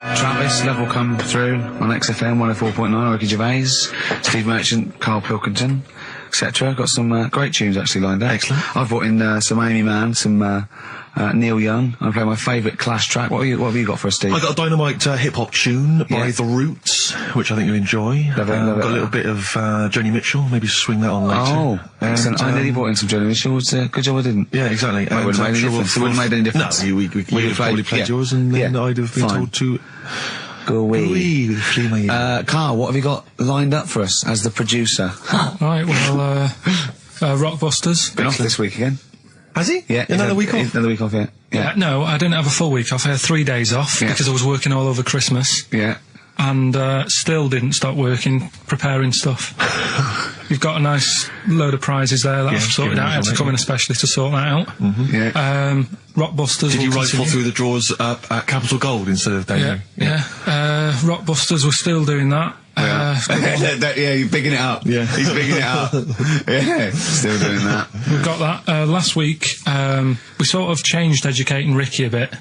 Travis, Love Will Come Through on XFM 104.9, Ricky Gervais, Steve Merchant, Karl Pilkington, etc. Got some great tunes actually lined up. Excellent. I've brought in some Amy Mann, some Neil Young. I'm playing my favourite Clash track. What have you got for us, Steve? I got a dynamite hip-hop tune by The Roots, which I think you'll enjoy. Love it, love it. Got a little bit of Joni Mitchell, maybe swing that on later. Oh, excellent. I nearly brought in some Joni Mitchell. Good job I didn't. Yeah, exactly. It wouldn't have made any difference. It wouldn't have made any difference. No, we would have probably played yours, and then I'd have been told to... Go away. Carl, what have you got lined up for us as the producer? Right, well, Rockbusters. Been off this week again. Has he? Yeah. Another week off? Another week off, yeah. No, I didn't have a full week off. I had 3 days off because I was working all over Christmas. Yeah. And still didn't stop working, preparing stuff. You've got a nice load of prizes there that I've sorted out. I had to come in especially to sort that out. Yeah. Rockbusters. Did you rifle through the drawers at Capital Gold instead of down here? Yeah. Rockbusters, we're still doing that. You're bigging it up. Yeah. He's bigging it up. Yeah, still doing that. We've got that. Last week, we sort of changed Educating Ricky a bit.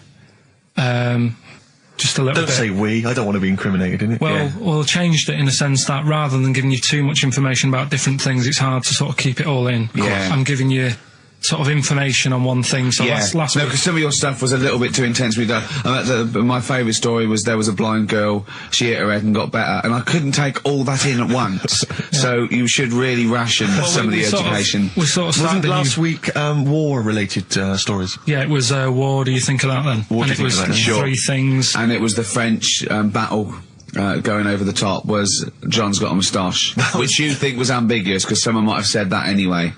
Just a little bit. Don't say we. I don't want to be incriminated in it. Well, changed it in the sense that rather than giving you too much information about different things, it's hard to sort of keep it all in. Yeah. I'm giving you sort of information on one thing. So last week... because some of your stuff was a little bit too intense. My favourite story was there was a blind girl, she hit her head and got better, and I couldn't take all that in at once. So you should really ration some of the education. We sort of started Wasn't last week war-related stories? Yeah, it was War Do You Think of That then? What do you think of that? Sure. 3 things. And it was the French battle. Going over the top was John's got a moustache, which you think was ambiguous because someone might have said that anyway.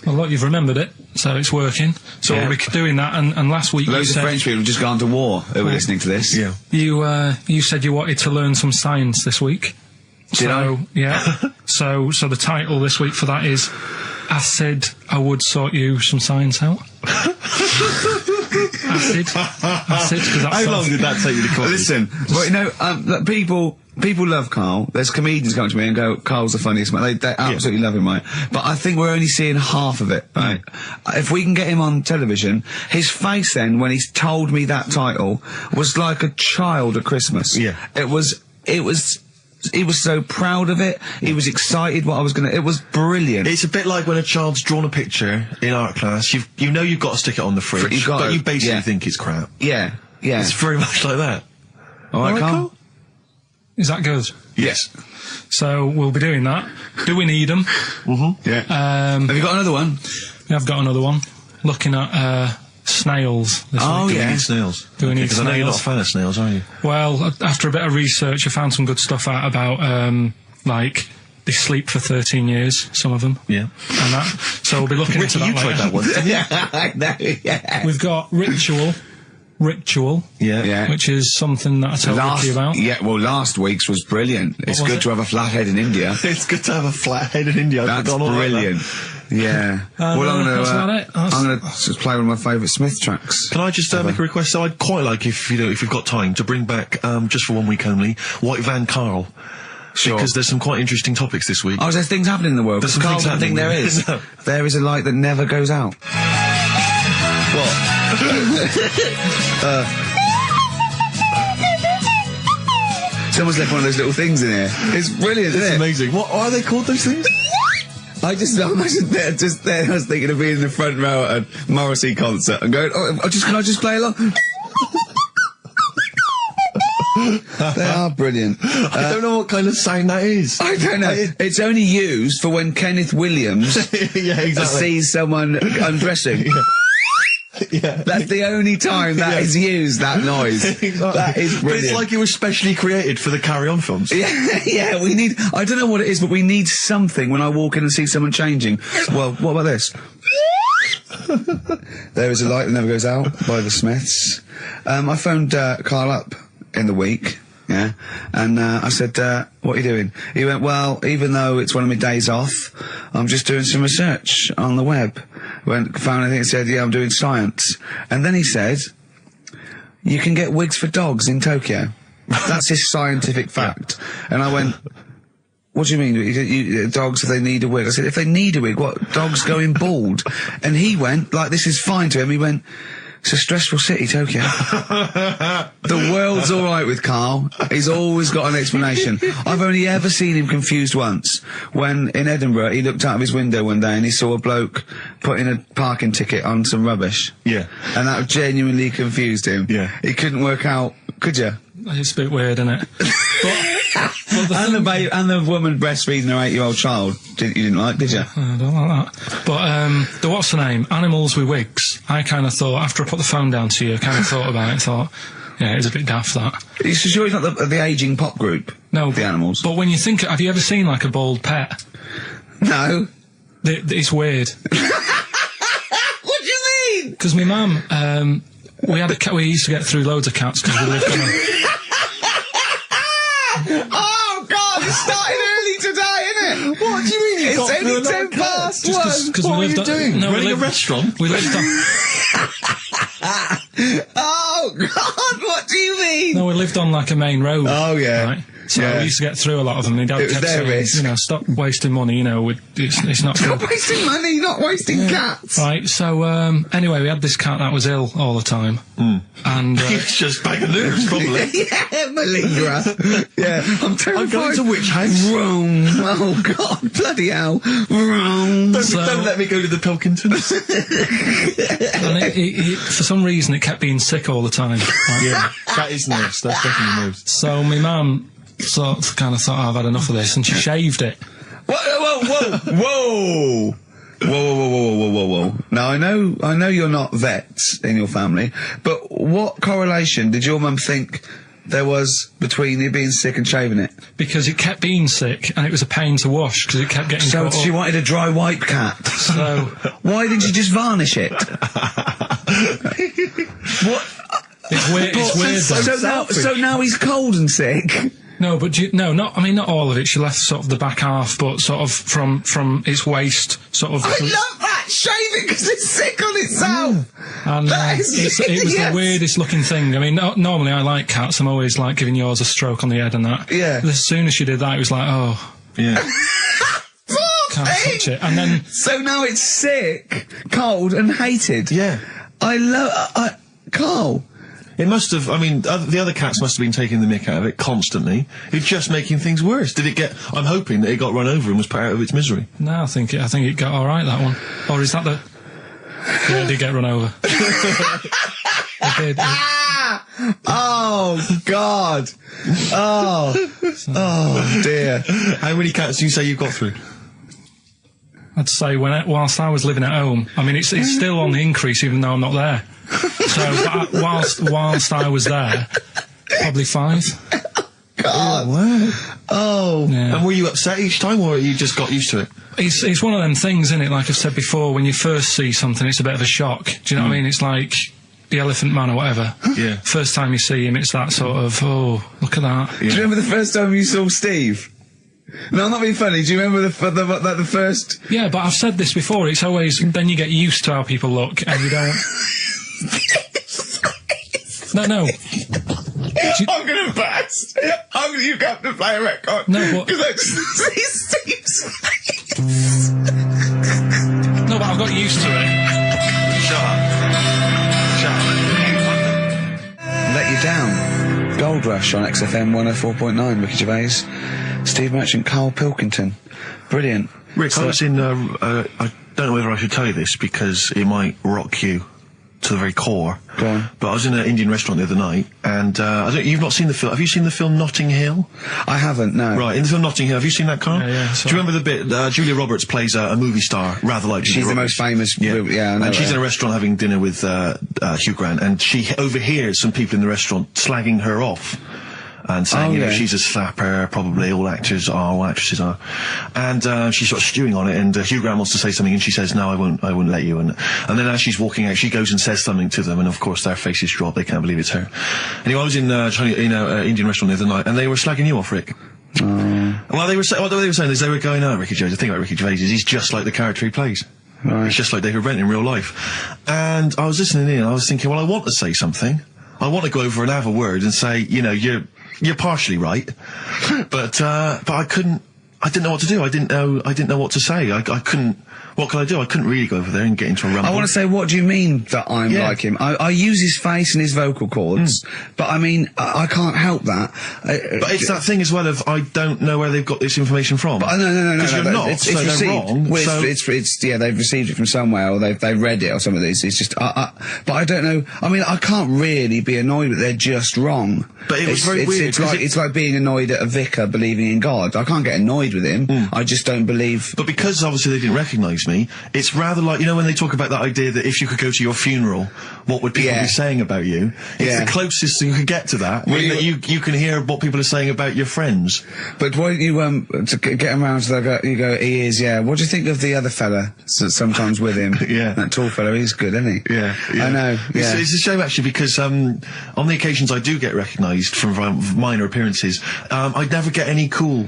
Well, look, you've remembered it, so it's working. So we'll be doing that, and last week loads of French people have just gone to war who were listening to this. Yeah. You said you wanted to learn some science this week. Did I? Yeah. so the title this week for that is I Said I Would Sort You Some Science Out. Acid. Cause that's How long did that take you to come up with? Listen, well, people love Karl. There's comedians come to me and go, Karl's the funniest man. They absolutely love him, right? But I think we're only seeing half of it, right? If we can get him on television, his face then, when he's told me that title, was like a child at Christmas. Yeah. He was so proud of it. He was excited what I was gonna... It was brilliant. It's a bit like when a child's drawn a picture in art class. You know you've got to stick it on the fridge, but you basically think it's crap. Yeah. It's very much like that. All right, Karl? Is that good? Yes. So we'll be doing that. Do we need them? Yeah. Have you got another one? We have got another one. Looking at snails this week. Do we need snails? Do we need Because snails? I know you're not a fan of snails, are you? Well, after a bit of research, I found some good stuff out about, like, they sleep for 13 years, some of them. Yeah. And that. So we'll be looking into that you later. tried that one, didn't you? I know, yeah. We've got Ritual, Yeah. which is something that I told Ricky about. Yeah, well, last week's was brilliant. It's good to have a flat head in India. It's good to have a flat head in India. That's brilliant. Yeah. Well, that's about it. I'm going to just play one of my favourite Smith tracks. Can I just make a request? So I'd quite like, if you've got time, to bring back, just for 1 week only, White Van Karl. Sure. Because there's some quite interesting topics this week. Oh, there's things happening in the world. There's some Karl things doesn't think happening. there is. No. There is a light that never goes out. What? Someone's left one of those little things in here. It's brilliant, isn't It's it? amazing. What are they called, those things? I was thinking of being in the front row at a Morrissey concert and going, can I just play along? They are brilliant. I don't know what kind of sound that is. I don't know. It's only used for when Kenneth Williams Yeah, exactly. sees someone undressing. Yeah. That's the only time that is used, that noise. Exactly. That is But brilliant. it's like it was specially created for the Carry On films. Yeah, we need... I don't know what it is, but we need something when I walk in and see someone changing. Well, what about this? There is a light that never goes out by the Smiths. I phoned Karl up in the week, yeah, and I said, what are you doing? He went, well, even though it's one of my days off, I'm just doing some research on the web. Found anything and said, yeah, I'm doing science. And then he said, you can get wigs for dogs in Tokyo. That's his scientific fact. And I went, what do you mean? Dogs, if they need a wig? I said, if they need a wig, what? Dogs going bald? And he went, like, this is fine to him. He went, It's a stressful city, Tokyo. The world's all right with Karl. He's always got an explanation. I've only ever seen him confused once. When, in Edinburgh, he looked out of his window one day and he saw a bloke putting a parking ticket on some rubbish. Yeah. And that genuinely confused him. Yeah. He couldn't work out, could you? It's a bit weird, isn't it? And the woman breastfeeding her 8-year-old child, you didn't like, did you? I don't like that. But, the what's the name? Animals with wigs. I kind of thought, after I put the phone down to you, I kind of thought about it, thought, yeah, it's a bit daft, that. You sure it's not the ageing pop group? No. The Animals? But when you think, have you ever seen, like, a bald pet? No. It's weird. What do you mean? Because my mum, we had a cat, we used to get through loads of cats because we lived on a... Oh, God, it started early today, isn't it? What do you mean? It's only 10 past 1. What are you doing? No, running a restaurant? We lived on... Oh, God, what do you mean? No, we lived on, like, a main road. Oh, yeah. Right? So we used to get through a lot of them. And It was their risk. You know, stop wasting money, you know, it's not Stop good. wasting money, not wasting cats. Right, so, anyway, we had this cat that was ill all the time. And, It's just bag of nerves, probably. Yeah, malingerer. Yeah, I'm terrified. I'm going to which house? Rome. Oh, God, bloody hell. Rome. Don't let me go to the Pilkingtons. and it, for some reason, it kept being sick all the time. Right? Yeah, that is nerves. That's definitely nerves. So my mum kind of thought, I've had enough of this, and she shaved it. Whoa. Whoa. Now, I know you're not vets in your family, but what correlation did your mum think there was between you being sick and shaving it? Because it kept being sick, and it was a pain to wash, because it kept getting caught she up. wanted a dry wipe cat. So... Why didn't you just varnish it? What? It's weird, So now he's cold and sick? No, but not all of it. She left sort of the back half, but sort of from its waist, sort of. I love that! Shave it because it's sick on itself! And That is it was the weirdest looking thing. I mean, normally I like cats. I'm always like giving yours a stroke on the head and that. Yeah. As soon as she did that, it was like, oh. Yeah. Can't touch it. And then... So now it's sick, cold and hated. Yeah. Karl. It must have, I mean, the other cats must have been taking the mick out of it constantly. It's just making things worse. I'm hoping that it got run over and was put out of its misery. No, I think it got alright, that one. Or is that the... Yeah, it did get run over. It did. Oh, God. Oh, dear. How many cats do you say you've got through? I'd say whilst I was living at home, I mean, it's still on the increase even though I'm not there. So whilst I was there, probably 5. God. Wow. Oh. Yeah. And were you upset each time, or you just got used to it? It's one of them things, isn't it? Like I've said before, when you first see something, it's a bit of a shock. Do you know what I mean? It's like the Elephant Man or whatever. Yeah. First time you see him, it's that sort of, oh, look at that. Yeah. Do you remember the first time you saw Steve? No, I'm not being funny. Do you remember the first... Yeah, but I've said this before. It's always... Then you get used to how people look, and you don't... No. I'm gonna burst. You have to play a record. No, but... Because I just see Steve's face. No, but I've got used to it. Shut up. Let you down. Gold Rush on XFM 104.9. Ricky Gervais, Steve Merchant, Karl Pilkington. Brilliant. Rick, I was in, I don't know whether I should tell you this because it might rock you to the very core. Go on. But I was in an Indian restaurant the other night, and you've not seen the film. Have you seen the film Notting Hill? I haven't, no. Right, in the film Notting Hill, have you seen that, Karl? Yeah. Do you remember the bit, Julia Roberts plays a movie star, rather like Julia She's the Roberts. most famous... Yeah, I know and she's her. in a restaurant having dinner with Hugh Grant, and she overhears some people in the restaurant slagging her off. And saying, you know, she's a slapper, probably all actresses are. And she's sort of stewing on it, and Hugh Grant wants to say something, and she says, no, I won't let you. And then as she's walking out, she goes and says something to them, and of course their faces drop, they can't believe it's her. Anyway, I was in Indian restaurant the other night, and they were slagging you off, Rick. Well, they were saying is they were going, Ricky Gervais, the thing about Ricky Gervais is he's just like the character he plays. Right. He's just like David Brent in real life. And I was listening in, and I was thinking, well, I want to say something. I want to go over and have a word and say, you know, you're partially right, but I couldn't I didn't know what to do. I didn't know what to say. I couldn't. What could I do? I couldn't really go over there and get into a rumble. I want to say, what do you mean that I'm like him? I use his face and his vocal cords, but I mean, I can't help that. But it's that thing as well of, I don't know where they've got this information from. But no. Because you're not, it's so received. they're wrong. Well, so it's they've received it from somewhere, or they've read it, or some of these. It's just, but I don't know. I mean, I can't really be annoyed that they're just wrong. But it was very weird. It's like being annoyed at a vicar believing in God. I can't get annoyed with him. I just don't believe. But because obviously they didn't recognise me, it's rather like, you know, when they talk about that idea that if you could go to your funeral, what would people be saying about you? It's the closest you could get to that. Well, that you can hear what people are saying about your friends. But why don't you to get him around to that? You go, he is. Yeah. What do you think of the other fella? Sometimes with him. That tall fella. He's good, isn't he? Yeah. I know. Yeah. It's a shame actually because on the occasions I do get recognised from minor appearances, I never get any cool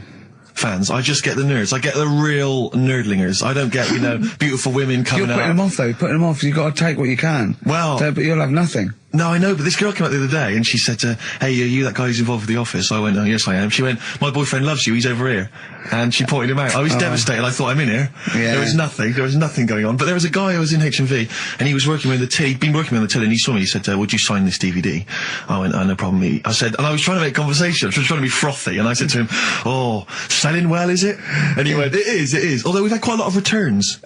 fans. I just get the nerds. I get the real nerdlingers. I don't get, you know, beautiful women coming out. You're putting them off, though. You're putting them off. You've got to take what you can. Well... But you'll have nothing. No, I know, but this girl came out the other day and she said, hey, are you that guy who's involved with The Office? I went, oh, yes, I am. She went, my boyfriend loves you, he's over here. And she pointed him out. I was devastated. I thought, I'm in here. Yeah. There was nothing going on. But there was a guy who was in HMV and he was working with the till, he'd been working with the till and he saw me, he said, would you sign this DVD? I went, oh, no problem. I said, and I was trying to make conversation, I was trying to be frothy, and I said to him, oh, selling well, is it? And he went, it is. Although we've had quite a lot of returns.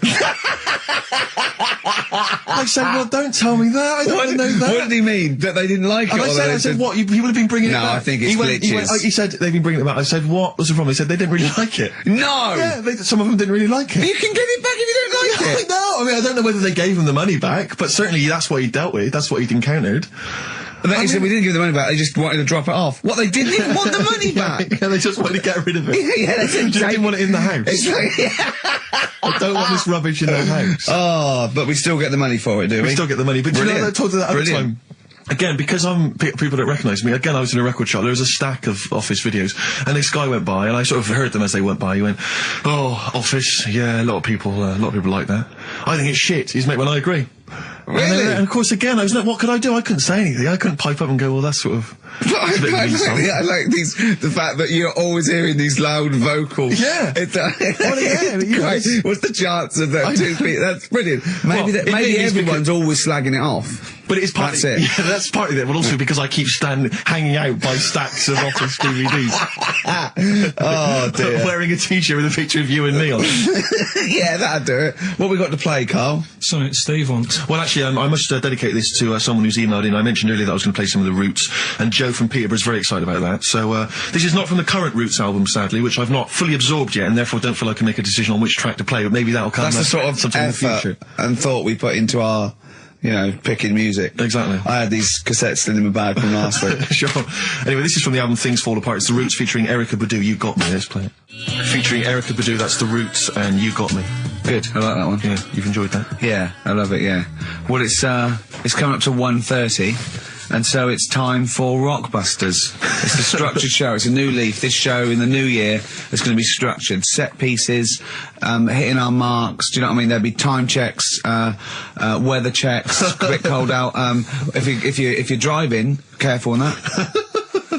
I said, well, don't tell me that. I don't want to know that. What did he mean? That they didn't like it? And I said, what? You would have been bringing it back? No, I think it's glitches. He said, they've been bringing it back. I said, what was the problem? He said, they didn't really like it. No! Yeah, some of them didn't really like it. You can get it back if you don't like it. No, I mean, I don't know whether they gave him the money back, but certainly that's what he dealt with. That's what he'd encountered. He said we didn't give the money back, they just wanted to drop it off. What, they didn't even want the money back? Yeah, they just wanted to get rid of it. Yeah, they said just didn't want it in the house. I don't want this rubbish in the house. Oh, but we still get the money for it, do we? We still get the money. But you know, I told you that at the time. Again, because people don't recognise me, again, I was in a record shop, there was a stack of Office videos, and this guy went by, and I sort of heard them as they went by, he went, oh, Office, yeah, a lot of people like that. I think it's shit, and I agree. Really? And of course, again, I was like, what could I do? I couldn't say anything. I couldn't pipe up and go, well, that's sort of... I like the fact that you're always hearing these loud vocals. Yeah. What's the chance of that? That's brilliant. Maybe everyone's always slagging it off. But it's partly, that's it. Yeah, that's partly it, but also because I keep hanging out by stacks of Office DVDs. Oh, dear. Wearing a t-shirt with a picture of you and me on it. Yeah, that'd do it. What we got to play, Carl? Something Steve wants. Well, actually, I must dedicate this to someone who's emailed in. I mentioned earlier that I was going to play some of the Roots, and Joe from Peterborough is very excited about that. So, this is not from the current Roots album, sadly, which I've not fully absorbed yet, and therefore don't feel I can make a decision on which track to play, but maybe that'll come. That's the sort of sometime in the future. And thought we put into our... You know, picking music. Exactly. I had these cassettes still in my bag from last week. Sure. Anyway, this is from the album Things Fall Apart. It's The Roots featuring Erykah Badu, You Got Me. Let's play it. Featuring Erykah Badu, that's The Roots and You Got Me. Good, I like that one. Yeah, you've enjoyed that? Yeah, I love it, yeah. Well, it's coming up to 1:30. And so it's time for Rockbusters. It's a structured show. It's a new leaf. This show in the new year is going to be structured. Set pieces, hitting our marks. Do you know what I mean? There'll be time checks, weather checks, quick hold out. If you're driving, careful on that.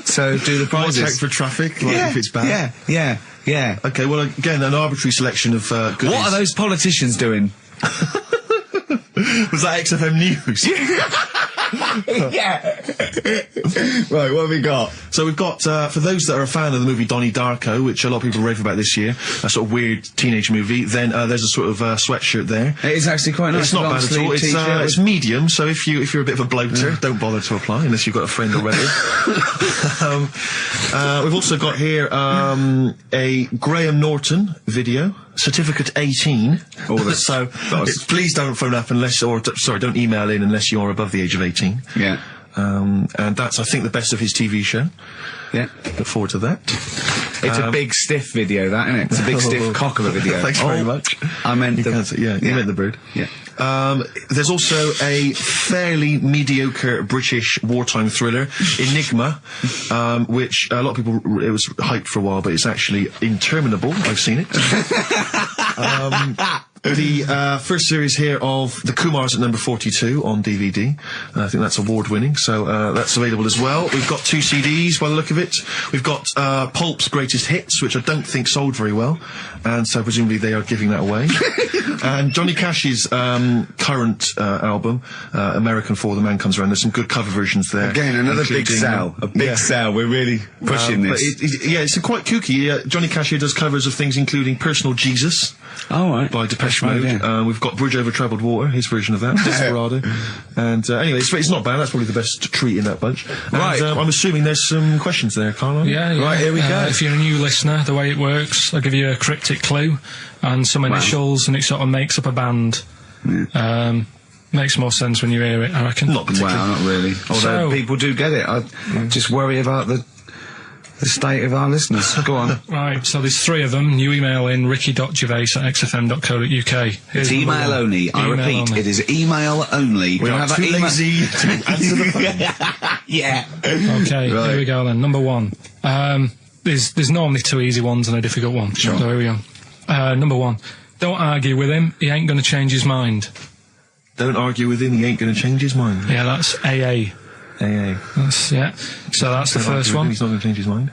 So do the prizes. Check for traffic, like if it's bad. Yeah. Okay, well, again, an arbitrary selection of goodies. What are those politicians doing? Was that XFM News? Yeah. Right, what have we got? So we've got, for those that are a fan of the movie Donnie Darko, which a lot of people rave about this year, a sort of weird teenage movie, then there's a sort of sweatshirt there. It is actually quite nice. It's not bad at all. It's medium, so if you're a bit of a bloater, don't bother to apply unless you've got a friend already. We've also got here a Graham Norton video. Certificate 18. So please don't phone up don't email in unless you're above the age of 18. Yeah. And that's, I think, the best of his TV show. Yeah. Look forward to that. It's a big stiff video, that, isn't it? It's a big stiff cock of a video. Thanks very much. I meant you meant the bird. Yeah. There's also a fairly mediocre British wartime thriller, Enigma, which a lot of people, it was hyped for a while, but it's actually interminable. I've seen it. the first series here of The Kumars at number 42 on DVD. I think that's award-winning, so that's available as well. We've got 2 CDs by the look of it. We've got Pulp's Greatest Hits, which I don't think sold very well, and so presumably they are giving that away. And Johnny Cash's current album, American For the Man Comes Around. There's some good cover versions there. Again, another big sell. A big sell. We're really pushing this. It's quite kooky. Johnny Cash here does covers of things including Personal Jesus. Oh, right. By Depeche Mode. Yeah. We've got Bridge Over Troubled Water, his version of that, Desperado. And anyway, it's not bad. That's probably the best treat in that bunch. Right. And, I'm assuming there's some questions there, Carl. Yeah. Right, here we go. If you're a new listener, the way it works, I'll give you a cryptic clue and some initials, and it sort of makes up a band. Yeah. Makes more sense when you hear it, I reckon. Not particularly. Well, not really. Although people do get it. I just worry about the state of our listeners. Go on. Right, so there's 3 of them. You email in ricky.gervais@xfm.co.uk. It's email only. I repeat, it is email only. We are too lazy to answer the phone. Yeah. Okay, Right. Here we go then. Number 1. There's normally 2 easy ones and a difficult one. Sure. So here we go. Number 1. Don't argue with him. He ain't going to change his mind. Don't argue with him. He ain't going to change his mind. Yeah, that's AA. AA. So that's the first one. He's not going to change his mind.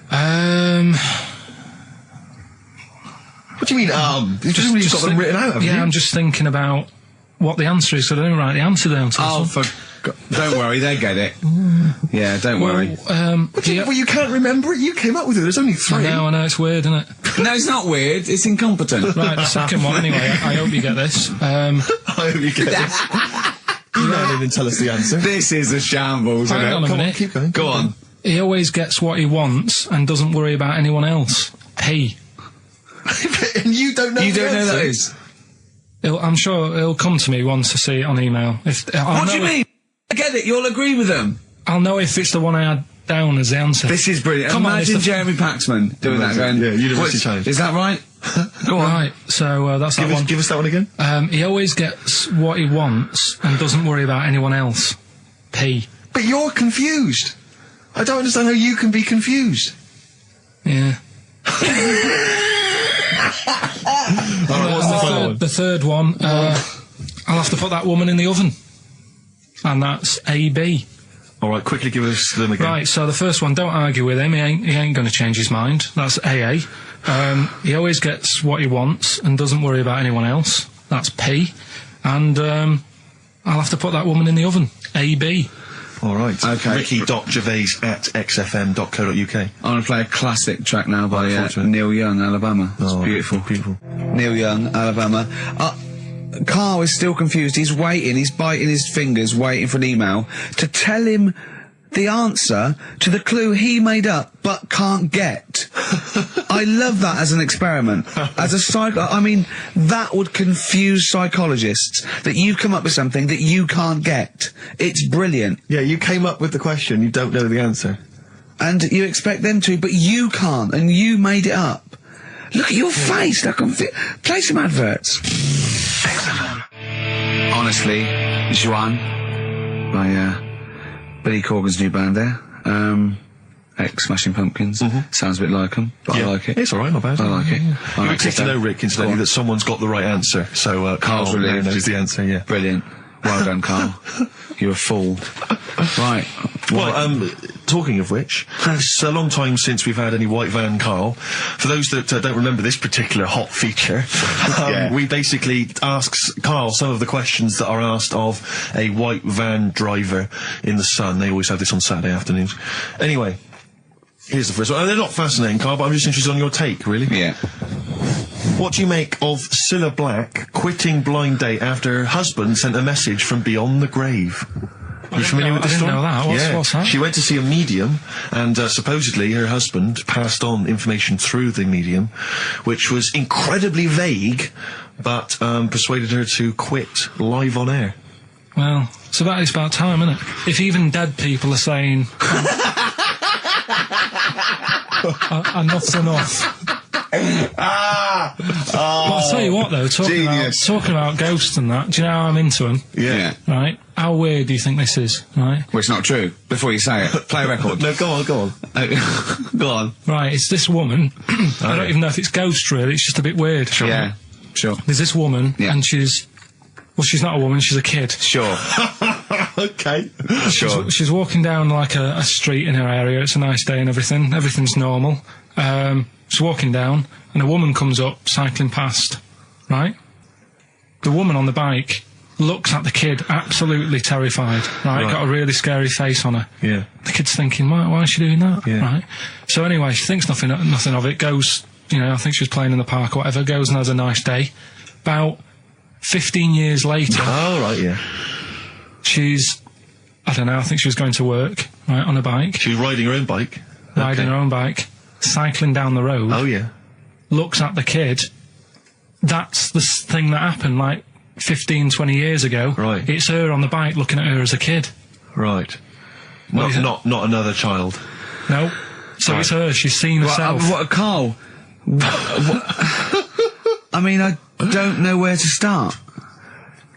What do you mean, You've got them written out, haven't you? I'm just thinking about what the answer is, so I didn't write the answer down. Don't worry, they get it. Yeah, don't worry. Well, you can't remember it. You came up with it. There's only 3. I know, it's weird, isn't it? No, it's not weird. It's incompetent. Right, the second one, anyway. I hope you get this. I hope you get this. You don't even tell us the answer. This is a shambles. Hang on a minute. Keep going. Go on. He always gets what he wants and doesn't worry about anyone else. He. And you don't know. You don't know answer. that is. I'm sure he'll come to me once I see it on email. What do you mean? I get it. You'll agree with them. I'll know if it's the one I had down as the answer. This is brilliant. Imagine Jeremy Paxman doing that. Going, yeah, University Challenge. Is that right? Go on. Right, so that's that one. Give us that one again. He always gets what he wants and doesn't worry about anyone else. P. But you're confused. I don't understand how you can be confused. Yeah. The third one, I'll have to put that woman in the oven. And that's AB. Alright, quickly give us them again. Right, so the first one, don't argue with him, he ain't going to change his mind. That's AA. He always gets what he wants and doesn't worry about anyone else. That's P. And I'll have to put that woman in the oven. AB. Alright. Okay. Ricky.gervais@xfm.co.uk. I'm going to play a classic track now by Neil Young, Alabama. It's beautiful. Neil Young, Alabama. Carl is still confused. He's waiting. He's biting his fingers, waiting for an email to tell him the answer to the clue he made up but can't get. I love that as an experiment. As a I mean, that would confuse psychologists, that you come up with something that you can't get. It's brilliant. Yeah, you came up with the question, you don't know the answer. And you expect them to, but you can't, and you made it up. Look at your face. Play some adverts. XFM. Honestly, Juan by Billy Corgan's new band there. Ex-Smashing Pumpkins. Sounds a bit like them, but I like it. It's alright, not bad. I like it. You expect to know, Rick, incidentally, that someone's got the right answer. So Carl knows the answer, yeah. Brilliant. Well done, Carl. You're a fool. Right. Well, talking of which, it's a long time since we've had any White Van Carl. For those that don't remember this particular hot feature, we basically ask Carl some of the questions that are asked of a white van driver in the Sun. They always have this on Saturday afternoons. Anyway, here's the first one. They're not fascinating, Carl, but I'm just interested on your take, really. Yeah. What do you make of Cilla Black quitting Blind Date after her husband sent a message from beyond the grave? Are you familiar with this story? I didn't know that. What's that? She went to see a medium, and supposedly her husband passed on information through the medium, which was incredibly vague, but persuaded her to quit live on air. Well, so that is about time, isn't it? If even dead people are saying, enough's enough. Well, I'll tell you what, though, talking about ghosts and that, do you know how I'm into them? Yeah. Right? How weird do you think this is, right? Well, it's not true. Before you say it, play a record. No, go on. Go on. Right, it's this woman. I don't even know if it's ghost, really, it's just a bit weird. Yeah. Sure. There's this woman, Yeah. and she's not a woman, she's a kid. Sure. Okay. Sure. She's walking down like a street in her area. It's a nice day and everything. Everything's normal. She's walking down, and a woman comes up cycling past. Right. The woman on the bike looks at the kid, absolutely terrified. Right. Got a really scary face on her. Yeah. The kid's thinking, why is she doing that? Yeah. Right. So anyway, she thinks nothing of it. Goes, I think she was playing in the park or whatever. Goes and has a nice day. About 15 years later. Oh, right, yeah. I don't know, I think she was going to work, right, on a bike. She was riding her own bike. Riding her own bike, cycling down the road. Oh, yeah. Looks at the kid. That's the thing that happened, like, 15, 20 years ago. Right. It's her on the bike looking at her as a kid. Right. What Not another child. No. So it's her, she's seen herself. What, Carl? I mean, I don't know where to start.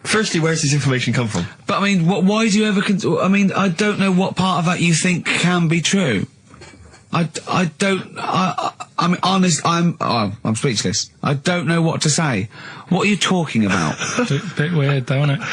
Firstly, where's this information come from? But I mean, why do you ever? I mean, I don't know what part of that you think can be true. I mean, honest. I'm speechless. I don't know what to say. What are you talking about? Bit weird, though, isn't it?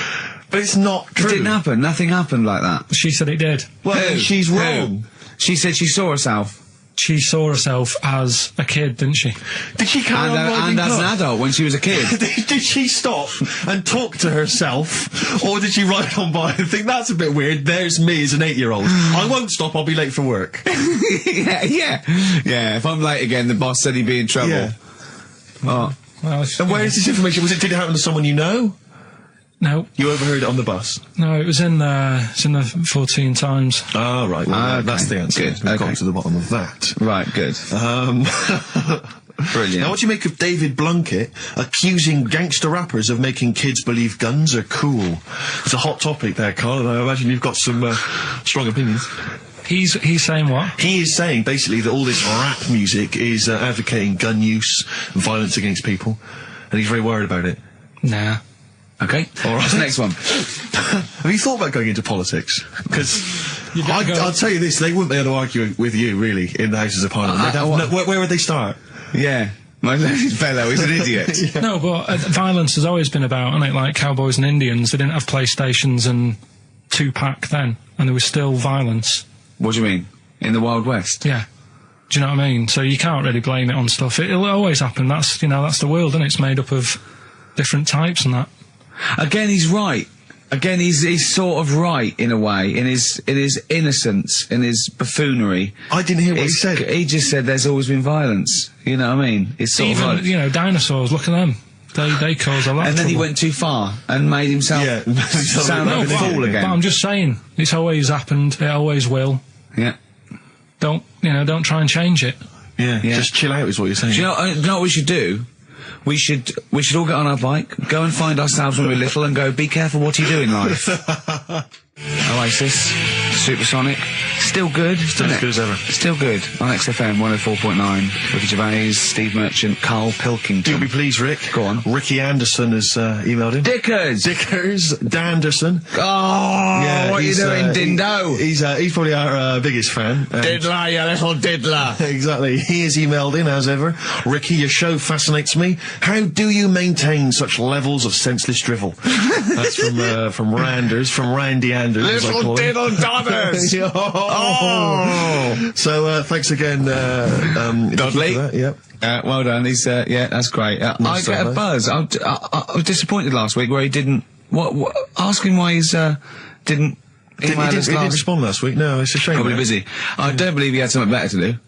But it's not true. It didn't happen. Nothing happened like that. She said it did. Well, she's wrong. She said she saw herself. She saw herself as a kid, didn't she? Did she carry on riding and as an adult when she was a kid. Did she stop and talk to herself, or did she ride on by and think, that's a bit weird, there's me as an 8-year-old. I won't stop, I'll be late for work. Yeah. If I'm late again, the boss said he'd be in trouble. Yeah. Oh. Well, And where is this information? Did it happen to someone you know? No. You overheard it on the bus? No, it was in the 14 Times. Oh, right. Well, Okay. that's the answer. Good. We've Okay. got to the bottom of that. Right, good. Brilliant. Now, what do you make of David Blunkett accusing gangster rappers of making kids believe guns are cool? It's a hot topic there, Carl, and I imagine you've got some strong opinions. He's saying what? He is saying, basically, that all this rap music is advocating gun use and violence against people, and he's very worried about it. Nah. Okay. All right. What's the next one? Have you thought about going into politics? Because gotta go. I'll tell you this, they wouldn't be able to argue with you, really, in the Houses of Parliament. They'd have where would they start? Yeah. My fellow is an idiot. No, but violence has always been about, isn't it? Like cowboys and Indians, they didn't have PlayStations and Tupac then, and there was still violence. What do you mean? In the Wild West? Yeah. Do you know what I mean? So you can't really blame it on stuff. It'll always happen. That's the world, and it's made up of different types and that. Again, he's right. Again, he's sort of right in a way, in his innocence, in his buffoonery. I didn't hear what he said. He just said there's always been violence. You know what I mean? It's sort Even, of like, dinosaurs, look at them. They cause a lot and of then he trouble. went too far and made himself sound like a fool But again. I'm just saying, it's always happened, it always will. Yeah. Don't try and change it. Yeah, Yeah. just chill out is what you're saying. Do you know what we should do? We should all get on our bike, go and find ourselves when we're little and go, be careful what you do in life. Oasis, Supersonic, still good. Still as good as ever. Still good. On XFM 104.9, Ricky Gervais, Steve Merchant, Karl Pilkington. Do be pleased, Rick. Go on. Ricky Anderson has emailed in. Dickers! Dickers Danderson. Oh, what are you doing, Dindo? He's probably our biggest fan. Diddler, you little diddler. Exactly. He has emailed in, as ever. Ricky, your show fascinates me. How do you maintain such levels of senseless drivel? That's from Randers, from Randy Anders. as I Little call him. diddle dodders! Oh. So, thanks again, Dudley. for that, yep. Well done. He's yeah, that's great. I Nice get a stuff, buzz. I was disappointed last week where he didn't. What? Ask him why he's didn't. He didn't respond last week. No, it's a shame. Probably man. busy. I don't believe he had something better to do.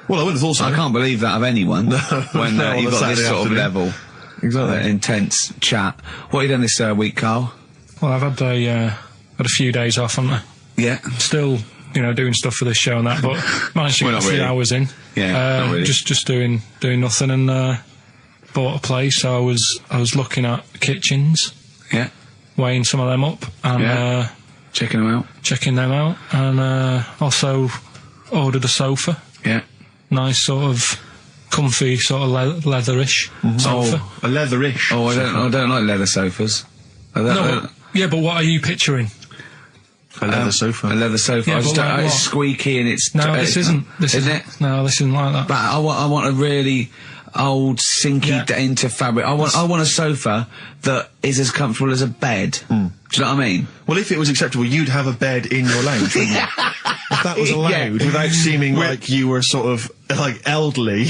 Well, I would have thought so. I can't believe that of anyone when No, you've on a got this Saturday sort of afternoon. level, Exactly. intense chat. What have you done this week, Carl? Well, I've had a few days off, haven't I? Yeah. Still, doing stuff for this show and that, but managed to Well, get not a few really. hours in. Yeah, not really. Just doing nothing, and bought a place. So I was looking at kitchens, Yeah. weighing some of them up, and Yeah. Checking them out. checking them out, and also ordered a sofa. Yeah. Nice sort of comfy, sort of leatherish sofa. Oh, a leatherish. Oh, I don't like leather sofas. No, but what are you picturing? A leather sofa. A leather sofa. Yeah, I just but don't, like it's what? squeaky and it's. No, this isn't. This isn't it? No, this isn't like that. But I want a really. old sinky into fabric. I want a sofa that is as comfortable as a bed. Do you know what I mean? Well, if it was acceptable, you'd have a bed in your lounge, wouldn't you? If that was allowed, without seeming like you were sort of like elderly,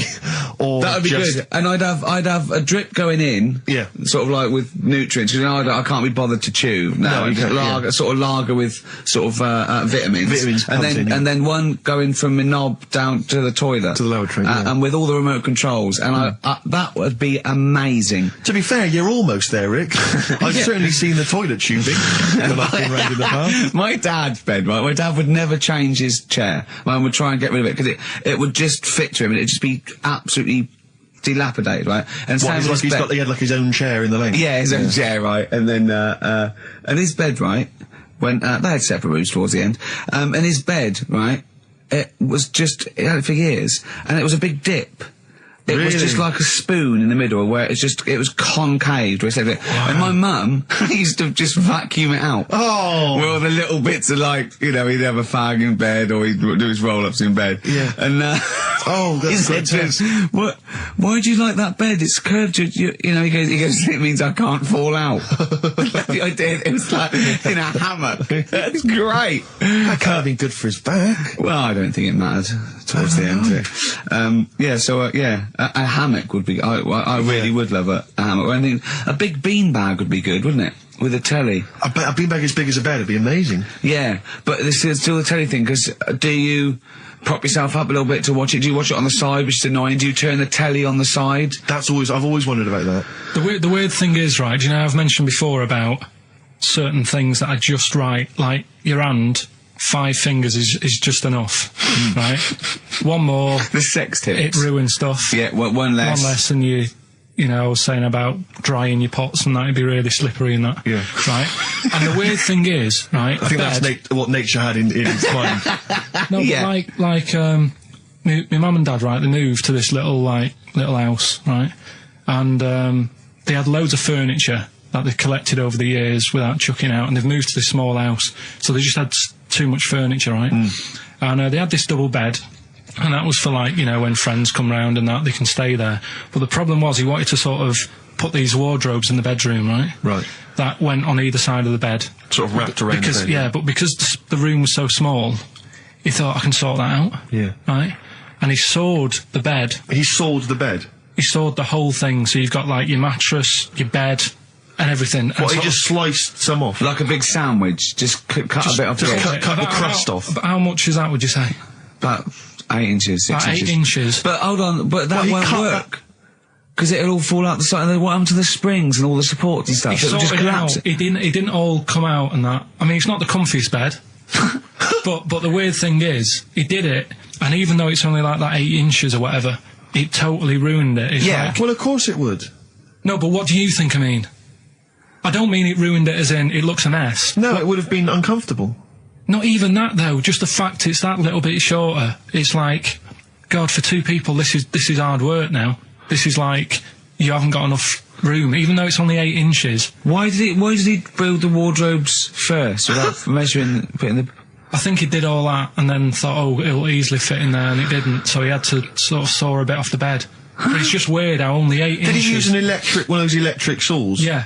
or that would be good. And I'd have a drip going in, sort of like with nutrients. You know, I can't be bothered to chew. No, you can sort of lager with sort of vitamins, and then one going from my knob down to the toilet, to the lavatory, and with all the remote controls. And that would be amazing. To be fair, you're almost there, Rick. I've certainly seen the toilet tubing when I've been round in the past. My dad's bed, right? My dad would never change his chair. Mine would try and get rid of it because it would just fit to him, and it'd just be absolutely dilapidated, right? And he had like his own chair in the lane. Yeah, his own chair, right? And then and his bed, right? When they had separate rooms towards the end, and his bed, right? It had it for years, and it was a big dip. It was just like a spoon in the middle where it was concaved. And my mum used to just vacuum it out. Oh! With all the little bits of like, you know, he'd have a fag in bed or he'd do his roll-ups in bed. Yeah. And, oh, that's why do you like that bed? It's curved. You know, he goes, it means I can't fall out. I did. It was like in a hammock. It's great. That can't be good for his back. Well, I don't think it mattered towards the end of it. A hammock would be. I really would love a hammock. I think a big beanbag would be good, wouldn't it? With a telly. A beanbag as big as a bed would be amazing. Yeah, but this is still the telly thing, because do you prop yourself up a little bit to watch it? Do you watch it on the side, which is annoying? Do you turn the telly on the side? I've always wondered about that. The weird thing is, right, you know, I've mentioned before about certain things that are just right, like your hand. 5 fingers is just enough, right? One more. The sex tips. It ruins stuff. Yeah, one less. One less, and you know, I was saying about drying your pots and that'd be really slippery and that. Yeah. Right? And the weird thing is, right? I think that's what nature had in its mind. No, but like, my mum and dad, right, they moved to this little house, right? And, they had loads of furniture that they've collected over the years without chucking out, and they've moved to this small house. So they just had too much furniture, right? And they had this double bed, and that was for, like, you know, when friends come round and that, they can stay there. But the problem was he wanted to sort of put these wardrobes in the bedroom, right? Right. That went on either side of the bed. Sort of wrapped around the bed. Yeah, but because the room was so small, he thought, I can sort that out. Yeah. Right? And he sawed the bed. He sawed the bed? He sawed the whole thing, so you've got, like, your mattress, your bed, and everything. What, he just sliced some off? Like a big sandwich, just cut a bit off. Just cut the crust off. But how much is that, would you say? About 8 inches, 6 About inches. 8 inches. But hold on, but that won't work. Because it'll all fall out the side, and then what happened to the springs and all the supports and stuff? He It'll just collapse. It didn't all come out and that. I mean, it's not the comfiest bed. but the weird thing is, he did it, and even though it's only like that 8 inches or whatever, it totally ruined it. It's like, well, of course it would. No, but what do you think I mean? I don't mean it ruined it as in it looks a mess. No, it would have been uncomfortable. Not even that, though. Just the fact it's that little bit shorter. It's like, God, for 2 people, this is hard work now. This is like, you haven't got enough room, even though it's only 8 inches. Why did he build the wardrobes first without measuring, putting the... I think he did all that and then thought, oh, it'll easily fit in there, and it didn't, so he had to sort of saw a bit off the bed. But it's just weird how only 8 inches... Did he use one of those electric saws? Yeah.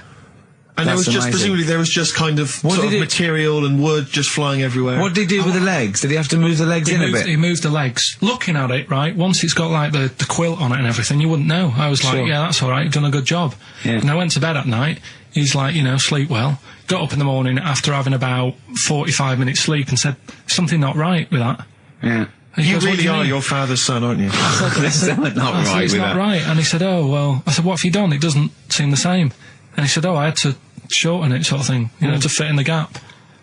And there was just, presumably there was just kind of sort of material and wood just flying everywhere. What did he do with the legs? Did he have to move the legs in a bit? He moved the legs. Looking at it, right, once it's got like the quilt on it and everything, you wouldn't know. I was like, yeah, that's alright, you've done a good job. Yeah. And I went to bed at night, he's like, you know, sleep well. Got up in the morning after having about 45 minutes sleep and said, something not right with that. Yeah. You really are your father's son, aren't you? It's not right with that. Right. And he said, oh, well, I said, what have you done? It doesn't seem the same. And he said, oh, I had to shorten it, sort of thing, you know, to fit in the gap.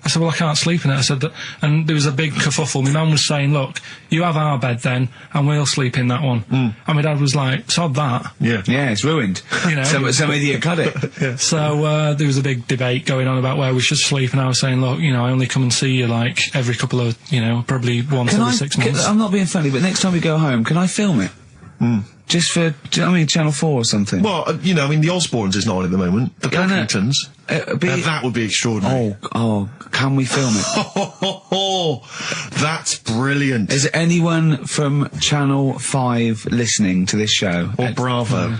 I said, well, I can't sleep in it. I said that, and there was a big kerfuffle. My mum was saying, look, you have our bed then, and we'll sleep in that one. And my dad was like, sod that. Yeah, it's ruined. You know, some idiot cut it. Yeah. So there was a big debate going on about where we should sleep, and I was saying, look, you know, I only come and see you like every couple of, you know, probably once every 6 months. I'm not being funny, but next time we go home, can I film it? Just for, do you know what I mean, Channel 4 or something? Well, you know, I mean, the Osbournes is not on at the moment. The Pilkingtons. That would be extraordinary. Oh, can we film it? That's brilliant. Is anyone from Channel 5 listening to this show? Or Bravo.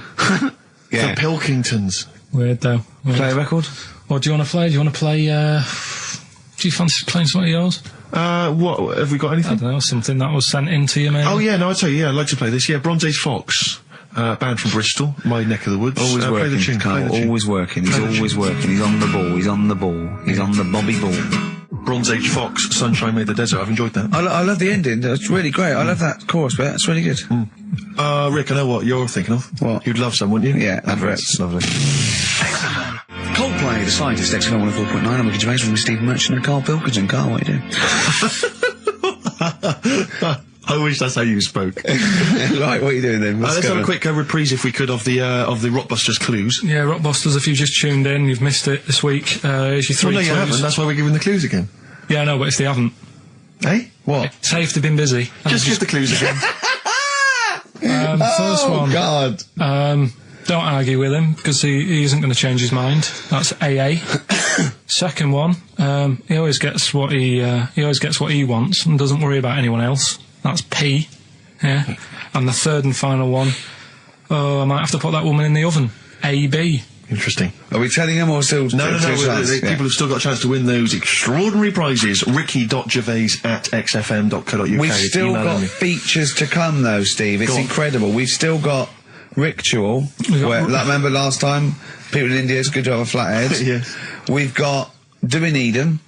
Yeah. The Pilkingtons. Weird though. Play a record? What do you want to play? Do you want to play, do you fancy playing some of yours? What, have we got anything? I don't know, something that was sent in to you, maybe? Oh yeah, no, I'll tell you, I'd like to play this. Yeah, Bronze Age Fox. Band from Bristol, my neck of the woods. Always working, play the tune, Carl, play the tune. always working. He's always working. He's on the ball. He's on the ball. He's on the Bobby ball. Bronze Age Fox, Sunshine Made the Desert. I've enjoyed that. I love the ending. That's really great. I love that chorus bit. That's really good. Rick, I know what you're thinking of. What? You'd love some, wouldn't you? Yeah, adverts. Lovely. Coldplay, The Scientist, XFM 104.9. I'm Ricky Gervais from Stephen Merchant and Karl Pilkington. Carl, what are you doing? I wish that's how you spoke. Right, what are you doing then? Let's have a quick reprise, if we could, of the Rockbusters clues. Yeah, Rockbusters, if you've just tuned in, you've missed it this week. Here's your three Well, no, you clues. haven't. That's why we're giving the clues again. Yeah, I know, but if they haven't. Eh? What? Say if they've been busy. Just give the clues again. First one. God. Don't argue with him, because he isn't going to change his mind. That's AA. Second one, he always gets what he wants and doesn't worry about anyone else. That's P. Yeah. And the third and final one, I might have to put that woman in the oven. AB. Interesting. Are we telling them or still? No. People have still got a chance to win those extraordinary prizes. Ricky.gervais@xfm.co.uk. We've still got features to come, though, Steve. It's incredible. We've still got Ritual. Remember last time? People in India, it's good to have a flathead. Yes. We've got Do We Need 'Em?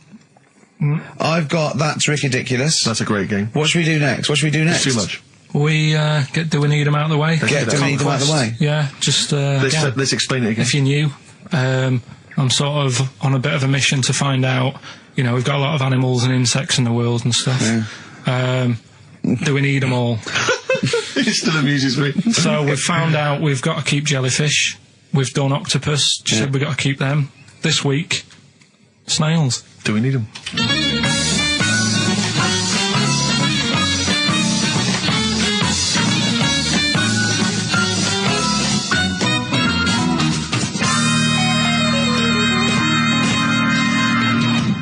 I've got That's Ridiculous. That's a great game. What should we do next? It's too much. We Do We Need 'Em out of the way? Get Do We Need 'Em out of the way? Yeah, just Let's explain it again. If you're new, I'm sort of on a bit of a mission to find out, you know, we've got a lot of animals and insects in the world and stuff. Yeah. Do we need them all? It still amuses me. So we've found out we've got to keep jellyfish. We've done octopus. She said we've got to keep them. This week, snails. Do we need them?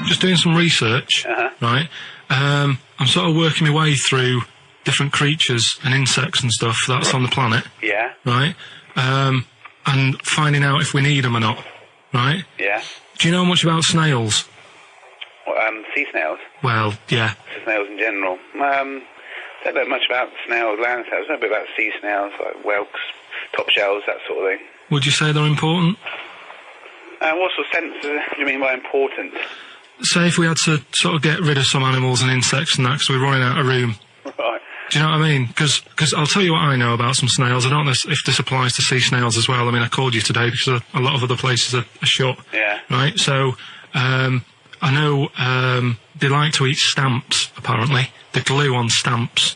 Just doing some research, right? I'm sort of working my way through different creatures and insects and stuff that's on the planet. Yeah. Right? And finding out if we need them or not. Right? Yeah. Do you know much about snails? Sea snails? Well, yeah. Snails in general. Don't know much about snails, land snails. I know a bit about sea snails, like whelks, top shells, that sort of thing. Would you say they're important? What sort of sense do you mean by important? Say if we had to sort of get rid of some animals and insects and that because we're running out of room. Right. Do you know what I mean? Because I'll tell you what I know about some snails. I don't know if this applies to sea snails as well. I mean, I called you today because a lot of other places are shut. Yeah. Right? So, I know they like to eat stamps, apparently. The glue on stamps.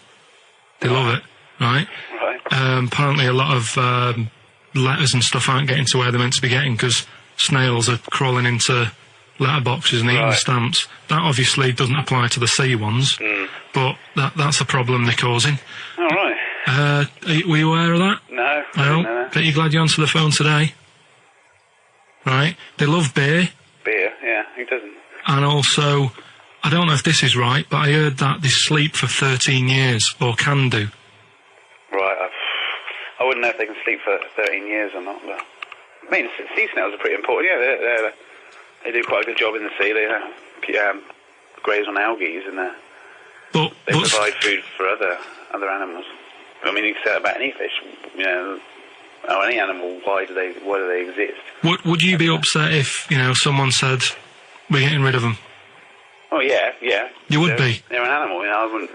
They love it, right? Right. Apparently a lot of letters and stuff aren't getting to where they're meant to be getting because snails are crawling into letterboxes and eating the stamps. That obviously doesn't apply to the sea ones, but that's a problem they're causing. All right. Were you aware of that? No, I didn't know that. Bet you're glad you answered the phone today. Right? They love beer. Beer, yeah, who doesn't? And also, I don't know if this is right, but I heard that they sleep for 13 years, or can do. Right, I wouldn't know if they can sleep for 13 years or not, but... I mean, sea snails are pretty important, yeah, they do quite a good job in the sea. They graze on algae and they provide food for other animals. I mean, you can say that about any fish, you know, or any animal. Why do they exist? Would you be upset if, you know, someone said we're getting rid of them? Oh yeah. You would be. They're an animal, you know. I wouldn't.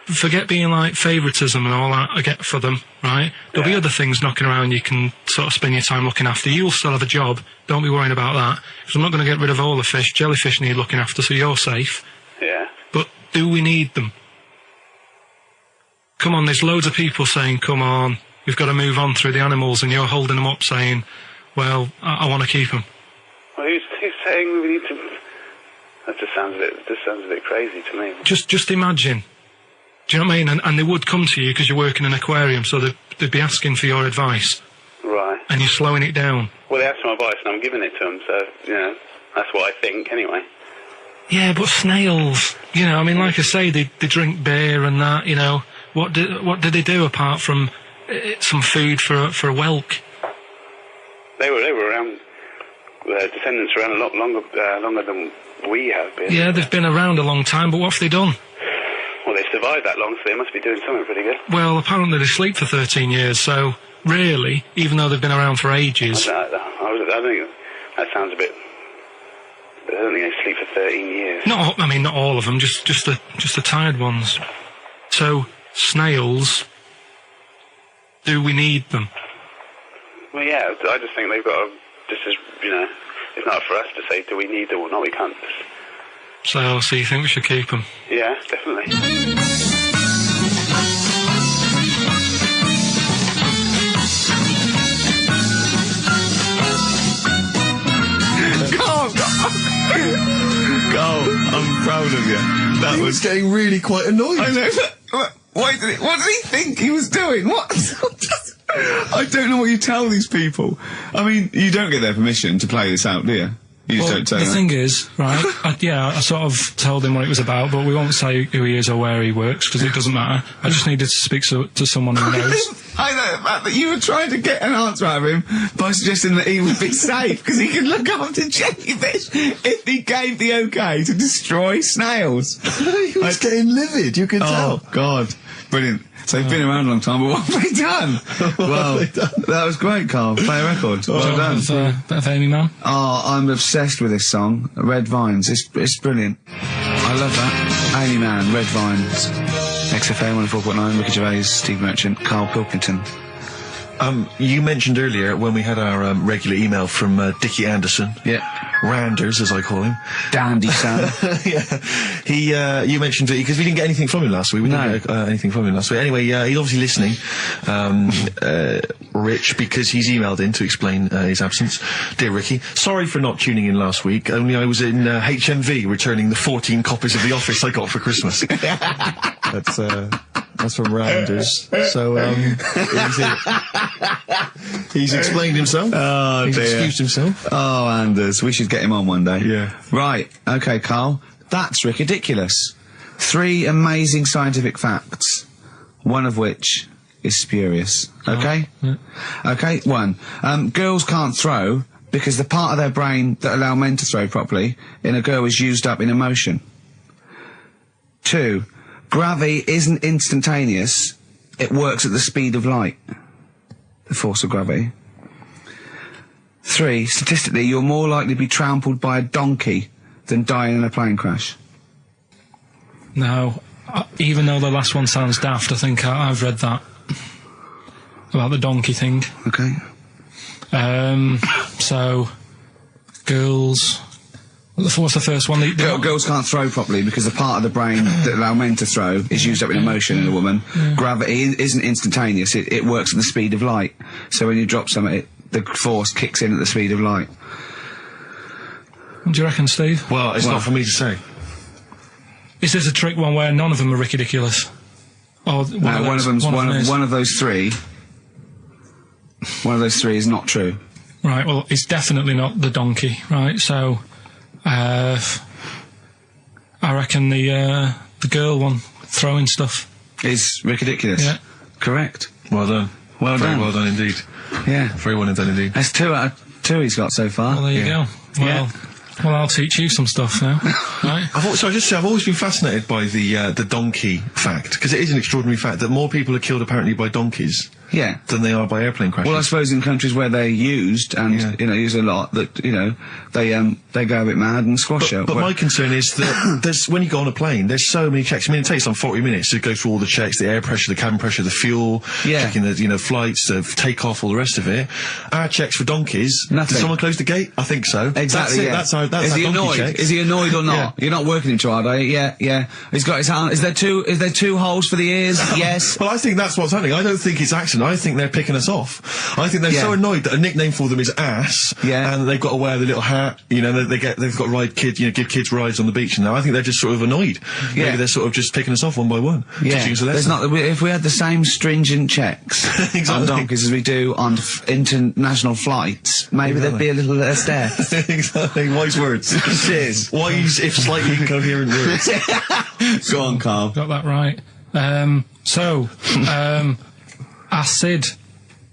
Forget being like favouritism and all that I get for them, right? There'll be other things knocking around you can sort of spend your time looking after. You'll still have a job. Don't be worrying about that. Because I'm not going to get rid of all the fish. Jellyfish need looking after, so you're safe. Yeah. But do we need them? Come on, there's loads of people saying, come on, we've got to move on through the animals, and you're holding them up saying, well, I want to keep them. Well, who's saying we need to... That just sounds a bit crazy to me. Just imagine. Do you know what I mean? And they would come to you because you're working in an aquarium, so they'd they'd be asking for your advice. Right. And you're slowing it down. Well, they asked my advice and I'm giving it to them, so, that's what I think, anyway. Yeah, but snails, I mean, like I say, they drink beer and that, what did they do apart from some food for a whelk? They were around, descendants around a lot longer than we have been. Yeah, they've been around a long time, but what have they done? Well, they survived that long, so they must be doing something pretty good. Well, apparently they sleep for 13 years, so really, even though they've been around for ages... I think that sounds a bit... I don't think they sleep for 13 years. Not all of them, just the tired ones. So, snails, do we need them? Well, yeah, I just think they've got to, just as, it's not for us to say, do we need them or not, we can't. So you think we should keep them? Yeah, definitely. Carl, I'm proud of you. That He was getting really quite annoyed. I know. What did he think he was doing? What? I don't know what you tell these people. I mean, you don't get their permission to play this out, do you? You just don't say the that. thing is, right, I sort of told him what it was about, but we won't say who he is or where he works, because it doesn't matter. I just needed to speak to someone who knows. I know the fact that you were trying to get an answer out of him by suggesting that he would be safe, because he could look after jellyfish if he gave the okay to destroy snails. He was getting livid, you could tell. Oh, God. Brilliant. So they've been around a long time, but what have they done? Well, that was great, Carl. Play a record. Well done. Bit of Amy Man. Oh, I'm obsessed with this song, Red Vines. It's brilliant. I love that. Amy Man, Red Vines. XFM 104.9, Ricky Gervais, Steve Merchant, Karl Pilkington. You mentioned earlier when we had our regular email from Dickie Anderson. Yeah. Randers, as I call him. Dandy son. Yeah. You mentioned it because we didn't get anything from him last week. We didn't get anything from him last week. Anyway, he's obviously listening, Rich, because he's emailed in to explain his absence. Dear Ricky, sorry for not tuning in last week. Only I was in HMV returning the 14 copies of The Office I got for Christmas. That's from Rounders. So, he's explained himself. Oh, he's dear. excused himself. Oh, Anders, we should get him on one day. Yeah. Right, okay, Carl. That's ridiculous. 3 amazing scientific facts, one of which is spurious. Okay? Yeah. Okay, 1. Girls can't throw because the part of their brain that allow men to throw properly in a girl is used up in emotion. 2. Gravity isn't instantaneous. It works at the speed of light. The force of gravity. 3. Statistically, you're more likely to be trampled by a donkey than dying in a plane crash. Now, even though the last one sounds daft, I think I've read that. About the donkey thing. Okay. So, girls... What's the first one? Girls can't throw properly because the part of the brain that allow men to throw is used up in emotion in a woman. Yeah. Gravity isn't instantaneous. It works at the speed of light. So when you drop something, the force kicks in at the speed of light. What do you reckon, Steve? Well, it's not for me to say. Is this a trick one where none of them are ridiculous? Or one of those three. One of those three is not true. Right. Well, it's definitely not the donkey. Right. So. I reckon the girl one throwing stuff is ridiculous. Yeah, correct. Well done. Very well done indeed. Yeah, very well done indeed. That's 2 out of 2 he's got so far. Well, there you go. Well, I'll teach you some stuff now. Right. I've always been fascinated by the donkey fact, because it is an extraordinary fact that more people are killed apparently by donkeys. Yeah. Than they are by airplane crashes. Well, I suppose in countries where they're used and used a lot, that they go a bit mad and squash it. But my concern is that there's when you go on a plane, there's so many checks. I mean, it takes 40 minutes to go through all the checks: the air pressure, the cabin pressure, the fuel, checking the flights, the takeoff, all the rest of it. Our checks for donkeys. Nothing. Did someone close the gate? I think so. Exactly. That's our donkey check. Is he annoyed or not? Yeah. You're not working him too hard, are you? Yeah. He's got his hand. Is there two holes for the ears? Yes. Well, I think that's what's happening. I don't think it's accident. Pilkington, I think they're picking us off. I think they're so annoyed that a nickname for them is ass, and they've got to wear the little hat, you know, they've got to ride kids, you know, give kids rides on the beach, and now I think they're just sort of annoyed. Yeah. Maybe they're sort of just picking us off one by one. Yeah. If we had the same stringent checks on donkeys as we do on international flights, maybe there'd be a little less death. Exactly. Wise words. Cheers. Wise, if slightly incoherent words. Go on, Carl. Got that right. Acid,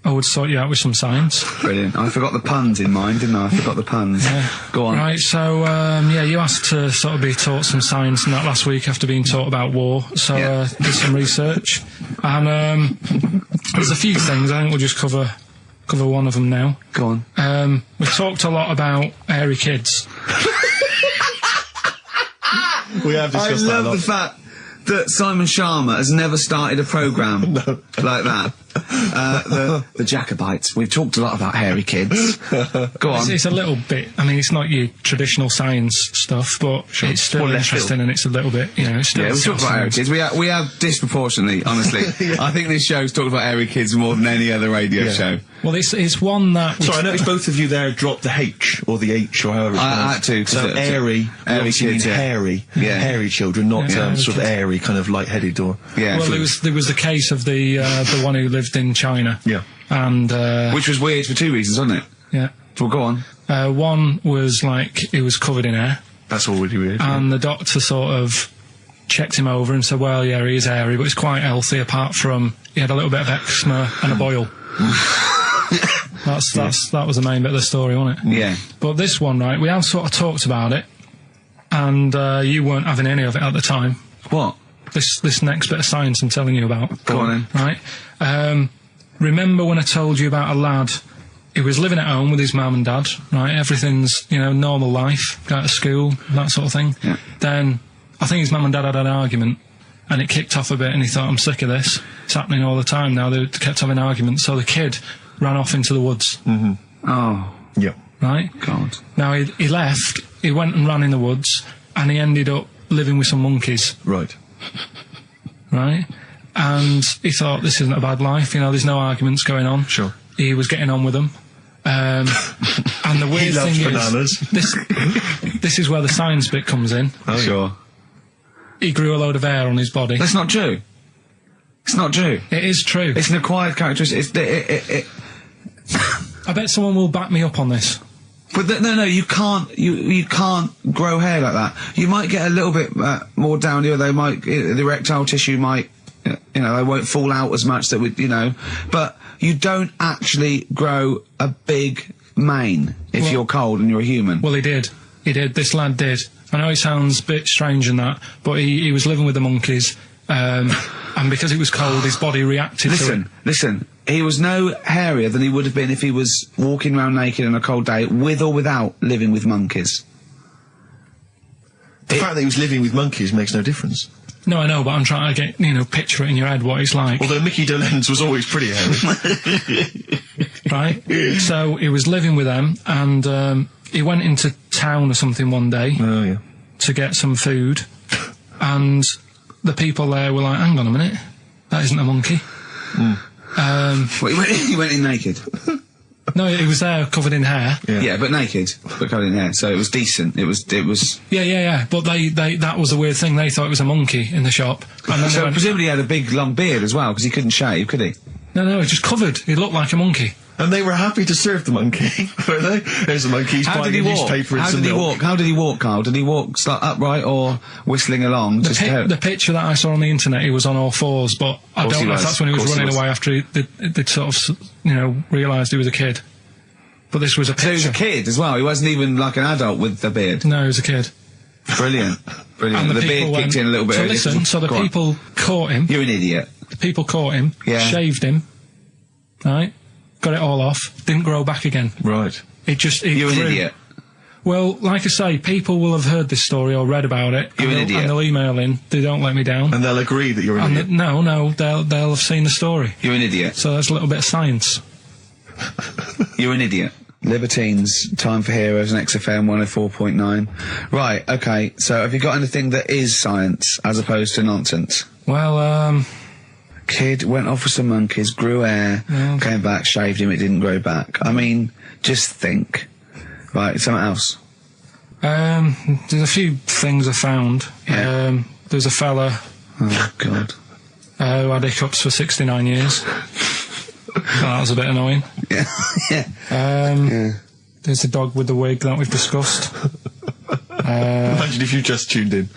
I would sort you out with some science. Brilliant. I forgot the puns in mine, didn't I? I forgot the puns. Yeah. Go on. Right, so, you asked to sort of be taught some science and that last week after being taught about war, so did some research. And there's a few things, I think we'll just cover one of them now. Go on. We talked a lot about hairy kids. We have discussed that a lot. I love the fact that Simon Sharma has never started a programme like that. The Jacobites. We've talked a lot about hairy kids. Go on. It's a little bit, I mean, it's not your traditional science stuff, but it's still interesting and it's a little bit, you know, it's still... Yeah, we talked about hairy kids. We have disproportionately, honestly. I think this show's talked about hairy kids more than any other radio show. Well, it's one that... Sorry, I noticed both of you there dropped the H, or the H, or however it's I had to. So airy kids, hairy. Yeah. Hairy children, not sort of airy, kind of light-headed or... Yeah. Well, there was the case of the one who lived in China. Yeah. And... which was weird for two reasons, wasn't it? Yeah. Well, go on. One was, like, he was covered in hair. That's already weird. And the doctor sort of checked him over and said, well, yeah, he is hairy, but he's quite healthy, apart from he had a little bit of eczema and a boil. That was the main bit of the story, wasn't it? Yeah. But this one, right, we have sort of talked about it, and you weren't having any of it at the time. What? This next bit of science I'm telling you about. Go on then. Right? Remember when I told you about a lad who was living at home with his mum and dad, right? Everything's, you know, normal life, go to school, that sort of thing. Yeah. Then, I think his mum and dad had an argument, and it kicked off a bit, and he thought, I'm sick of this. It's happening all the time now. They kept having arguments, so the kid ran off into the woods. Mm-hmm. Oh. Yeah. Right? God. Now, he left, he went and ran in the woods, and he ended up living with some monkeys. Right. Right? And he thought, this isn't a bad life, you know, there's no arguments going on. Sure. He was getting on with them. And the weird thing bananas. is, this is where the science bit comes in. Oh, sure. He grew a load of hair on his body. That's not true. It's not true. It is true. It's an acquired characteristic. I bet someone will back me up on this. But no, you can't. You can't grow hair like that. You might get a little bit more down here. They might, the erectile tissue might, you know, they won't fall out as much. That would, you know, but you don't actually grow a big mane if you're cold and you're a human. Well, he did. This lad did. I know it sounds a bit strange and that, but he was living with the monkeys, and because it was cold, his body reacted to it. Listen, he was no hairier than he would have been if he was walking around naked on a cold day, with or without living with monkeys. The fact that he was living with monkeys makes no difference. No, I know, but I'm trying to get, you know, picture it in your head what it's like. Although Mickey Dolenz was always pretty hairy. Right? So he was living with them, and he went into town or something one day to get some food, and the people there were like, hang on a minute, that isn't a monkey. He went in naked? No, he was there covered in hair. Yeah, but naked, but covered in hair, so it was decent. It was. Yeah. But they that was the weird thing. They thought it was a monkey in the shop. And then so presumably he had a big long beard as well, because he couldn't shave, could he? No, he was just covered. He looked like a monkey. And they were happy to serve the monkey, were they? There's a monkey, he's buying a newspaper and some milk. How did he walk, Carl? Did he walk upright or whistling along? The picture that I saw on the internet, he was on all fours, but I don't know if that's when he was running away after they'd sort of, you know, realised he was a kid. But this was a picture. So he was a kid as well? He wasn't even like an adult with the beard? No, he was a kid. Brilliant. And the beard kicked in a little bit. So listen, so the people caught him. You're an idiot. The people caught him, shaved him, right? Got it all off, didn't grow back again. Right. You're an idiot. Well, like I say, people will have heard this story or read about it. You're an idiot. And they'll email in, they don't let me down. And they'll agree that you're an idiot. No, they'll have seen the story. You're an idiot. So that's a little bit of science. You're an idiot. Libertines, Time for Heroes, and XFM 104.9. Right, okay, so have you got anything that is science as opposed to nonsense? Well, Kid went off with some monkeys, grew hair, came back, shaved him, it didn't grow back. I mean, just think. Right, something else. There's a few things I found. Yeah. There's a fella Oh, God. who had hiccups for 69 years. That was a bit annoying. Yeah. Yeah. Yeah. There's the dog with the wig that we've discussed. Imagine if you just tuned in.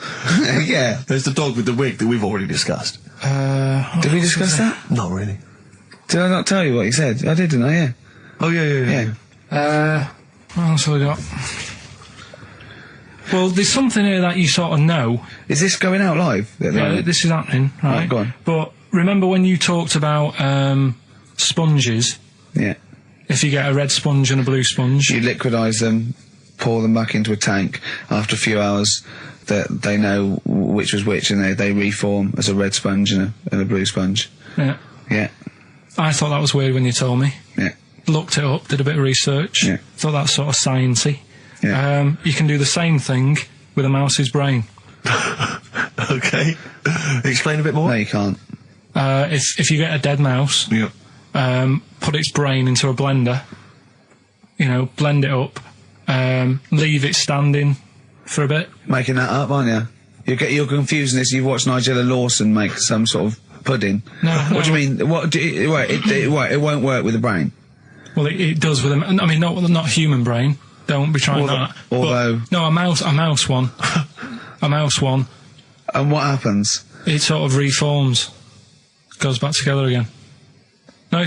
Yeah. There's the dog with the wig that we've already discussed. Did we discuss that? Not really. Did I not tell you what he said? I did, didn't I? Yeah. Oh, yeah. What else have we got? Well, there's something here that you sort of know. Is this going out live? Yeah, this is happening, right? Right, go on. But remember when you talked about sponges? Yeah. If you get a red sponge and a blue sponge, You liquidise them, pour them back into a tank. After a few hours, that they know which was which, and they reform as a red sponge and a blue sponge. yeah. Yeah. I thought that was weird when you told me. Yeah. Looked it up, did a bit of research. Yeah. Thought that's sort of sciencey. Yeah. You can do the same thing with a mouse's brain. Okay. Explain a bit more. No, you can't. If you get a dead mouse, Yeah. put its brain into a blender, blend it up, leave it standing for a bit. Making that up, aren't you? You're confusing this. You've watched Nigella Lawson make some sort of pudding. No. What do you mean? It won't work with the brain. Well, it does with I mean, not human brain. Don't be trying that. Although, But, no, a mouse one. A mouse one. and what happens? It sort of reforms, goes back together again. No,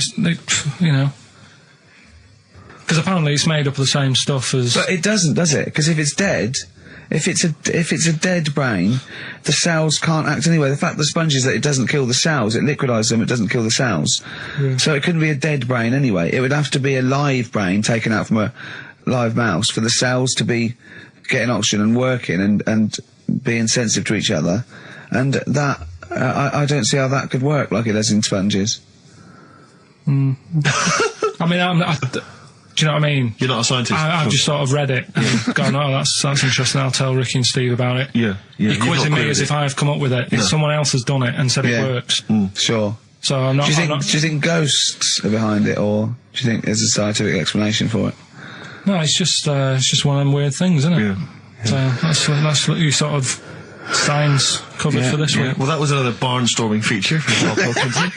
because apparently it's made up of the same stuff as. But it doesn't, does it? Because if it's dead, if it's a dead brain, the cells can't act anyway. The fact the sponge is that it doesn't kill the cells, it liquidises them, it doesn't kill the cells. Yeah. So it couldn't be a dead brain anyway. It would have to be a live brain taken out from a live mouse for the cells to be getting oxygen and working and being sensitive to each other. And that, I don't see how that could work like it does in sponges. I mean, do you know what I mean? You're not a scientist. I've just sort of read it and gone, oh, that's interesting. I'll tell Ricky and Steve about it. Yeah. You're quizzing me as if I've come up with it. If someone else has done it and said Yeah. it works. Sure. So I'm not. Do you think ghosts are behind it, or do you think there's a scientific explanation for it? No, it's just one of them weird things, isn't it? Yeah. So that's what you sort of science covered for this week. Well, that was another barnstorming feature from Karl Pilkington.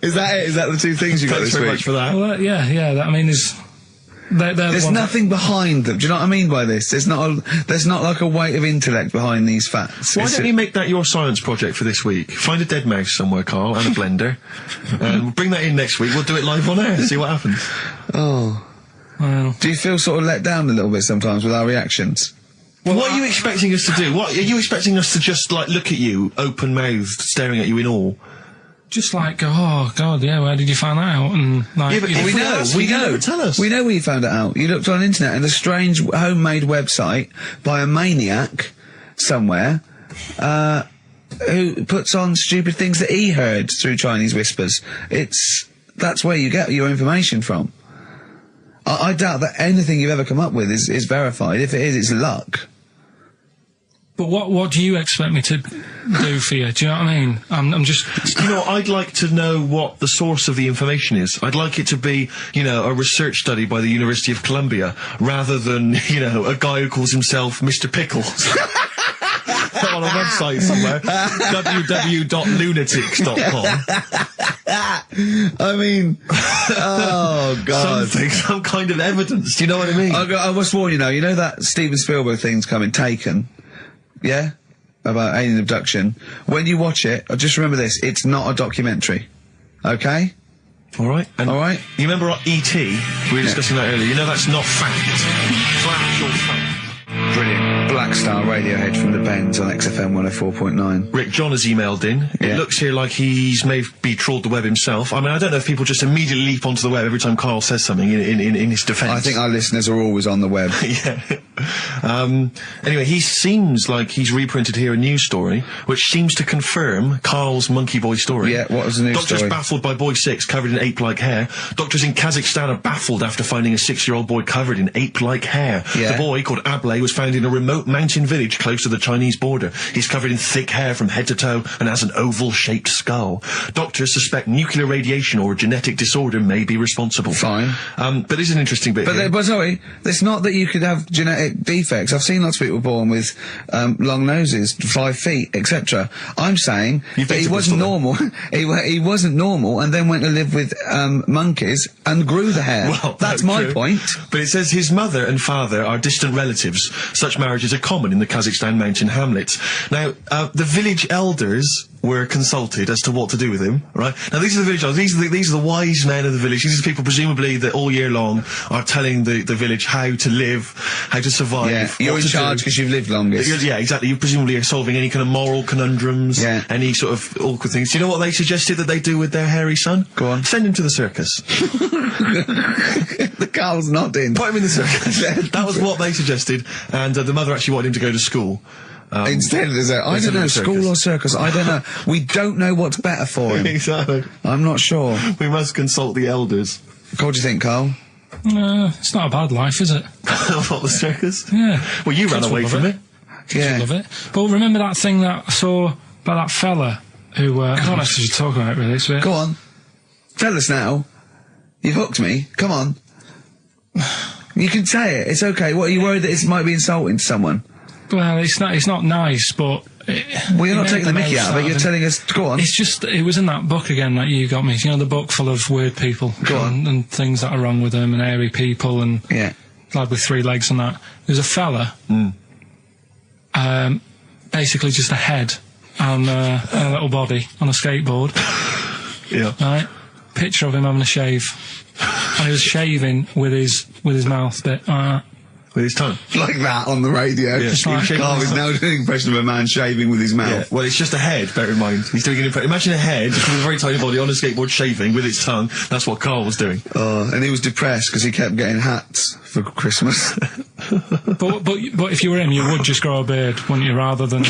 Is that it? Is that the two things you got Thanks this very week? much for that. Well, yeah. I mean, There's nothing behind them. Do you know what I mean by this? There's not like a weight of intellect behind these facts. Why don't you make that your science project for this week? Find a dead mouse somewhere, Carl, and a blender. And we'll bring that in next week. We'll do it live on air. See what happens. Oh. Well, Do you feel sort of let down a little bit sometimes with our reactions? Well, what are you expecting us to do? What are you expecting us to just like look at you, open mouthed, staring at you in awe? just like go, oh God, yeah, where did you find that out? And like, Yeah, but if We know. ask you, you never tell us. We know where you found it out. You looked on the internet and a strange homemade website by a maniac somewhere, who puts on stupid things that he heard through Chinese whispers. That's where you get your information from. I doubt that anything you've ever come up with is verified. If it is, it's luck. But what do you expect me to do for you? Do you know what I mean? I'm just... You know, I'd like to know what the source of the information is. I'd like it to be, you know, a research study by the University of Columbia, rather than, you know, a guy who calls himself Mr. Pickles. On a website somewhere. www.lunatics.com. I mean, oh God. Some kind of evidence. Do you know what I mean? I must warn you now, you know that Steven Spielberg thing's coming, Taken? Yeah? About alien abduction. When you watch it, just remember this, it's not a documentary. Okay? All right. And All right? You remember E.T.? We were discussing that earlier. You know that's not fact. It's actual fact. Brilliant. Black Star Radiohead from the Bends on XFM 104.9. Rick John has emailed in. Yeah. It looks here like he's maybe trawled the web himself. I mean, I don't know if people just immediately leap onto the web every time Carl says something in his defence. I think our listeners are always on the web. Yeah. Anyway, he seems like he's reprinted here a news story, which seems to confirm Karl's monkey boy story. Yeah, what was the news Doctors story? baffled by boy 6 covered in ape-like hair. Doctors in Kazakhstan are baffled after finding a 6-year-old boy covered in ape-like hair. Yeah. The boy, called Ablay, was found in a remote mountain village close to the Chinese border. He's covered in thick hair from head to toe and has an oval-shaped skull. Doctors suspect nuclear radiation or a genetic disorder may be responsible. Fine. But there's an interesting bit here. But sorry, it's not that you could have genetic defects. I've seen lots of people born with long noses, 5 feet, etc. I'm saying that he wasn't normal. he wasn't normal, and then went to live with monkeys and grew the hair. Well, that's my true. point. But it says his mother and father are distant relatives. Such marriages are common in the Kazakhstan mountain hamlets. Now, the village elders were consulted as to what to do with him, right? Now, these are the village elders. These are the wise men of the village. These are people, presumably, that all year long are telling the village how to live, how to survive. Yeah, you're in charge because you've lived longest. Yeah, exactly. You presumably are solving any kind of moral conundrums, Yeah. any sort of awkward things. Do you know what they suggested that they do with their hairy son? Go on. Send him to the circus. The Carl's nodding. Put him in the circus. That was what they suggested, and the mother actually wanted him to go to school. Instead of the I don't know, school or circus, I don't know. We don't know what's better for him. Exactly. I'm not sure. We must consult the elders. What do you think, Carl? It's not a bad life, is it? What, the circus? Yeah. Well, you ran Kids away would from love it. Yeah. Love it. But remember that thing that I saw about that fella who, I don't know if you should talk about it really, so Go on. Tell us now. You've hooked me. Come on. You can say it. It's okay. What, are you worried that it might be insulting to someone? well, it's not nice, but... Well, you're not taking the mickey out of it, you're telling us... Go on. It's just, it was in that book again that you got me. You know, the book full of weird people. Go on. And things that are wrong with them, and hairy people, and... Yeah. Lad with 3 legs and that. There's a fella... basically just a head and a little body on a skateboard. Yeah. Right? Picture of him having a shave. And he was shaving with his mouth bit. With his tongue. Like that on the radio. Yeah. Just like- Carl is now doing an impression of a man shaving with his mouth. Yeah. Well, it's just a head, bear in mind. He's doing an impression. Imagine a head with a very tiny body on a skateboard shaving with its tongue. That's what Karl was doing. And he was depressed because he kept getting hats for Christmas. But if you were him, you would just grow a beard, wouldn't you, rather than...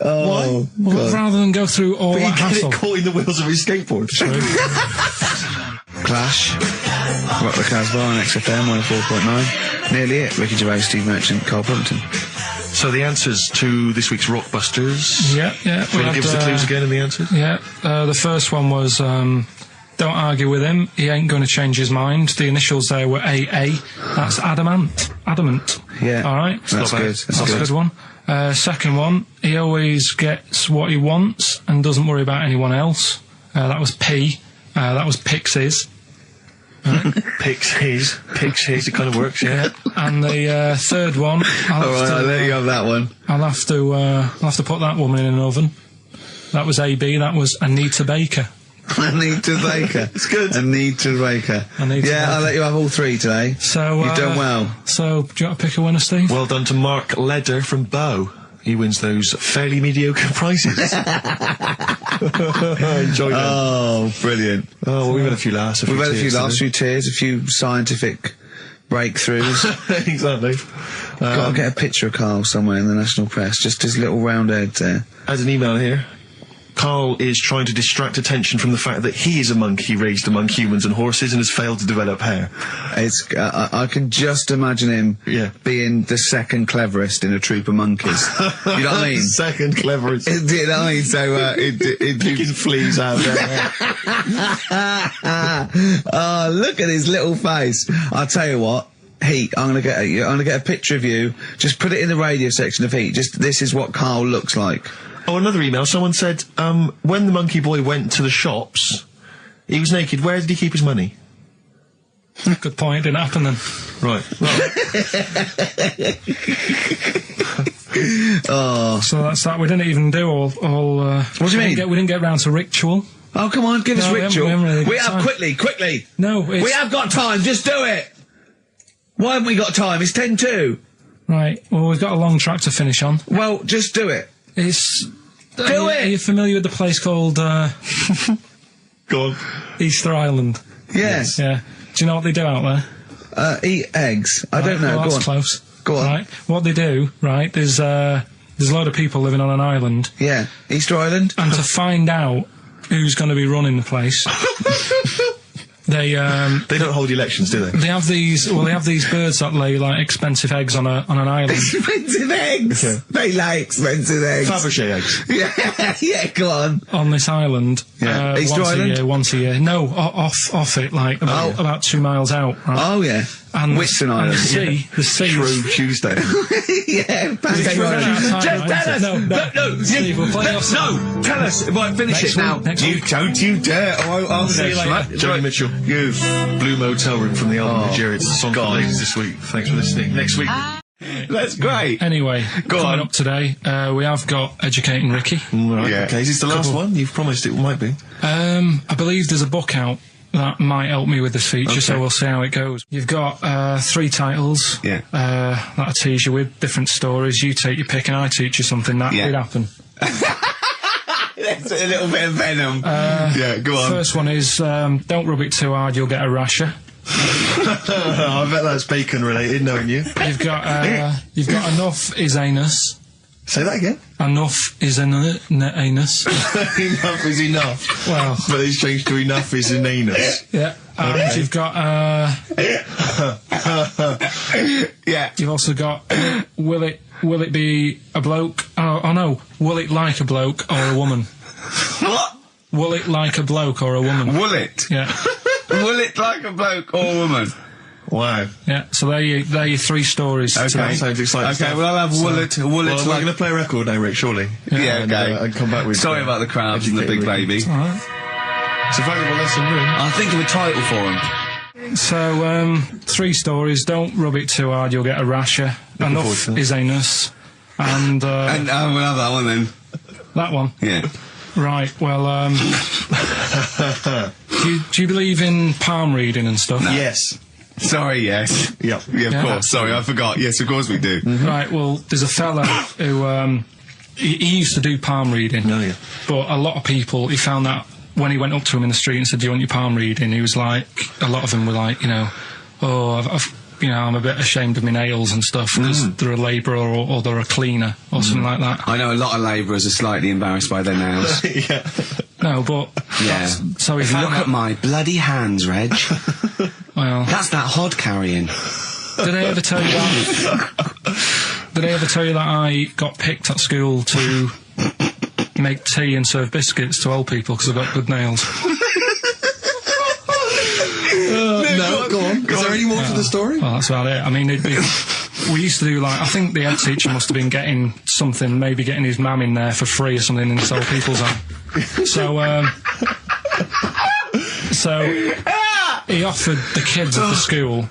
Oh, Well, rather than go through all But that he get hassle. it caught in the wheels of his skateboard. Clash. Rock the Casbah on XFM 104.9. Nearly it. Ricky Gervais, Steve Merchant, Karl Pilkington. So the answers to this week's Rockbusters. Yeah. Do you want to give us the clues again in the answers? Yeah. The first one was, don't argue with him. He ain't going to change his mind. The initials there were AA. That's adamant. Adamant. Yeah. All right. That's good. That's a good one. Second one, he always gets what he wants and doesn't worry about anyone else. That was P. That was Pixies. Picks his, it kind of works, yeah. And the third one, I'll let you have that one. I'll have to put that woman in an oven. That was AB. That was Anita Baker. Anita Baker. It's good. Anita Baker. I'll let you have all 3 today. So You've done well. So do you want to pick a winner, Steve? Well done to Mark Leder from Bow. He wins those fairly mediocre prizes. Enjoy them. Oh, brilliant. Oh, well, we've had a few laughs. We've had a few laughs, a few tears, a few scientific breakthroughs. Exactly. Got to get a picture of Karl somewhere in the national press, just his little round head there. As an email here. Karl is trying to distract attention from the fact that he is a monkey raised among humans and horses and has failed to develop hair. It's I can just imagine him being the second cleverest in a troop of monkeys. You know what I mean? Second cleverest. You know what I mean? So Picking fleas out there. Oh, look at his little face. I'll tell you what. Heat, I'm gonna get a picture of you. Just put it in the radio section of Heat. This is what Karl looks like. Oh, another email. Someone said, when the monkey boy went to the shops, he was naked. Where did he keep his money? Good point. Didn't happen then. Right. Oh. So that's that. We didn't even do all. What do you mean? We didn't get round to ritual. Oh, come on, give us No, ritual. we haven't really got We have time. quickly. No, it's, We have got time. Just do it. Why haven't we got time? It's 10:02. Right. Well, we've got a long track to finish on. Well, just do it. It's. Do Are you familiar with the place called Go on. Easter Island? Yes. Yeah. Do you know what they do out there? eat eggs? I don't know. Well, Go that's on. close. Go on. Right. What they do, right? There's a lot of people living on an island, Yeah. Easter Island? and to find out who's going to be running the place, they don't hold elections, do they? they have these birds that lay like expensive eggs on an island. Expensive eggs! Okay. They lay expensive eggs. Fabergé eggs. Yeah, go on. On this island, Yeah. Easter once Island? Once a year. No, off it, like about 2 miles out. Right? Oh, yeah. And Whitsun and Island. the sea. Shrove Tuesday. Yeah, Pancake We're running out of Island. time, Just tell right? us. No, Steve, we'll play off No, tell us. Right, finish Next it now. week, next You week. don't you dare. I'll See you later. Joni Mitchell. You. Blue Motel Room from the album Nigeria. It's the song for the ladies this week. Thanks for listening. Next week. That's great. Anyway, Go coming on. up today, we have got Educating Ricky. Right. Yeah. Okay, is this the last one? You've promised it might be. I believe there's a book out that might help me with this feature, Okay. so we'll see how it goes. You've got 3 titles Yeah. that I tease you with, different stories. You take your pick and I teach you something. That Yeah. did happen. That's a little bit of venom. Yeah, go on. First one is, don't rub it too hard, you'll get a rasher. I bet that's bacon related, knowing you. You've got enough is anus. Say that again. Enough is anus. Enough is enough. Well, But it's changed to enough is an anus. yeah. And Okay. you've got, Yeah. you've also got, will it be a bloke? Oh no, will it like a bloke or a woman? What? Will it like a bloke or a woman? Will it? Yeah. Will it like a bloke or a woman? Wow. Yeah, so they're your 3 stories Okay. today. Sounds exciting Okay, stuff. well, I'll have will it Well, we're like... going to play a record now, Rick, surely. Yeah, And, okay. and come back with... Sorry about the crowds and the big Educated baby. Ricky. Alright. It's a valuable lesson, really. I'll think of a title for him. So, 3 stories. Don't rub it too hard, you'll get a rasher. forward Enough to that. is anus. And, And we'll have that one then. that one. Yeah. Right, well, do you believe in palm reading and stuff? Yes. Sorry, yes. Yep. Yeah, of Yeah. course. Sorry, I forgot. Yes, of course we do. Right, well, there's a fella who, he used to do palm reading. No, yeah. But a lot of people, he found that when he went up to him in the street and said, do you want your palm reading? He was like, a lot of them were like, oh, I'm a bit ashamed of my nails and stuff because they're a labourer or they're a cleaner or something like that. I know a lot of labourers are slightly embarrassed by their nails. Yeah. No, but Yeah. so he Look found at that, my bloody hands, Reg. well, That's that hod carrying. did I ever tell you that? Did I ever tell you that I got picked at school to make tea and serve biscuits to old people because I've got good nails? No, go on. Is there any more to the story? Well, that's about it. I mean, we used to do like, I think the head teacher must have been getting something, maybe getting his mum in there for free or something in this old people's home. So he offered the kids at the school,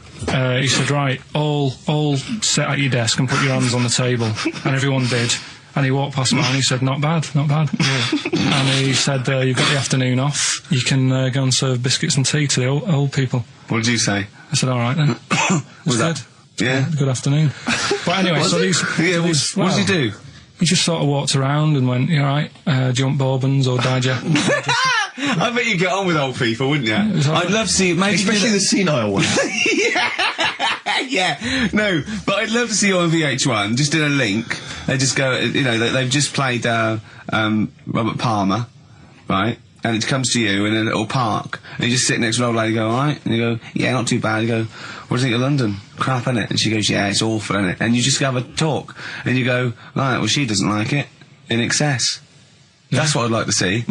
he said, right, all sit at your desk and put your hands on the table. And everyone did. And he walked past mine and he said, not bad, not bad. And he said, you've got the afternoon off, you can go and serve biscuits and tea to the old people. What did you say? I said, all right then. Was good. that? Yeah. Good afternoon. But anyway, so these... Yeah, what did he do? He just sort of walked around and went, you all right, do you want bourbons or digest? I bet you get on with old people, wouldn't you? was all I'd right. love to see... Maybe Especially the senile ones. Yeah, no, but I'd love to see you on VH1, just in a link. They just go, they've just played Robert Palmer, right? And it comes to you in a little park, and you just sit next to an old lady, go, all right? And you go, yeah, not too bad. You go, what do you think of London? Crap, innit? And she goes, yeah, it's awful, innit? And you just have a talk, and you go, right, well, she doesn't like it, in excess. That's what I'd like to see.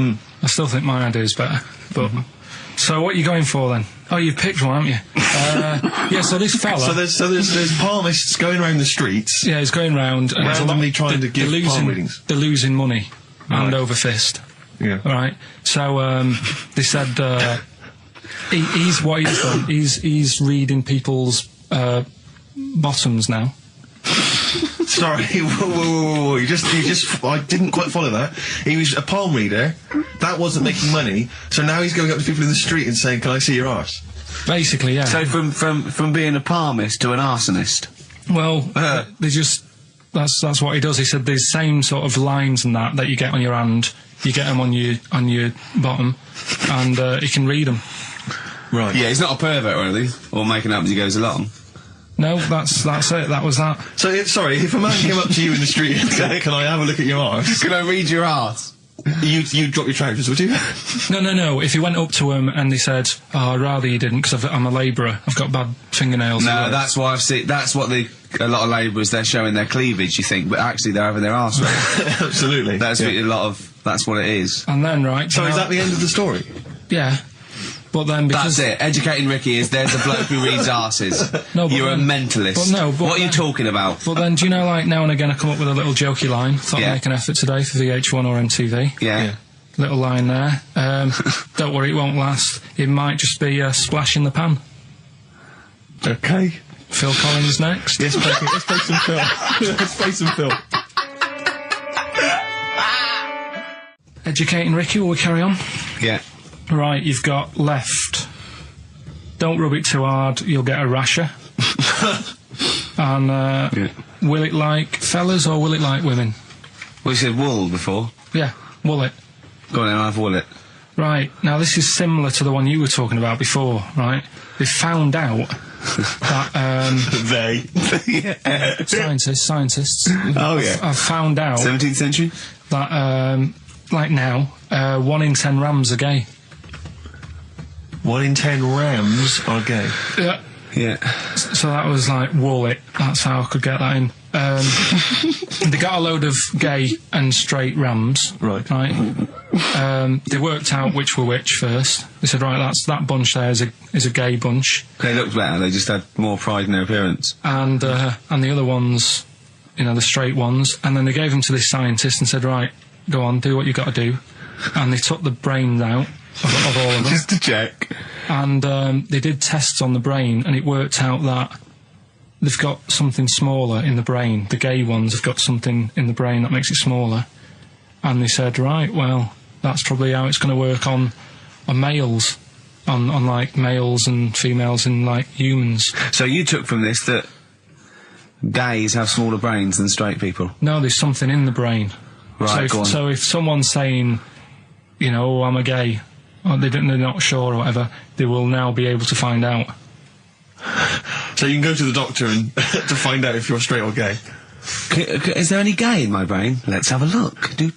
I still think my idea is better. But so what are you going for then? Oh, you've picked one, haven't you? Yeah. So this fella. So there's palmists going around the streets. Yeah, he's going round and there's a lot- Randomly trying to give palm readings. They're losing money, hand Right. over fist. Yeah. All right. So they said he's what he's done. He's reading people's bottoms now. Sorry, whoa. You just, I didn't quite follow that. He was a palm reader. That wasn't making money. So now he's going up to people in the street and saying, can I see your arse? Basically, yeah. So from being a palmist to an arsonist. Well, they just that's what he does. He said the same sort of lines and that you get on your hand, you get them on your bottom, and he can read them. Right. Yeah, he's not a pervert or anything, or making up as he goes along. No, that's it. That was that. So, sorry, if a man came up to you in the street and said, "Can I have a look at your arse?" Can I read your arse? You'd drop your trousers, would you? No. If he went up to him and he said, "Oh, I'd rather you didn't, because I'm a labourer. I've got bad fingernails." No, that's why I've seen. That's what a lot of labourers, they're showing their cleavage. You think, but actually they're having their arse read. Absolutely. That's that's what it is. And then, right. So is that the end of the story? Yeah. But then because... That's it. Educating Ricky is there's a bloke who reads arses. No, but You're then, a mentalist. What are you talking about? But then, do you know, like, now and again I come up with a little jokey line. Thought I'd make an effort today for VH1 or MTV. Yeah. Little line there. Don't worry, it won't last. It might just be a splash in the pan. Okay. Phil Collins next. Let's play some Phil. Let's play some Phil. Educating Ricky, will we carry on? Yeah. Right, you've got left. Don't rub it too hard, you'll get a rasher. And, will it like fellas or will it like women? Well, you said wool before. Yeah, will it. Go on then, I'll have wool it. Right, now this is similar to the one you were talking about before, right? They found out that, scientists. Oh, yeah. I've found out... 17th century? That, like now, 1 in 10 rams are gay. 1 in 10 rams are gay? Yeah. Yeah. So that was like, wool it. That's how I could get that in. They got a load of gay and straight rams. Right. They worked out which were which first. They said, right, that bunch there is a gay bunch. They looked better, they just had more pride in their appearance. And the other ones, you know, the straight ones. And then they gave them to this scientist and said, right, go on, do what you got to do. And they took the brains out of all of them. Just to check. And they did tests on the brain, and it worked out that they've got something smaller in the brain. The gay ones have got something in the brain that makes it smaller. And they said, right, well, that's probably how it's going to work on males, on like males and females and like humans. So you took from this that gays have smaller brains than straight people? No, there's something in the brain. Right, so if someone's saying, you know, oh, I'm a gay, or they're not sure or whatever, they will now be able to find out. So you can go to the doctor and to find out if you're straight or gay. Is there any gay in my brain? Let's have a look. Do.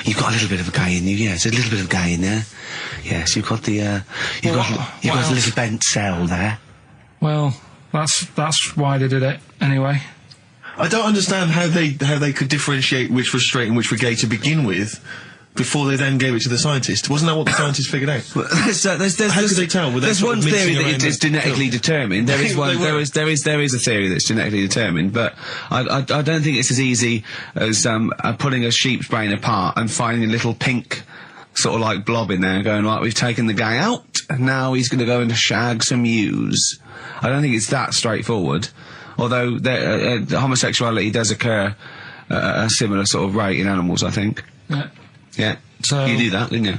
You've got a little bit of a gay in you, yes. A little bit of gay in there. Yes, you've got the, you've got a little bent cell there. Well, that's why they did it, anyway. I don't understand how they could differentiate which was straight and which were gay to begin with, before they then gave it to the scientist. Wasn't that what the scientists figured out? How could they tell? There's one theory that it's genetically determined. There is one. There is a theory that's genetically determined, but I don't think it's as easy as pulling a sheep's brain apart and finding a little pink sort of like blob in there and going, right, we've taken the guy out and now he's going to go and shag some ewes. I don't think it's that straightforward. Although homosexuality does occur at a similar sort of rate in animals, I think. Yeah. Yeah. So you knew that, didn't you?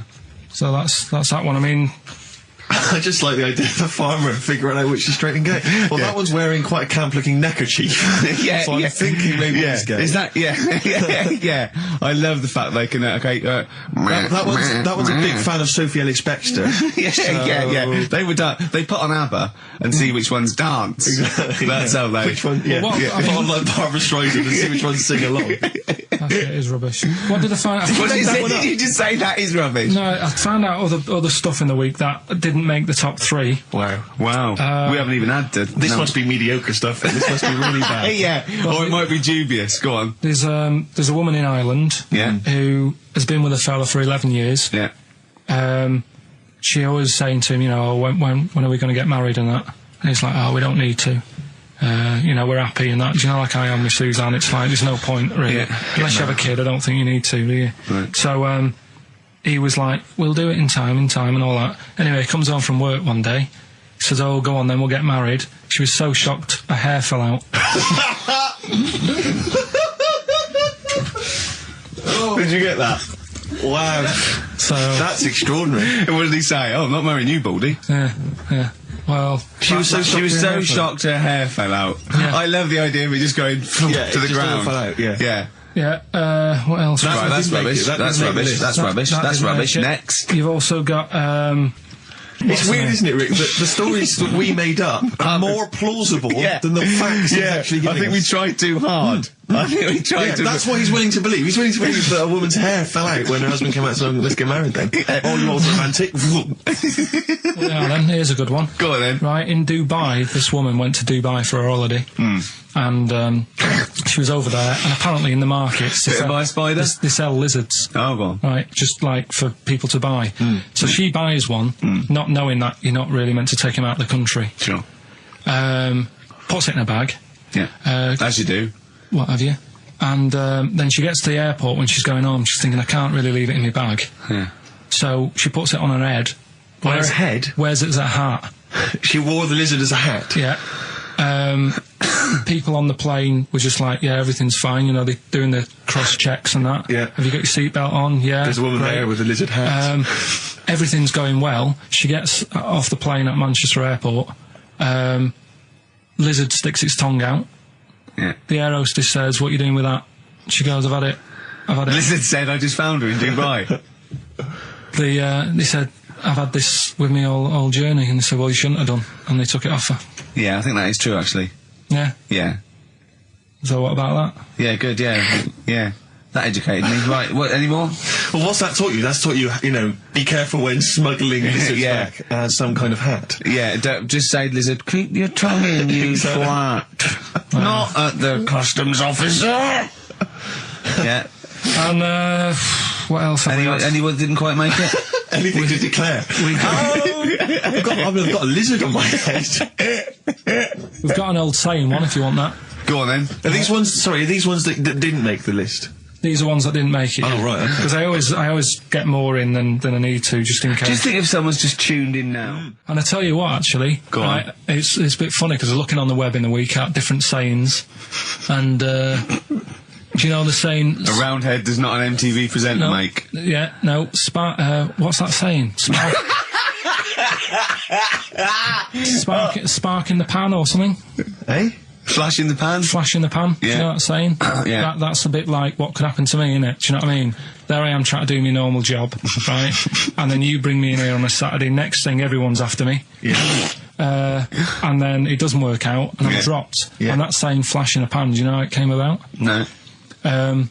So that's that one. I mean, I just like the idea of the farmer figuring out which is straight and gay. Well, that one's wearing quite a camp-looking neckerchief. So I'm thinking maybe he's gay. Is that? Yeah. I love the fact they can. That one's a big fan of Sophie Ellis-Bextor. Yeah. They would. They put on ABBA and see which ones dance. Exactly. That's how they. Which one? Yeah. Put on like Barbara Streisand and see which ones sing along. That is rubbish. What did I find out? Did you just say that is rubbish? No, I found out other stuff in the week that didn't make the top 3. Wow. We haven't even had to. This must be mediocre stuff. This must be really bad. Yeah. Or it might be dubious. Go on. There's a woman in Ireland who has been with a fella for 11 years. Yeah. She always saying to him, you know, when are we going to get married and that? And he's like, oh, we don't need to. You know, we're happy and that. Do you know, like I am with Suzanne, it's like, there's no point, really. Unless you have a kid, I don't think you need to, do you? Right. So, he was like, we'll do it in time and all that. Anyway, he comes home from work one day. He says, oh, go on then, we'll get married. She was so shocked, her hair fell out. Did you get that? Wow. So that's extraordinary. What did he say? Oh, I'm not marrying you, Baldy. Yeah. Well, she was so shocked her hair fell out. Yeah. I love the idea of it just going to the ground. Fell out. Yeah. Yeah, what else? Right, that's rubbish. That's rubbish. That's rubbish. Next. You've also got, It's weird, isn't it, Rick, that the stories that we made up are more plausible than the facts he's actually giving I think us. we tried too hard. I think we tried too That's what he's willing to believe. He's willing to believe that a woman's hair fell out when her husband came out saying, let's get married then. Oh, you're romantic. Yeah, then, here's a good one. Go on then. Right, in Dubai, this woman went to Dubai for a holiday. And she was over there, and apparently in the markets Bit of ice spider? they sell lizards. Oh, go on. Right, just like for people to buy. So she buys one, not knowing that you're not really meant to take him out of the country. Sure. Puts it in a bag. Yeah. As you do. What have you? And then she gets to the airport when she's going home. She's thinking, I can't really leave it in my bag. Yeah. So she puts it on her head. On her head? Wears it as a hat. She wore the lizard as a hat? Yeah. People on the plane were just like, yeah, everything's fine, you know, they're doing the cross checks and that. Yeah. Have you got your seatbelt on? Yeah. There's a woman there with a lizard hat. Everything's going well. She gets off the plane at Manchester Airport. Lizard sticks its tongue out. Yeah. The air hostess says, what are you doing with that? She goes, I've had it. Lizard said, I just found her in Dubai. They said, I've had this with me all journey. And they said, well, you shouldn't have done. And they took it off her. Yeah, I think that is true, actually. Yeah. Yeah. So what about that? Yeah, good, yeah. Yeah. That educated me. Right, what, any more? Well, what's that taught you? That's taught you, you know, be careful when smuggling lizards Yeah. back as some kind of hat. Yeah, don't, just say, lizard, keep your tongue in, you twat. Not at the customs officer. Yeah. And, what else? Anyone didn't quite make it? Anything to declare? I've got a lizard on my head. We've got an old saying one, if you want that. Go on then. Are these ones that didn't make the list? These are ones that didn't make it. Oh, right, okay. Because I always get more in than I need to, just in case. Just think if someone's just tuned in now. And I tell you what, actually, Go on. it's a bit funny because I was looking on the web in the week at different sayings, and do you know the saying? A round head does not an MTV presenter make. Yeah, no. What's that saying? Spark in the pan or something? Eh? Flash in the pan? Flash in the pan. Do you know that saying? Yeah. That's a bit like what could happen to me, innit? Do you know what I mean? There I am trying to do my normal job, right? And then you bring me in here on a Saturday. Next thing, everyone's after me. Yeah. And then it doesn't work out, and I'm dropped. Yeah. And that saying flash in a pan, do you know how it came about? No. Do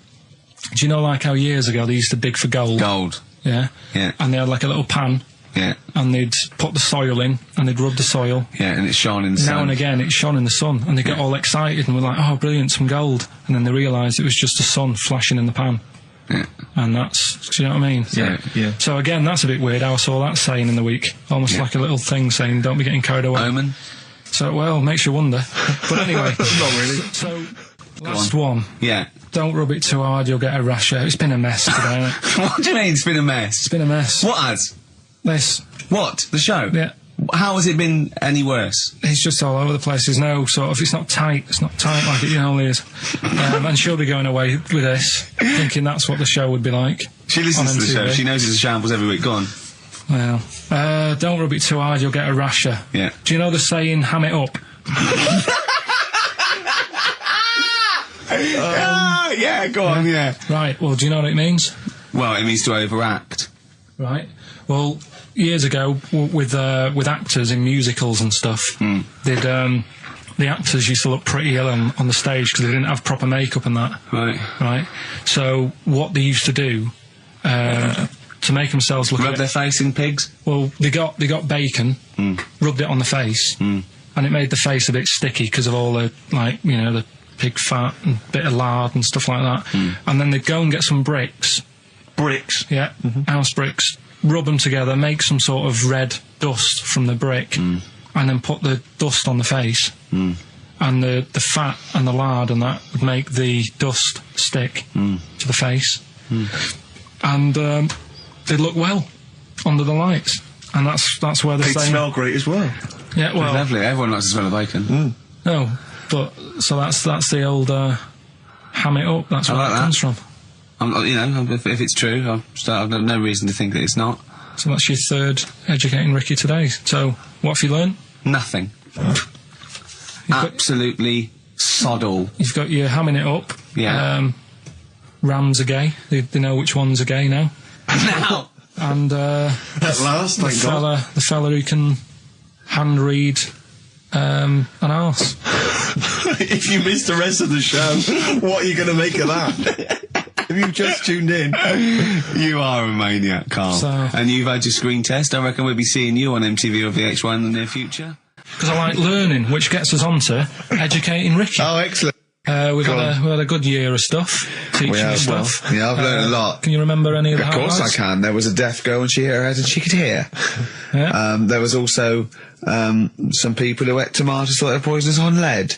you know like how years ago they used to dig for gold? Gold. Yeah? Yeah. And they had like a little pan, Yeah. and they'd put the soil in, and they'd rub the soil. Yeah, and it's shone in the sun. Now and again, it shone in the sun, and they got all excited and were like, oh, brilliant, some gold. And then they realised it was just the sun flashing in the pan. Yeah. And that's, do you know what I mean? Yeah, yeah. So again, that's a bit weird. I saw that saying in the week. Almost like a little thing saying, don't be getting carried away. Omen. So, well, makes you wonder. But anyway. Not really. So, last one. Yeah. Don't rub it too hard, you'll get a rash out. It's been a mess today, hasn't it? What do you mean it's been a mess? It's been a mess. What has? This. What? The show? Yeah. How has it been any worse? It's just all over the place. There's no sort of, it's not tight like it normally is. And she'll be going away with this, thinking that's what the show would be like. She listens to the show. She knows it's a shambles every week. Go on. Well, don't rub it too hard, you'll get a rasher. Yeah. Do you know the saying, ham it up? Yeah, go on, yeah. Right, well, do you know what it means? Well, it means to overact. Right. Well, years ago, with actors in musicals and stuff, the actors used to look pretty ill on the stage because they didn't have proper makeup and that. Right. Right. So what they used to do to make themselves look Rub their face in pigs? well, they got bacon, rubbed it on the face, and it made the face a bit sticky because of all the the pig fat and bit of lard and stuff like that. And then they'd go and get some bricks. Bricks. Yeah, house bricks. Rub them together, make some sort of red dust from the brick, and then put the dust on the face. And the fat and the lard and that would make the dust stick to the face. And they'd look well under the lights. And that's where They'd smell great as well. Yeah, well, Lovely. Everyone likes the smell of bacon. no, but so that's the old ham it up. That's where like that that. comes from. If it's true, I've no reason to think that it's not. So that's your third educating Ricky today. So what have you learned? Nothing. Absolutely sod all. You've got your hamming it up. Yeah. Rams are gay. They know which ones are gay now. Now, And At last, thank God. the fella who can hand read an arse. If you missed the rest of the show, what are you going to make of that? If you've just tuned in, You are a maniac, Carl. So- And you've had your screen test. I reckon we'll be seeing you on MTV or VH1 in the near future. Because I like learning, which gets us on to educating Ricky. Oh, excellent. We've had a good year of stuff, teaching you stuff. Yeah, I've learned a lot. Can you remember any of the Of course I highlights? can. There was a deaf girl and she hit her head and she could hear. Yeah. There was also some people who ate tomatoes thought they were poisonous on lead.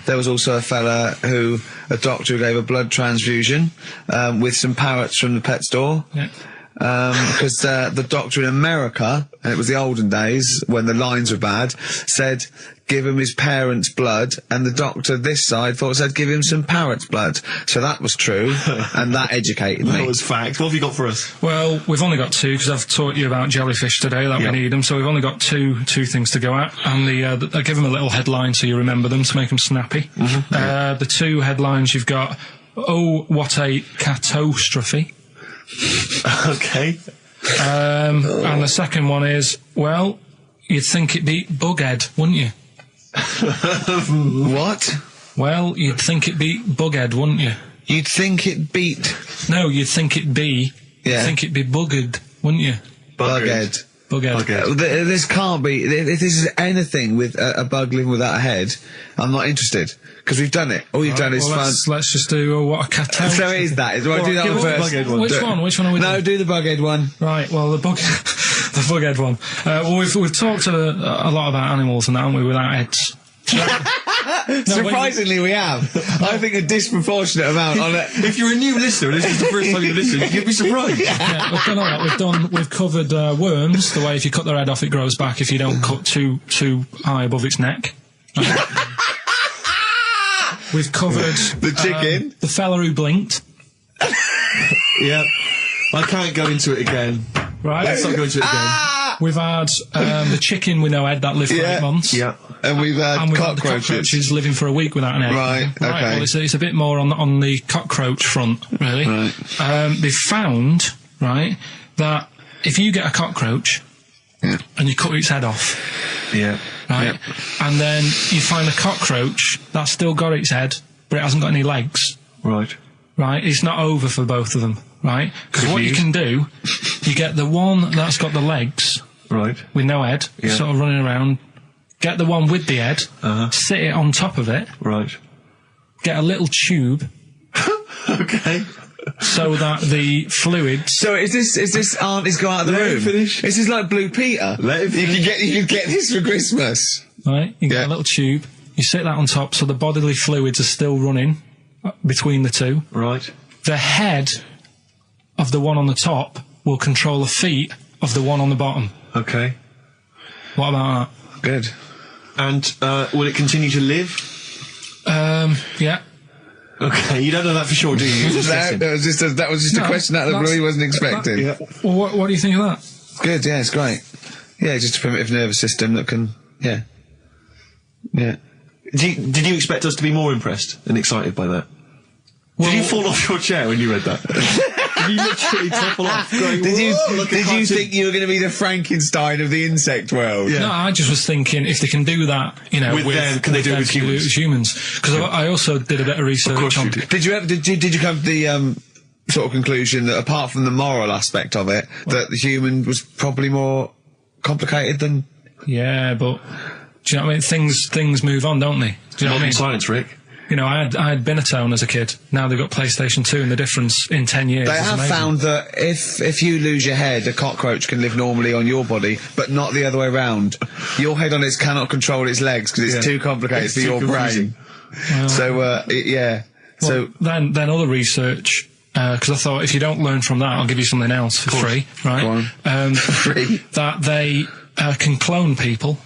There was also a doctor who gave a blood transfusion with some parrots from the pet store. Yeah. Because the doctor in America, and it was the olden days when the lines were bad, said give him his parents' blood, and the doctor this side thought said give him some parrot's blood. So that was true, and that educated me. That was fact. What have you got for us? Well, we've only got two because I've taught you about jellyfish today that we need them. So we've only got two things to go at, and I give them a little headline so you remember them to make them snappy. The two headlines you've got: oh, what a catastrophe. Okay. And the second one is, well, you'd think it beat Bughead, wouldn't you? What? Well, you'd think it beat Bughead, wouldn't you? You'd think it beat No, you'd think it be. Yeah. You'd think it'd be Buggered, wouldn't you? Bughead. Bughead. This can't be. If this is anything with a bug living without a head, I'm not interested because we've done it. All you've done is Well, fun. let's just do what a catastrophe. So it is that. Do I do that give one us the first? Bughead one. Which one? Which one are we doing? No, do the bughead one. Right, well, the Bughead one. Well, we've talked a lot about animals and that, haven't we, without heads. Surprisingly, we have. I think a disproportionate amount on it. If you're a new listener, and this is the first time you've listened, you'd be surprised. Yeah, we've done all that. We've covered worms, the way if you cut their head off it grows back if you don't cut too high above its neck. We've covered The chicken. the fella who blinked. Yeah. I can't go into it again. Right. Let's not go into it again. We've had the chicken with no head that lived for 8 months. Yeah. And we've had And we've had the cockroaches. cockroaches living for a week without an egg. Right, okay. Well, it's a bit more on the cockroach front, really. Right. They've found, right, that if you get a cockroach and you cut its head off, Yeah. right, and then you find a cockroach that's still got its head, but it hasn't got any legs, Right. right, it's not over for both of them, right? Because what you can do, you get the one that's got the legs Right. with no head, Yeah. sort of running around, get the one with the head, sit it on top of it, Right. get a little tube Okay. so that the fluids. So is this aunt is go out of the Let him room? finish. This is like Blue Peter. Let him You could get this for Christmas. Right, you get Yeah. a little tube, you sit that on top so the bodily fluids are still running between the two. Right. The head of the one on the top will control the feet of the one on the bottom. Okay. What about Good. And will it continue to live? that? Yeah. Okay, you don't know that for sure, do you? You're just guessing. That was just a No, question out of the blue he wasn't expecting. Yeah. Well, what do you think of that? Good, yeah, it's great. Yeah, just a primitive nervous system that can, yeah. Did you expect us to be more impressed and excited by that? Did you fall off your chair when you read that? Did you literally topple off? Going, Did you "Whoa, like a cartoon?" think you were going to be the Frankenstein of the insect world? Yeah. No, I just was thinking if they can do that, you know, With them, can they do it with humans? Because I also did a bit of research course on. you did. Did you come to the sort of conclusion that apart from the moral aspect of it, that the human was probably more complicated than? Yeah, but do you know what I mean? Things move on, don't they? Do you know what I mean? Science, Rick. You know, I had Binatone as a kid. Now they've got PlayStation 2, and the difference in 10 years. They is have amazing. found that if you lose your head, a cockroach can live normally on your body, but not the other way around. Your head on its cannot control its legs because it's too complicated It's for too your confusing. brain. So, yeah. So, Well, then other research, because I thought if you don't learn from that, I'll give you something else for free, right? Go on. Free. That they can clone people.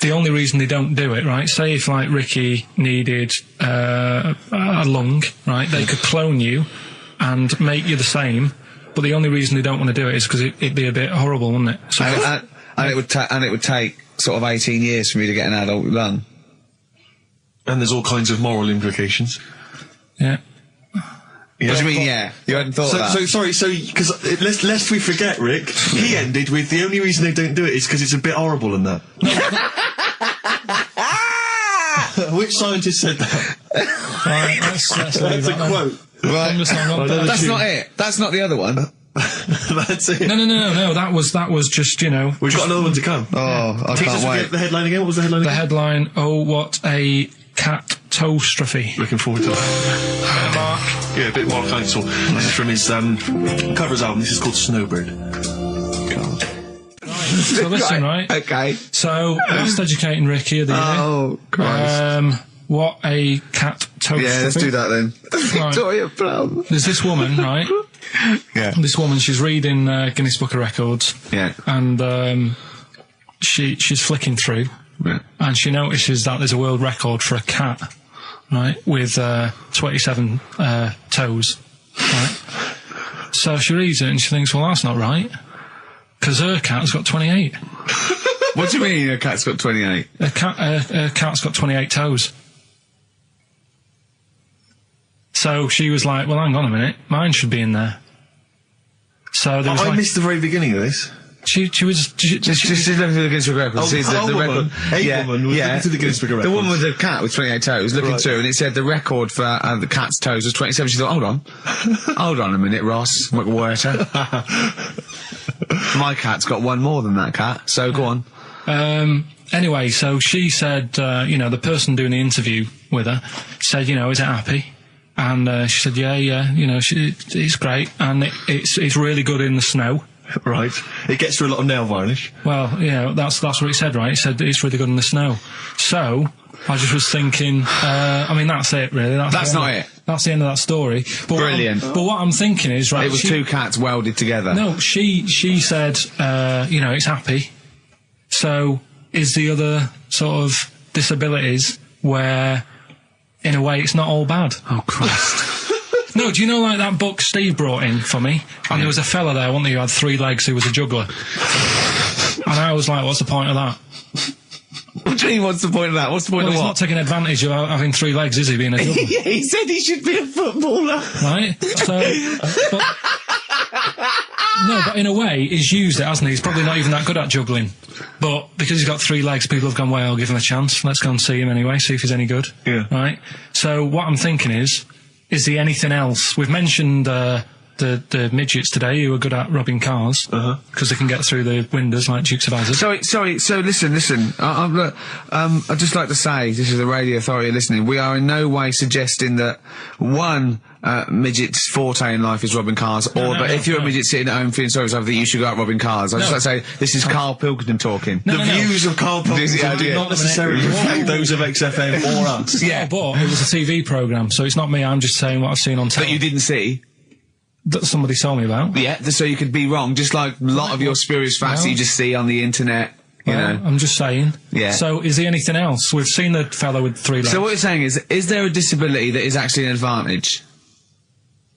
The only reason they don't do it, right? Say if like Ricky needed a lung, right? They could clone you and make you the same. But the only reason they don't want to do it is because it'd be a bit horrible, wouldn't it? So and it would take sort of 18 years for me to get an adult lung. And there's all kinds of moral implications. yeah. What do you mean, yeah? You hadn't thought of that? Because lest we forget, Rick, he ended with the only reason they don't do it is because it's a bit horrible and that. Which scientist said that? Right, that's a quote. Right. That's not it. That's not the other one. That's it. No. That was just, you know. We've got another one to come. Oh, I can't wait. The headline again? What was the headline again? The headline, oh, what a catastrophe. Looking forward to that. Mark. Yeah, a bit more counsel. This is from his covers album. This is called Snowbird. God. So listen, right? Okay. So, last educating Ricky of the year. Oh, Christ. What a catastrophe. Yeah, let's do that then. Right. Victoria Plum. There's this woman, right? Yeah. This woman, she's reading Guinness Book of Records. Yeah. And she's flicking through. Yeah. And she notices that there's a world record for a cat, right, with 27 toes, right? So she reads it and she thinks, well, that's not right, because her cat's got 28. What do you mean a cat's got 28? A cat's got 28 toes. So she was like, well, hang on a minute, mine should be in there. So there was I missed the very beginning of this. She was Just looking through the Guinness Book of Records. Woman was looking through the Guinness Book of Records. The woman with the cat with 28 toes looking through, and it said the record for the cat's toes was 27. She thought, hold on a minute, Ross McWhirter. My cat's got one more than that cat, so go on. Anyway, so she said, the person doing the interview with her said, is it happy? And she said, yeah, it's great, and it's really good in the snow. Right. It gets through a lot of nail varnish. Well, that's what it said, right? It said it's really good in the snow. So, I just was thinking, that's it, really. That's not it. That's the end of that story. But Brilliant. But what I'm thinking is, right... It was two cats welded together. No, she said, it's happy. So, is the other sort of disabilities where, in a way, it's not all bad? Oh, Christ. No, do you know, like, that book Steve brought in for me? And there was a fella there, wasn't there, who had 3 legs, who was a juggler. And I was like, what's the point of that? What do you mean, what's the point of that? What's the point of he's what? not taking advantage of having 3 legs, is he, being a juggler? Yeah, he said he should be a footballer. Right? But in a way, he's used it, hasn't he? He's probably not even that good at juggling. But because he's got 3 legs, people have gone, well, I'll give him a chance. Let's go and see him anyway, see if he's any good. Yeah. Right? So what I'm thinking is he anything else? We've mentioned the midgets today who are good at robbing cars because they can get through the windows like Dukes of Hazzard. Sorry. So listen. I'd just like to say, this is the Radio Authority listening. We are in no way suggesting that one midget's forte in life is robbing cars, but if you're a midget sitting at home feeling sorry for yourself, that you should go out robbing cars. I'd just like to say this is Karl Pilkington talking. The views of Karl Pilkington do not necessarily reflect those of XFM or us. Yeah, but it was a TV programme, so it's not me. I'm just saying what I've seen on TV. That you didn't see. That somebody told me about. Yeah, so you could be wrong, just like a lot of your spurious facts that you just see on the internet, you know. I'm just saying. Yeah. So, is he anything else? We've seen the fellow with 3 legs. So what you're saying is there a disability that is actually an advantage?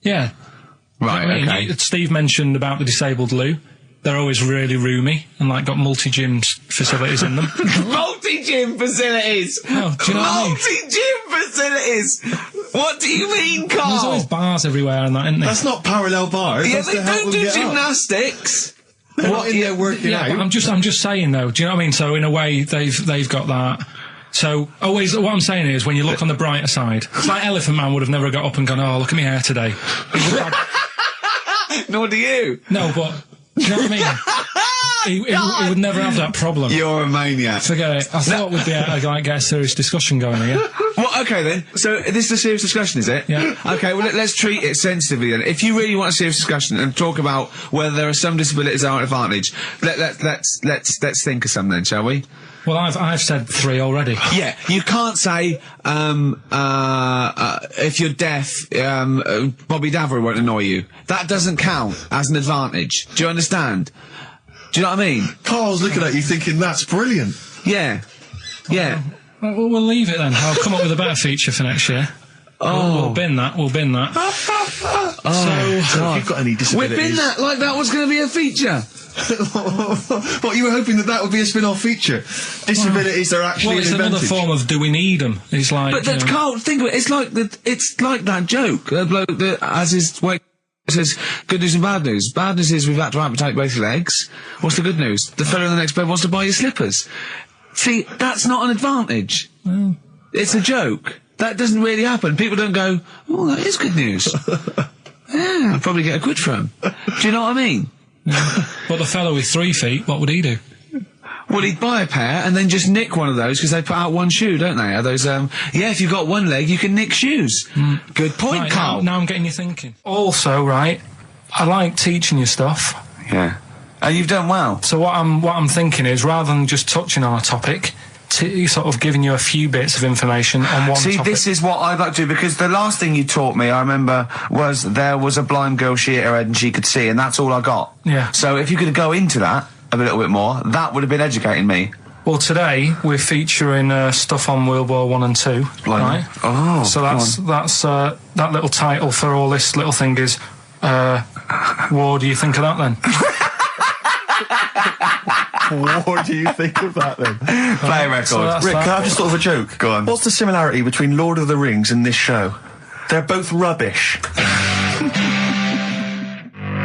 Yeah. Right, okay. Steve mentioned about the disabled loo. They're always really roomy and, like, got multi-gym facilities in them. Multi-gym facilities! Oh, do you know what I mean? Multi-gym facilities! What do you mean, Karl? There's always bars everywhere and that, isn't there? That's not parallel bars. Yeah, That's they to help don't them do get up. gymnastics. They're not in there working out. But I'm just saying, though, do you know what I mean? So, in a way, they've got that. So, always, what I'm saying is, when you look on the brighter side, it's like Elephant Man would have never got up and gone, oh, look at my hair today. Nor do you. No, but, do you know what I mean? He would never have that problem. You're a maniac. Forget it. I thought we'd be able to get a serious discussion going here. Well, okay then. So this is a serious discussion, is it? Yeah. Okay. Well, let's treat it sensitively then. If you really want a serious discussion and talk about whether there are some disabilities that are an advantage, let's think of some then, shall we? Well, I've said 3 already. Yeah. You can't say if you're deaf, Bobby Davery won't annoy you. That doesn't count as an advantage. Do you understand? Do you know what I mean? Karl's looking at you thinking, that's brilliant. Yeah. Yeah. Well, we'll leave it then. I'll come up with a better feature for next year. We'll bin that. So if you've got any disabilities... We've been that was going to be a feature. What, you were hoping that would be a spin-off feature? Disabilities are actually it's an advantage. another form of do we need them? It's like... But Carl, think of it, it's like that joke, the bloke that has his weight says, good news and bad news. Bad news is we've had to amputate both legs. What's the good news? The fellow in the next bed wants to buy your slippers. See, that's not an advantage. It's a joke. That doesn't really happen. People don't go, oh, that is good news. Yeah, I'll probably get a quid from him. Do you know what I mean? But the fellow with 3 feet, what would he do? Well, he'd buy a pair and then just nick one of those because they put out one shoe, don't they? Are those, if you've got one leg, you can nick shoes. Good point, Right, Carl. now I'm getting you thinking. Also, right, I like teaching you stuff. Yeah. And you've done well. So what I'm thinking is, rather than just touching on a topic, sort of giving you a few bits of information on one topic. This is what I'd like to do, because the last thing you taught me, I remember, was there was a blind girl, she hit her head and she could see, and that's all I got. Yeah. So if you could go into that a little bit more, that would have been educating me. Well, today we're featuring stuff on World War 1 and 2, right? Oh, so that's that little title for all this little thing is, what do you think of that then? What do you think of that then? Play a record. So Rick, can I have just thought of a joke? Go on. What's the similarity between Lord of the Rings and this show? They're both rubbish.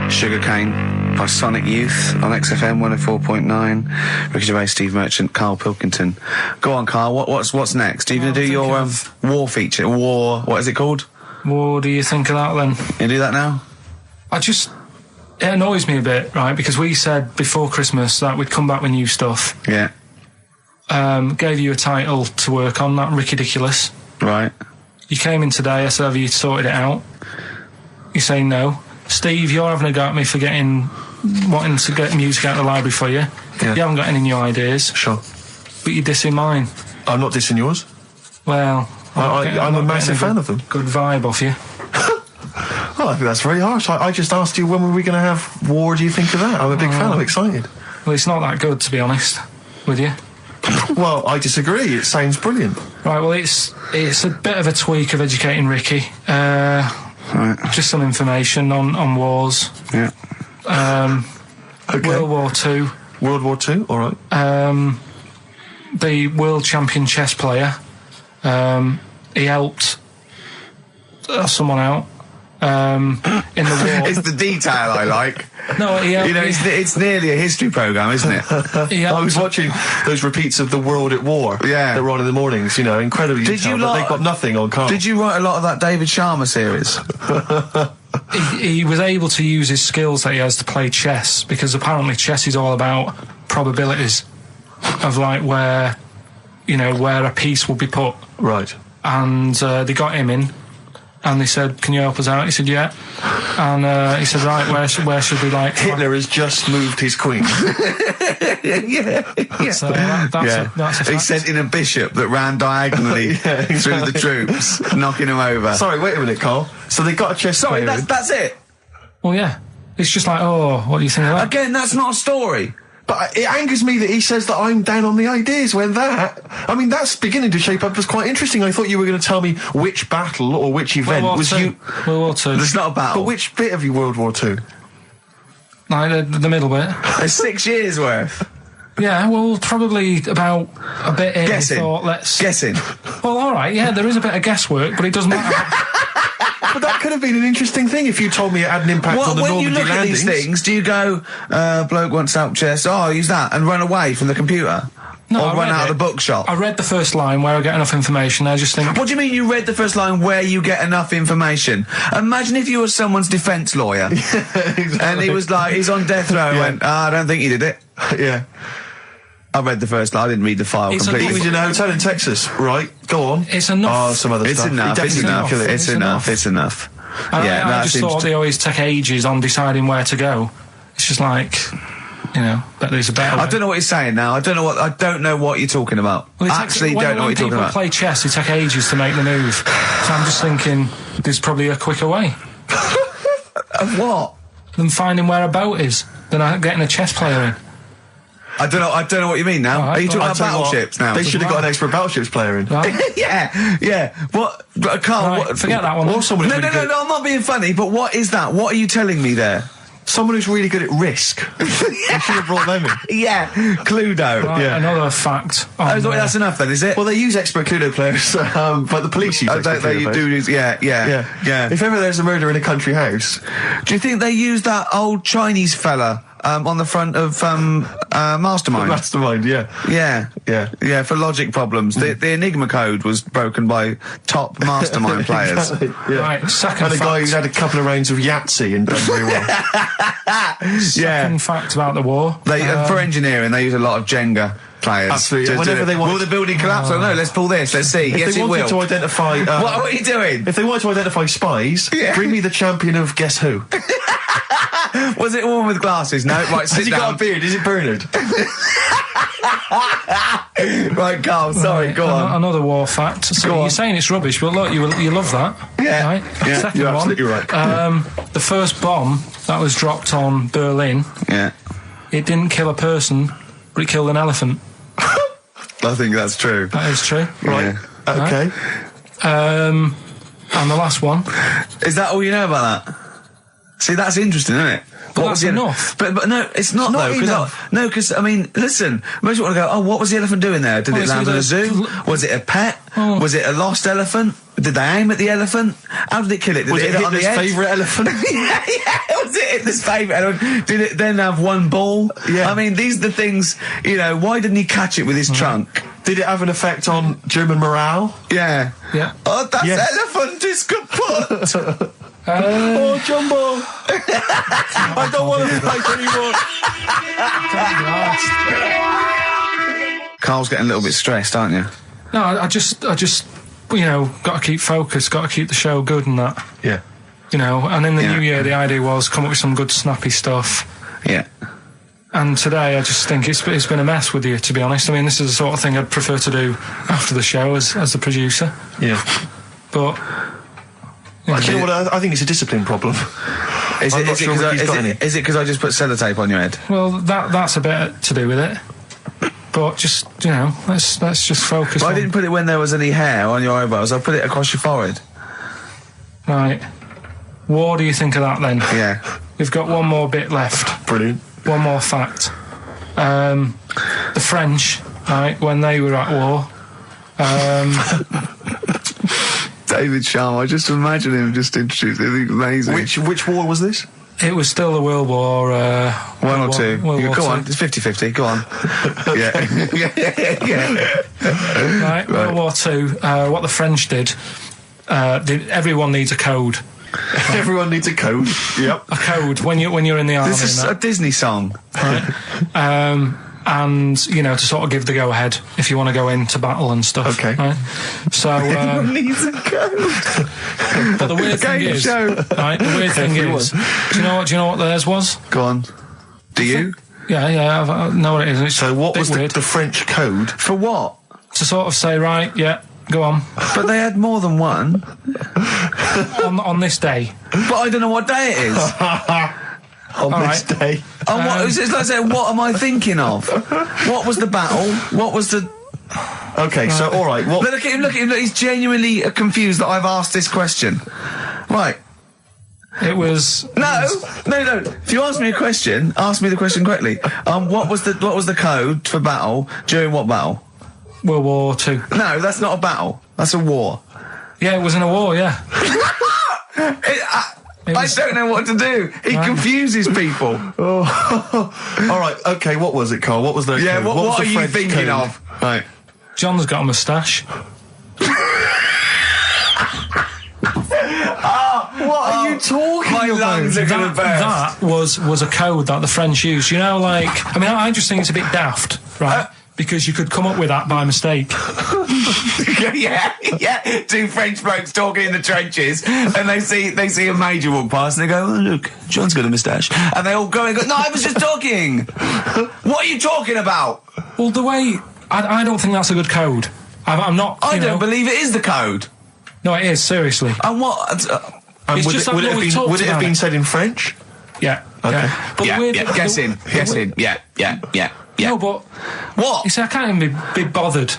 Sugarcane by Sonic Youth on XFM 104.9. Ricky Gervais, Steve Merchant, Karl Pilkington. Go on, Karl. What's next? Are you going to do your war feature? What is it called? What do you think of that then? You do that now? It annoys me a bit, right? Because we said before Christmas that we'd come back with new stuff. Yeah. Gave you a title to work on, that Ridiculous. Right. You came in today, I said, have you sorted it out? You say no. Steve, you're having a go at me for wanting to get music out of the library for you. Yeah. You haven't got any new ideas. Sure. But you're dissing mine. I'm not dissing yours. Well, I'm a massive fan of them. Good vibe off you. Oh, I think that's very harsh. I just asked you, when were we going to have War? Do you think of that? I'm a big fan. I'm excited. Well, it's not that good, to be honest with you. Well, I disagree. It sounds brilliant. Right, well, it's a bit of a tweak of educating Ricky. Right. Just some information on wars. Yeah. Okay. World War II. World War II, all right. The world champion chess player, he helped someone out in the war. It's the detail I like. No, he helped. You know, it's nearly a history programme, isn't it? I was watching those repeats of The World at War. Yeah. That were on in the mornings, you know, incredibly detailed, but they've got nothing on Carl. Did you write a lot of that David Sharma series? He was able to use his skills that he has to play chess, because apparently chess is all about probabilities of, like, where a piece will be put. Right. Mm. And they got him in, and they said, can you help us out? He said, yeah. And he said, right, where should we, like... Hitler has just moved his queen. yeah. So that's a fact. He sent in a bishop that ran diagonally through the troops, knocking him over. Sorry, wait a minute, Carl. So they got a chess Sorry, player. that's it. Well, yeah. It's just like, oh, what do you think of that? Again, that's not a story. But it angers me that he says that I'm down on the ideas when that's beginning to shape up as quite interesting. I thought you were going to tell me which battle or which event was you... World War II. It's not a battle. But which bit of your World War II? Like the middle bit. It's 6 years worth. Yeah, well, probably about a bit in. Guessing. Guessing. Well, all right, yeah, there is a bit of guesswork, but it doesn't matter. But that could have been an interesting thing if you told me it had an impact on the Normandy when you look landings. at these things, do you go, bloke wants help chess, I'll use that, and run away from the computer? No, or run out of the bookshop? I read the first line where I get enough information, I just think... What do you mean you read the first line where you get enough information? Imagine if you were someone's defence lawyer. Exactly. And he was like, he's on death row, and went, I don't think he did it. Yeah. I read the first line, I didn't read the file completely. He was in a hotel in Texas, right? Go on. It's enough. Oh, some other It's stuff. enough, it's enough, it's enough, it's enough. I just thought they always take ages on deciding where to go. It's just like, bet there's a better way. I don't know what you're saying now. I don't know what you're talking about. Well, Actually, don't know what you're talking about. When people play chess, they take ages to make the move. So I'm just thinking, there's probably a quicker way. Of what? Than finding where a boat is, than getting a chess player in. I don't know what you mean now. All right, Are you talking well, about battleships now? They should have got an expert battleships player in. Right. Yeah. What, Carl? Right, forget that one. Or someone who's No, really good- I'm not being funny. But what is that? What are you telling me there? Someone who's really good at risk. You should have brought them in. Yeah, Cluedo. Right, Yeah. another fact. On, That's enough then, is it? Well, they use expert Cluedo players, but the police use expert Cluedo players. do use, yeah. If ever there's a murder in a country house, Do you think they use that old Chinese fella on the front of Mastermind? Mastermind, yeah. Yeah, for logic problems. The Enigma code was broken by top Mastermind players. Exactly, yeah. Right, second And a guy who's fact. had a couple of rounds of Yahtzee and done very well. Second fact about the war. They for engineering, they use a lot of Jenga players. Absolutely. Whenever they want- will the building collapse? Oh no, let's pull this. Let's see. If Yes, they it wanted will. to identify... What are you doing? If they wanted to identify spies, Yeah. bring me the champion of Guess Who. Was it a woman with glasses? No, right, Has sit he down. got a beard? Is it Bernard? Right, Carl, sorry, Right, go on. Another war fact. So Go you're on. saying it's rubbish, but look, you love that. Yeah, Right? yeah, Second you're one. absolutely right. The first bomb that was dropped on Berlin, Yeah, it didn't kill a person, but it killed an elephant. I think that's true. That is true. Right. Yeah. Okay. And the last one. Is that all you know about that? See, that's interesting, isn't it? But What that's was the- enough. But no, it's not not though. enough. Because I mean, listen. Most people want to go. Oh, what was the elephant doing there? Did Well, it it's land in a either- zoo? Was it a pet? Oh. Was it a lost elephant? Did they aim at the elephant? How did it kill it? Did Was it hit on the Hitler's head? favourite elephant? yeah. Was it Hitler's favourite elephant? Did it then have one ball? Yeah. I mean, these are the things. Why didn't he catch it with his trunk? Did it have an effect on German morale? Yeah. Yeah. Oh, that Yes. elephant is kaput. Oh, Jumbo! I don't want to fight anymore. Carl's getting a little bit stressed, aren't you? No, I just, got to keep focused, got to keep the show good and that. Yeah. And in the Yeah. new year, the idea was come up with some good snappy stuff. Yeah. And today, I just think it's been a mess with you, to be honest. I mean, this is the sort of thing I'd prefer to do after the show as the producer. Yeah. But You know what? I think it's a discipline problem. Is I'm it not sure Ricky's got any. because I just put sellotape on your head? well, that's a bit to do with it. But just let's just focus. Well, I on, didn't put it when there was any hair on your eyebrows. I put it across your forehead. Right. What do you think of that then? Yeah. We've got one more bit left. Brilliant. One more fact. The French, right, when they were at war, David Sharma, I just imagine him just introduced. I think amazing. Which war was this? it was still the World War... One or two. World War Go II. on, it's 50-50. Go on. yeah. Right, World War II, what the French did, everyone needs a code. Everyone needs a code. Yep. A code when you're in the army. This is and a that, Disney song. right? And to sort of give the go ahead if you want to go into battle and stuff. Okay. Right? So, Everyone needs a code. but the weird thing Game is, show. right? The weird thing is, do you know what theirs was? Go on. Do you? Yeah, I know what it is. It's So what a bit was weird. the French code? For what? To sort of say, right, yeah, go on But they had more than one. on this day. But I don't know what day it is. On All this right. day. And what, it's like saying, what am I thinking of? What was the battle? What was the... Okay, so all right. What? Look at him, look, he's genuinely confused that I've asked this question. Right. It was No. If you ask me a question, ask me the question correctly. What was the code for battle during what battle? World War II. No, that's not a battle. That's a war. Yeah, it was in a war. Yeah. I don't know what to do. He confuses people. All right. Okay. What was it, Carl? What was the? Yeah. code? What was are the you French thinking code? of? Right. John's got a moustache. What are you talking My about? lungs are going to burst. That was a code that the French used. I just think it's a bit daft, right? Because you could come up with that by mistake. yeah. Two French blokes talking in the trenches, and they see a major walk past, and they go, "Oh, look, John's got a moustache," and they all go and go, "No, I was just talking. What are you talking about?" Well, the way I don't think that's a good code. I'm not. I don't believe it is the code. No, it is seriously. And what? And It's would just it, like would it what have we been? talked Would it have about been it. said in French? Yeah. Okay. Yeah. But the weird- Guess in. the- Yeah. No, but What? you see, I can't even be bothered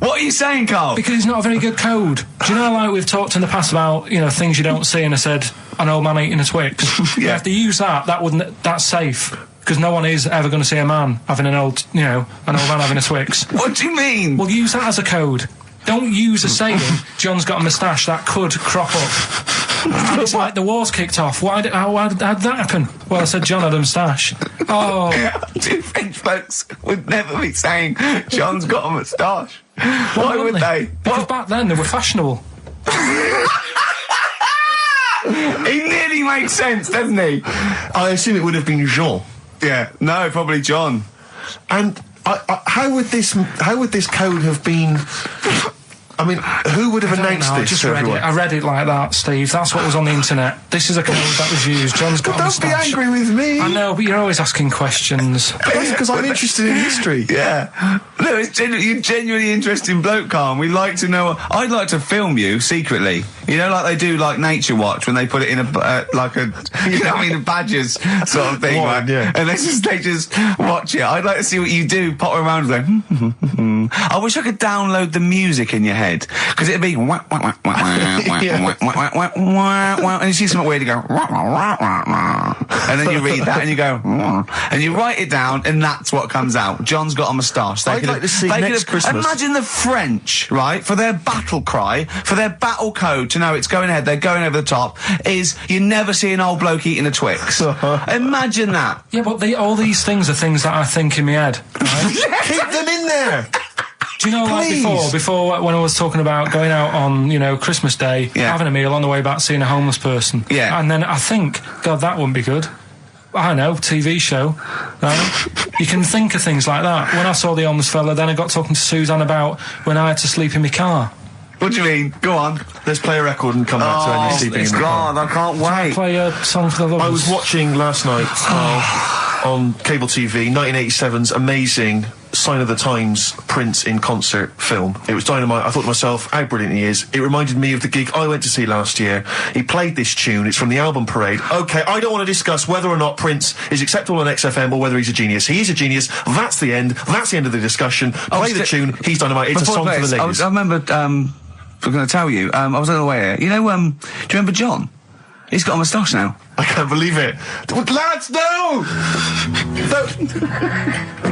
What are you saying, Carl? because it's not a very good code. Do you know, like we've talked in the past about things you don't see, and I said an old man eating a Twix. Yeah. If they use that's safe. Because no one is ever going to see a man having an old man having a Twix. What do you mean? Well, use that as a code. Don't use a saying, John's got a moustache, that could crop up. It's like the war's kicked off. How did that happen? Well, I said John had a moustache. Oh. Two French folks would never be saying John's got a moustache. Why would they? Because back then they were fashionable. He nearly makes sense, doesn't he? I assume it would have been Jean. Yeah. No, probably John. And how would this code have been? I mean, who would have announced I this just to read everyone? it. I read it like that, Steve. That's what was on the internet. This is a code that was used. John's got a Don't moustache. be angry with me. I know, but you're always asking questions. Because I'm interested in history. Yeah. No, you're genuinely interesting bloke, Carl. We like to know. I'd like to film you secretly. Like they do, like Nature Watch, when they put it in a a Badgers sort of thing, What? right? Yeah. And they just watch it. I'd like to see what you do, pop around going. I wish I could download the music in your head, because it'd be wah, wah, wah, wah, wah, wah, wah, wah, wah, wah, wah, and you see something weird, you go wah, wah, wah, wah, wah. And then you read that and you go and you write it down, and that's what comes out. John's got a moustache. I'd like to see next Christmas. Imagine the French, right, for their battle cry, for their battle code to know it's going ahead, they're going over the top, is you never see an old bloke eating a Twix. Imagine that. Yeah, but all these things are things that I think in my head. Right? Keep them in there. Do you know, like before when I was talking about going out on, Christmas Day, having a meal on the way back, seeing a homeless person. Yeah. And then I think, God, that wouldn't be good. I don't know, TV show. Right? You can think of things like that. When I saw the homeless fella, then I got talking to Suzanne about when I had to sleep in my car. What do you mean? Go on. Let's play a record and come back to any sleeping in the car. God, I can't wait. Play a song for the lovers. I was watching last night on cable TV 1987's amazing Sign of the Times Prince in concert film. It was dynamite. I thought to myself, how brilliant he is. It reminded me of the gig I went to see last year. He played this tune. It's from the album Parade. Okay, I don't want to discuss whether or not Prince is acceptable on XFM or whether he's a genius. He is a genius. That's the end. That's the end of the discussion. Play the tune. He's dynamite. It's a song for the ladies. I remember, I'm going to tell you, I was on the way here. Do you remember John? He's got a moustache now. I can't believe it. Lads, no!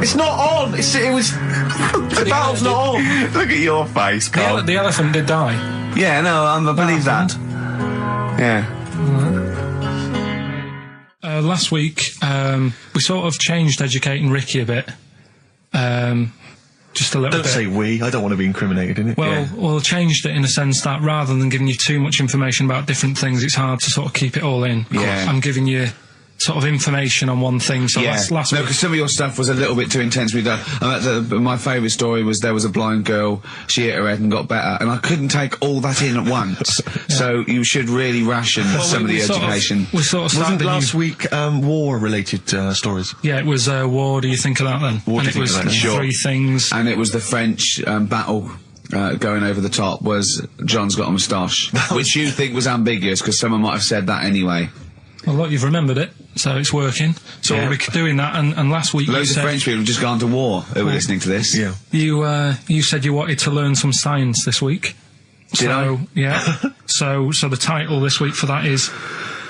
It's not on. The battle's not on. Look at your face, Carl. The elephant did die. Yeah, no, I believe that. Yeah. Last week, we sort of changed educating Ricky a bit. Just a little Don't bit. say we. I don't want to be incriminated in it. Well, changed it in the sense that rather than giving you too much information about different things, it's hard to sort of keep it all in. Yeah. I'm giving you sort of information on one thing. So last no, week, because some of your stuff was a little bit too intense. My favourite story was there was a blind girl. She hit her head and got better, and I couldn't take all that in at once. So you should really ration some of the education. We sort of Wasn't started last week war-related stories? Yeah, it was war. Do you think of that then? War, and do you it think was of that? three things. And it was the French battle. Going over the top was John's got a moustache, which you think was ambiguous because someone might have said that anyway. Well, look, you've remembered it, so it's working. So we're doing that, and last week Loads of French people have just gone to war who were listening to this. Yeah. You said you wanted to learn some science this week. Did I? Yeah. so the title this week for that is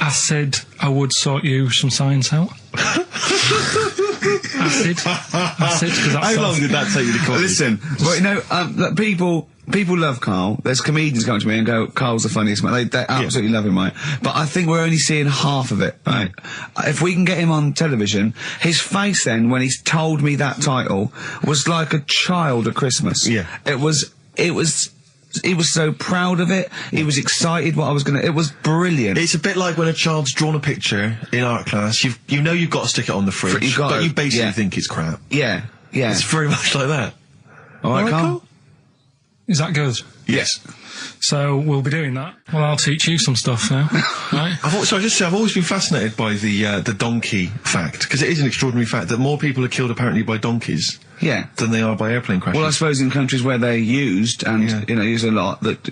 I Said I Would Sort You Some Science Out. Acid, because that's How long did that take you to come? Listen, well, people love Carl. There's comedians coming to me and go, Carl's the funniest man. They absolutely love him, right? But I think we're only seeing half of it, right? If we can get him on television, his face then, when he's told me that title, was like a child at Christmas. Yeah. He was so proud of it. He was excited what I was gonna. It was brilliant. It's a bit like when a child's drawn a picture in art class. You've got to stick it on the fridge, but you basically think it's crap. Yeah. It's very much like that. All right, Carl. Is that good? Yes. So we'll be doing that. Well, I'll teach you some stuff now, right? I've always been fascinated by the donkey fact, because it is an extraordinary fact that more people are killed apparently by donkeys than they are by airplane crashes. Well, I suppose in countries where they're used and used a lot, that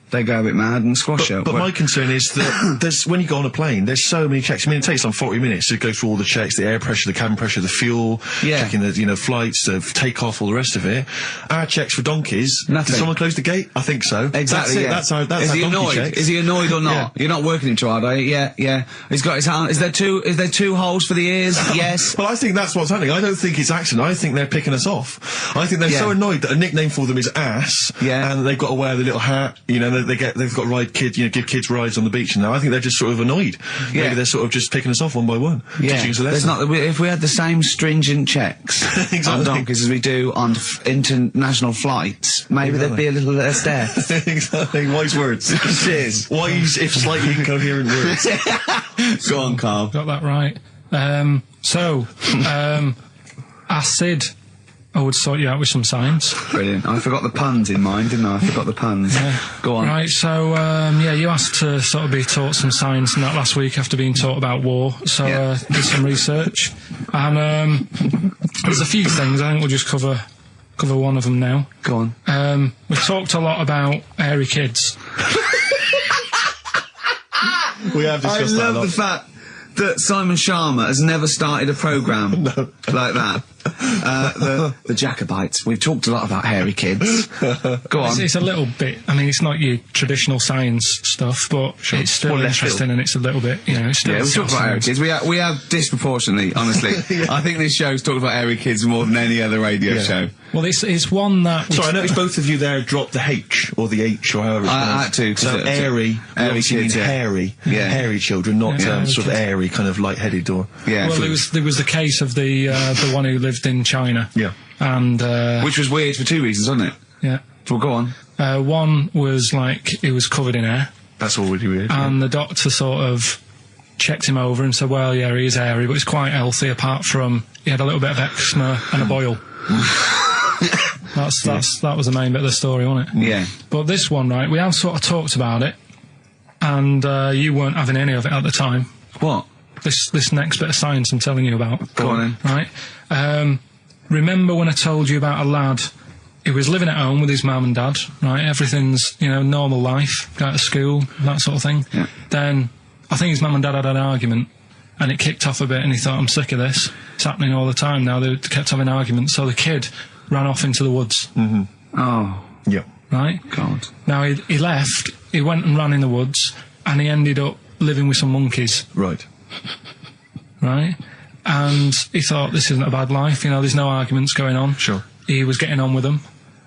they go a bit mad and squash it. But my concern is that when you go on a plane, there's so many checks. I mean, it takes 40 minutes to go through all the checks: the air pressure, the cabin pressure, the fuel, checking the flights, the takeoff, all the rest of it. Our checks for donkeys. Nothing. Did someone close the gate? I think so. Exactly. That's our Is he donkey annoyed? checks. Is he annoyed or not? Yeah. You're not working him too hard, are you? Yeah. He's got his hand. Is there two holes for the ears? Yes. Well, I think that's what's happening. I don't think it's accident. I think they're picking us off. I think they're so annoyed that a nickname for them is ass. Yeah. And they've got to wear the little hat. They've got to ride kids. Give kids rides on the beach. And now I think they're just sort of annoyed. Yeah. Maybe they're sort of just picking us off one by one. Teaching us a lesson. If we had the same stringent checks on donkeys as we do on international flights, maybe there'd be a little less death. Exactly. Wise words. Cheers. Wise, if slightly incoherent words. Go on, Carl. Got that right. Acid. I would sort you out with some science. Brilliant. I forgot the puns in mine, didn't I? I forgot the puns. Go on. Right, so, you asked to sort of be taught some science and that last week after being taught about war, so did some research. And there's a few things, I think we'll just cover one of them now. Go on. We talked a lot about hairy kids. We have discussed that a lot. I love the fact that Simon Sharma has never started a programme like that. The Jacobites. We've talked a lot about hairy kids. Go on. It's a little bit, I mean, it's not your traditional science stuff, but it's still interesting and it's a little bit, it's still... Yeah, we talk about hairy kids. We have disproportionately, honestly. I think this show's talked about hairy kids more than any other radio show. Well, it's one that... Sorry, I noticed both of you there dropped the H, or the H, or however it's I had to. So airy obviously means hairy. Yeah. Hairy children, not sort of airy, kind of light-headed or... Yeah. Well, there was the case of the one who lived in China. Yeah. And... which was weird for two reasons, wasn't it? Yeah. Well, go on. One was, he was covered in hair. That's already weird. And the doctor sort of checked him over and said, well, yeah, he is hairy, but he's quite healthy, apart from he had a little bit of eczema and a boil. That was the main bit of the story, wasn't it? Yeah. But this one, right, we have sort of talked about it, and you weren't having any of it at the time. What? This next bit of science I'm telling you about. Go on then. Right? Remember when I told you about a lad who was living at home with his mum and dad, right? Everything's, normal life, go to school, that sort of thing. Yeah. Then, I think his mum and dad had an argument, and it kicked off a bit, and he thought, I'm sick of this. It's happening all the time now. They kept having arguments, so the kid ran off into the woods. Mm-hmm. Oh. Yeah. Right? God. Now, he left, he went and ran in the woods, and he ended up living with some monkeys. Right. Right? And he thought, this isn't a bad life, there's no arguments going on. Sure. He was getting on with them.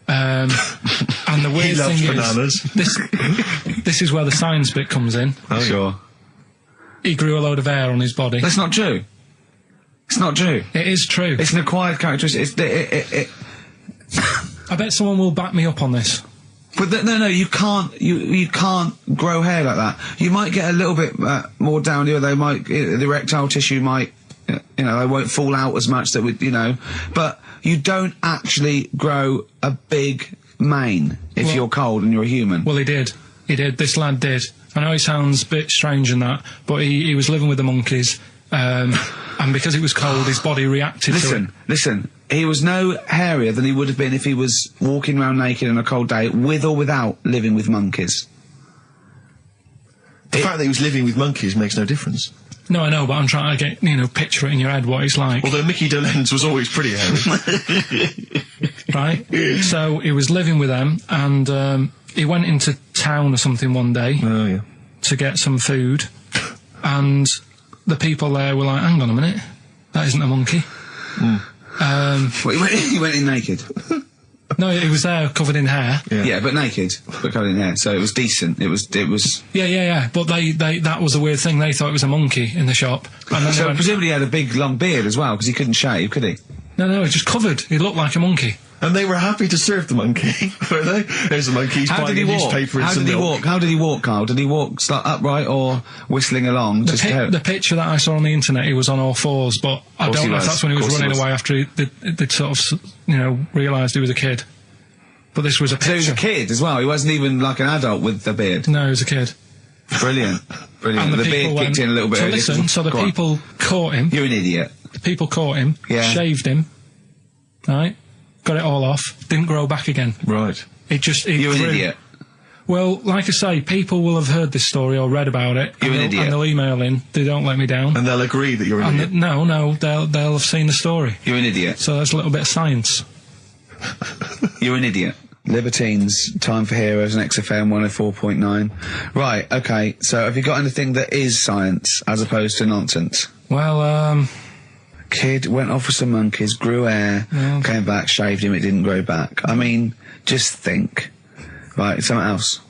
And the weird thing bananas. is, this is where the science bit comes in. Oh, sure. He grew a load of hair on his body. That's not true. It's not true. It is true. It's an acquired characteristic. I bet someone will back me up on this. But no, you can't. You can't grow hair like that. You might get a little bit more down here. They might, the erectile tissue might, they won't fall out as much. That would, but you don't actually grow a big mane if you're cold and you're a human. Well, he did. This lad did. I know he sounds a bit strange in that, but he was living with the monkeys, and because it was cold, his body reacted to it. Listen. He was no hairier than he would have been if he was walking around naked on a cold day, with or without living with monkeys. The fact that he was living with monkeys makes no difference. No, I know, but I'm trying to get, picture it in your head what it's like. Although Mickey Dolenz was always pretty hairy. Right? So he was living with them, and he went into town or something one day to get some food, and the people there were like, hang on a minute, that isn't a monkey. He went in naked? No, he was there covered in hair. Yeah, but naked, but covered in hair, so it was decent. It was. Yeah. But they that was the weird thing. They thought it was a monkey in the shop. And then so presumably he had a big long beard as well, because he couldn't shave, could he? No, he was just covered. He looked like a monkey. And they were happy to serve the monkey, were they? There's a monkey. How did he walk? How did he walk, Carl? Did he walk upright or whistling along? The picture that I saw on the internet, he was on all fours, but I don't know if that's when he was running away after they'd sort of, realised he was a kid. But this was a So he was picture. a kid as well. He wasn't even like an adult with the beard. No, he was a kid. Brilliant. Brilliant. And the beard people kicked in a little bit. So earlier. listen, so the Go on. people caught him. You're an idiot. The people caught him, Yeah. shaved him, right? Got it all off, didn't grow back again. Right. It You're an grew. idiot. Well, like I say, people will have heard this story or read about it. You're an idiot. And they'll email in. They don't let me down. And they'll agree that you're an idiot. No, they'll have seen the story. You're an idiot. So that's a little bit of science. You're an idiot. Libertines, Time for Heroes, and XFM 104.9. Right, okay, so have you got anything that is science as opposed to nonsense? Well, Kid went off with some monkeys, grew hair, Yeah. came back, shaved him, it didn't grow back. I mean, just think. Right, something else.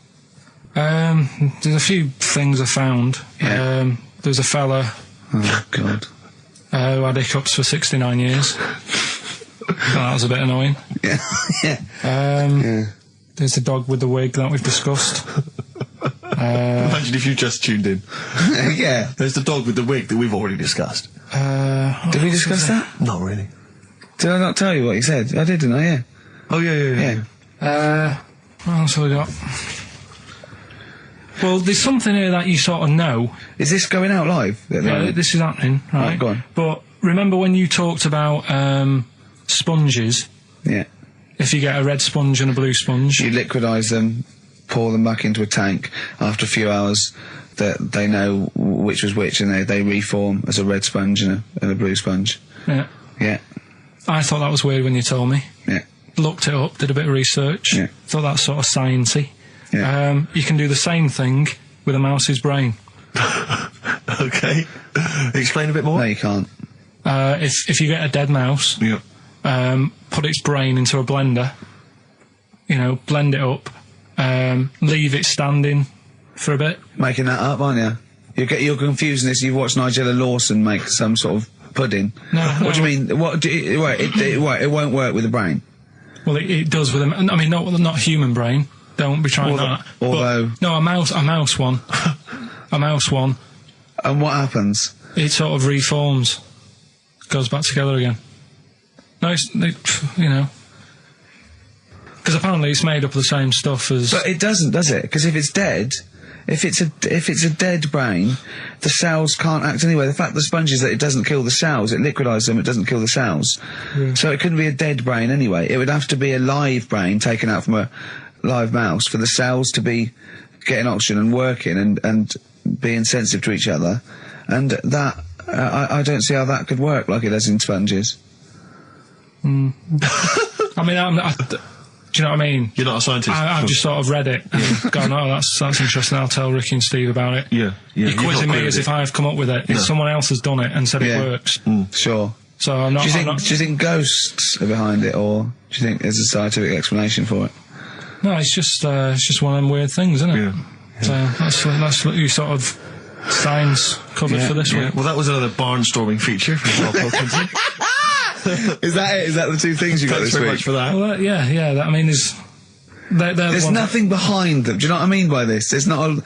there's a few things I found. Yeah. There's a fella Oh, God. who had hiccups for 69 years. That was a bit annoying. Yeah. Yeah. Yeah. There's the dog with the wig that we've discussed. Imagine if you just tuned in. Yeah. There's the dog with the wig that we've already discussed. Did we discuss that? Not really. Did I not tell you what he said? I did, didn't I? Yeah. Oh, yeah. What else have we got? Well, there's something here that you sort of know. Is this going out live? Yeah, this is happening, right? Right, go on. But remember when you talked about sponges? Yeah. If you get a red sponge and a blue sponge, You liquidise them, pour them back into a tank. After a few hours, that they know which was which, and they reform as a red sponge and a blue sponge. yeah. Yeah. I thought that was weird when you told me. Yeah. Looked it up, did a bit of research. Yeah. Thought that's sort of sciencey. Yeah. You can do the same thing with a mouse's brain. Okay. Explain a bit more. No, you can't. If you get a dead mouse, Yeah. put its brain into a blender, blend it up, leave it standing for a bit. Making that up, aren't you? You're confusing this. You've watched Nigella Lawson make some sort of pudding. No, What do no. you mean? It won't work with the brain. Well, it does with I mean, not human brain. Don't be trying that. although- But, no, a mouse one. A mouse one. And what happens? It sort of reforms, goes back together again. No, because apparently it's made up of the same stuff as. But it doesn't, does it? Because if it's dead, if it's a dead brain, the cells can't act anyway. The fact the sponge is that it doesn't kill the cells, it liquidises them, it doesn't kill the cells. Yeah. So it couldn't be a dead brain anyway. It would have to be a live brain taken out from a live mouse for the cells to be getting oxygen and working and being sensitive to each other. And that, I don't see how that could work like it does in sponges. I mean, do you know what I mean? You're not a scientist. I've just sort of read it and gone, oh, that's interesting. I'll tell Ricky and Steve about it. Yeah. You're quizzing me as if I've come up with it. If someone else has done it and said Yeah. it works. Sure. So I'm not. Do I'm not you think ghosts are behind it, or do you think there's a scientific explanation for it? no, it's just one of them weird things, isn't it? Yeah. So that's what you sort of science covered for this Yeah. week. Well, that was another barnstorming feature from Karl Pilkington. Is that it? Is that the two things you got Thanks this very week? much for that. Well, I mean, they're There's one- nothing behind them. Do you know what I mean by this? There's not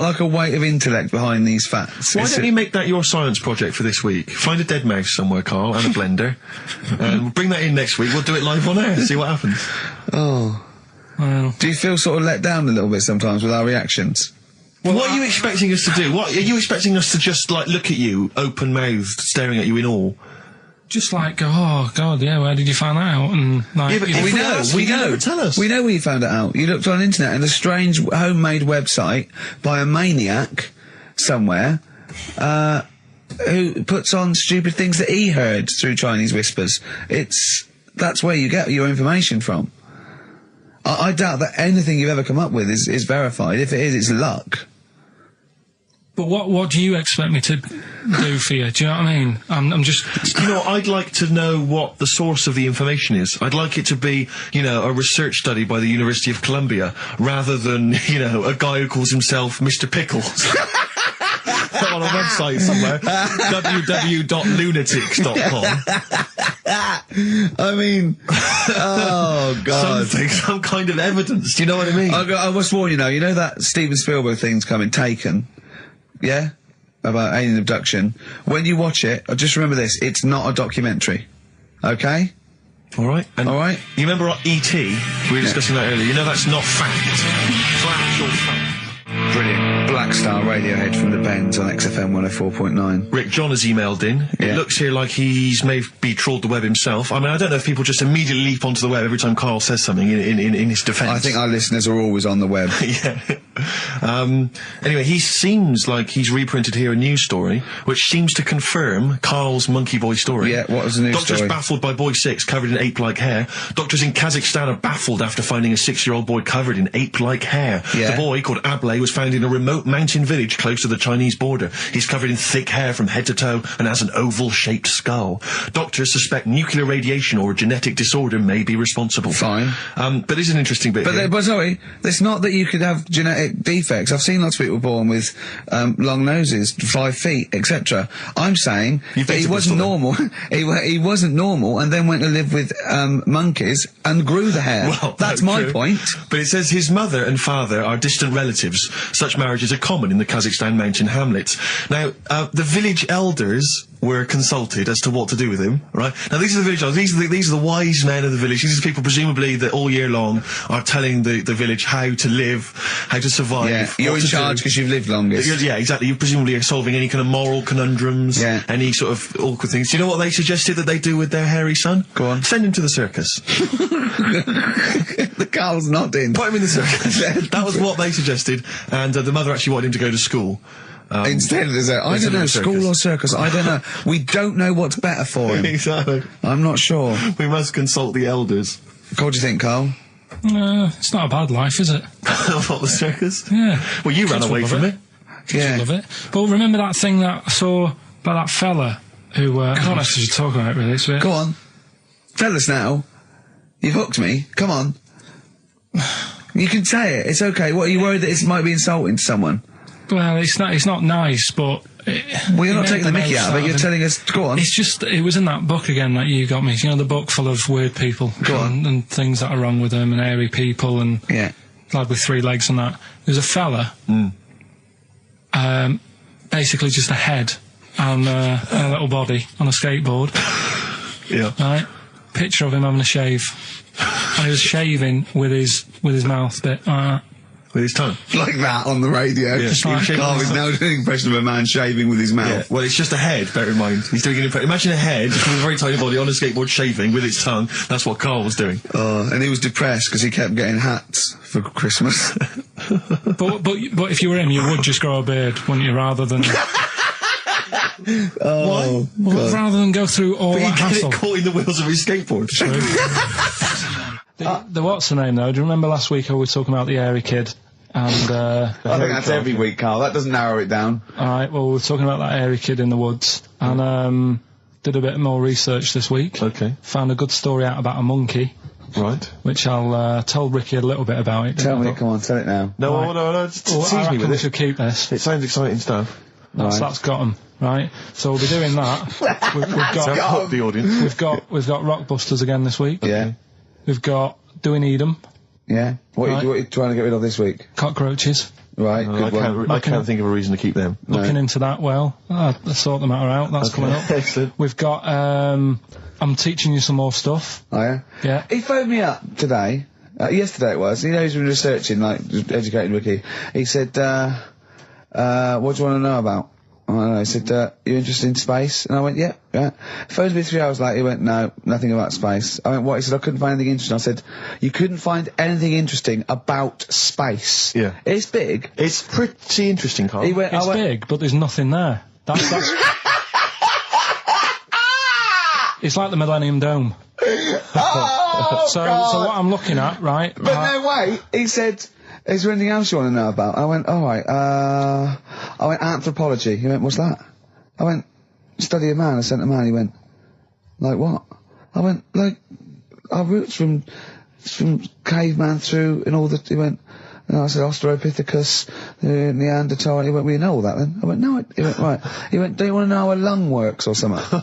like a weight of intellect behind these facts. Why It's don't you make that your science project for this week? Find a dead mouse somewhere, Carl, and a blender. And we'll bring that in next week. We'll do it live on air. See what happens. Oh. Well, Do you feel sort of let down a little bit sometimes with our reactions? Well, what are you expecting us to do? What are you expecting us to just like look at you, open mouthed, staring at you in awe? just like go, oh God, yeah, where did you find that out? And like, Yeah, but if We we know, ask, we you know. never tell us. We know where you found it out. You looked on the internet and a strange homemade website by a maniac somewhere, who puts on stupid things that he heard through Chinese whispers. That's where you get your information from. I doubt that anything you've ever come up with is verified. If it is, it's luck. But what do you expect me to do for you? Do you know what I mean? I'm just. You know, I'd like to know what the source of the information is. I'd like it to be, a research study by the University of Columbia, rather than, a guy who calls himself Mr. Pickles. On a website somewhere. www.lunatics.com. I mean, oh God. Some kind of evidence. Do you know what I mean? I must warn you now, you know that Steven Spielberg thing's coming, Taken? Yeah? About alien abduction. When you watch it, just remember this, it's not a documentary. Okay? All right. And All right. You remember E.T.? We were discussing that earlier. You know that's not fact. It's actual fact. Brilliant. Black Star Radiohead from the Bends on XFM 104.9. Rick, John has emailed in. Yeah. It looks here like he's maybe trawled the web himself. I mean, I don't know if people just immediately leap onto the web every time Karl says something in his defence. I think our listeners are always on the web. Yeah. Anyway, he seems like he's reprinted here a news story, which seems to confirm Karl's Monkey Boy story. Yeah, what was the news Doctors story? baffled by boy 6 covered in ape-like hair. Doctors in Kazakhstan are baffled after finding a 6-year-old boy covered in ape-like hair. Yeah. The boy, called Ablay, was found in a remote mountain village close to the Chinese border. He's covered in thick hair from head to toe and has an oval-shaped skull. Doctors suspect nuclear radiation or a genetic disorder may be responsible. Fine. But there's an interesting bit here. But sorry, it's not that you could have genetic defects. I've seen lots of people born with long noses, 5 feet, etc. I'm saying You've that he dated wasn't Bristol, normal. he wasn't normal, and then went to live with monkeys and grew the hair. Well, that's no, my true. point. But it says his mother and father are distant relatives. Such marriages are common in the Kazakhstan mountain hamlets. Now, the village elders were consulted as to what to do with him, right? Now, these are the village elders. These are the wise men of the village. These are people, presumably, that all year long are telling the village how to live, how to survive. Yeah, you're in charge because you've lived longest. Yeah, exactly. You presumably are solving any kind of moral conundrums, Yeah. any sort of awkward things. Do you know what they suggested that they do with their hairy son? Go on. Send him to the circus. The Carl's nodding. Put him in the circus. That was what they suggested, and the mother actually wanted him to go to school. Instead of the I don't know, school or circus, I don't know. We don't know what's better for him. Exactly. I'm not sure. We must consult the elders. What do you think, Carl? It's not a bad life, is it? What, the circus? Yeah. Well, you ran Kids away would from love it. Yeah. Love it. But remember that thing that I saw about that fella who, I don't know if you should talk about it really, so Go on. Tell us now. You've hooked me. Come on. You can say it. It's okay. What, are you worried that it might be insulting to someone? well, it's not nice, but... Well, you're not taking the mickey out of it, you're telling us... Go on. It's just, it was in that book again that you got me. You know, the book full of weird people. Go on. And things that are wrong with them, and airy people, and... Yeah. Lad with 3 legs and that. There's a fella... basically just a head and a little body on a skateboard. Yeah. Right? Picture of him having a shave. And he was shaving with his mouth bit. With his tongue. Like that on the radio. Yeah. Just like- Carl is now doing an impression of a man shaving with his mouth. Yeah. Well, it's just a head, bear in mind. He's doing an impression. Imagine a head with a very tiny body on a skateboard shaving with its tongue. That's what Karl was doing. And he was depressed because he kept getting hats for Christmas. But if you were him, you would just grow a beard, wouldn't you, rather than... Oh, Well, rather than go through all But that he get hassle. it caught in the wheels of his skateboard. The what's the name though? Do you remember last week I was talking about the airy kid? And I think that's every week, Carl. That doesn't narrow it down. alright, well we were talking about that airy kid in the woods, and did a bit more research this week. Okay. Found a good story out about a monkey, Right. which I'll tell Ricky a little bit about it. Tell me, come on, tell it now. No, Right. no, just Well, tease I me reckon with we it. should keep this. It sounds exciting stuff. That's got 'em, right? So we'll be doing that. we've got Hook the audience. we've got Rockbusters again this week. Yeah. We've got Do We Need 'Em? Yeah. What Right. are you trying to get rid of this week? Cockroaches. Right, good one. I can't think of a reason to keep them. Looking into that, well, I'll sort the matter out. That's coming up. Excellent. We've got, I'm teaching you some more stuff. Oh, yeah? Yeah. He phoned me up today. Yesterday it was. You know, he's been researching, like, just educating Ricky. He said, what do you want to know about? I don't know. He said, you interested in space? And I went, yeah. Phones me 3 hours later. He went, no, nothing about space. I went, what? He said, I couldn't find anything interesting. I said, you couldn't find anything interesting about space. Yeah. It's big. It's pretty interesting, Karl. He went, It's big, but there's nothing there. That's it's like the Millennium Dome. oh, So God. what I'm looking at, right? But no, wait. He said, is there anything else you want to know about? I went, all right. I went, anthropology. He went, what's that? I went, study of man. I sent a man. He went, like what? I went, like, our roots from caveman through and all that. He went, and I said, Australopithecus, Neanderthal. He went, well, you know all that then? I went, no. He went, right. He went, do you want to know how a lung works or something?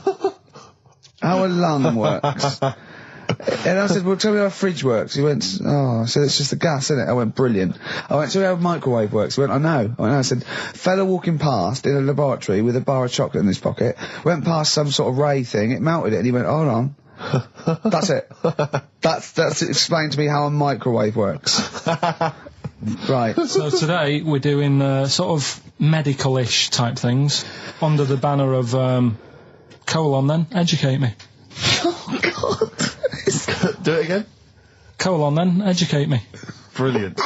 How a lung works. And I said, well, tell me how a fridge works. He went, oh, I said, it's just the gas, isn't it? I went, brilliant. I went, tell me how a microwave works. He went, I know. I said, fella walking past in a laboratory with a bar of chocolate in his pocket, went past some sort of ray thing, it melted it, and he went, hold on. That's it. That's explained to me how a microwave works. Right. So today we're doing sort of medical-ish type things under the banner of colon. Then educate me. Oh God. Do it again. Colon. Then educate me. Brilliant.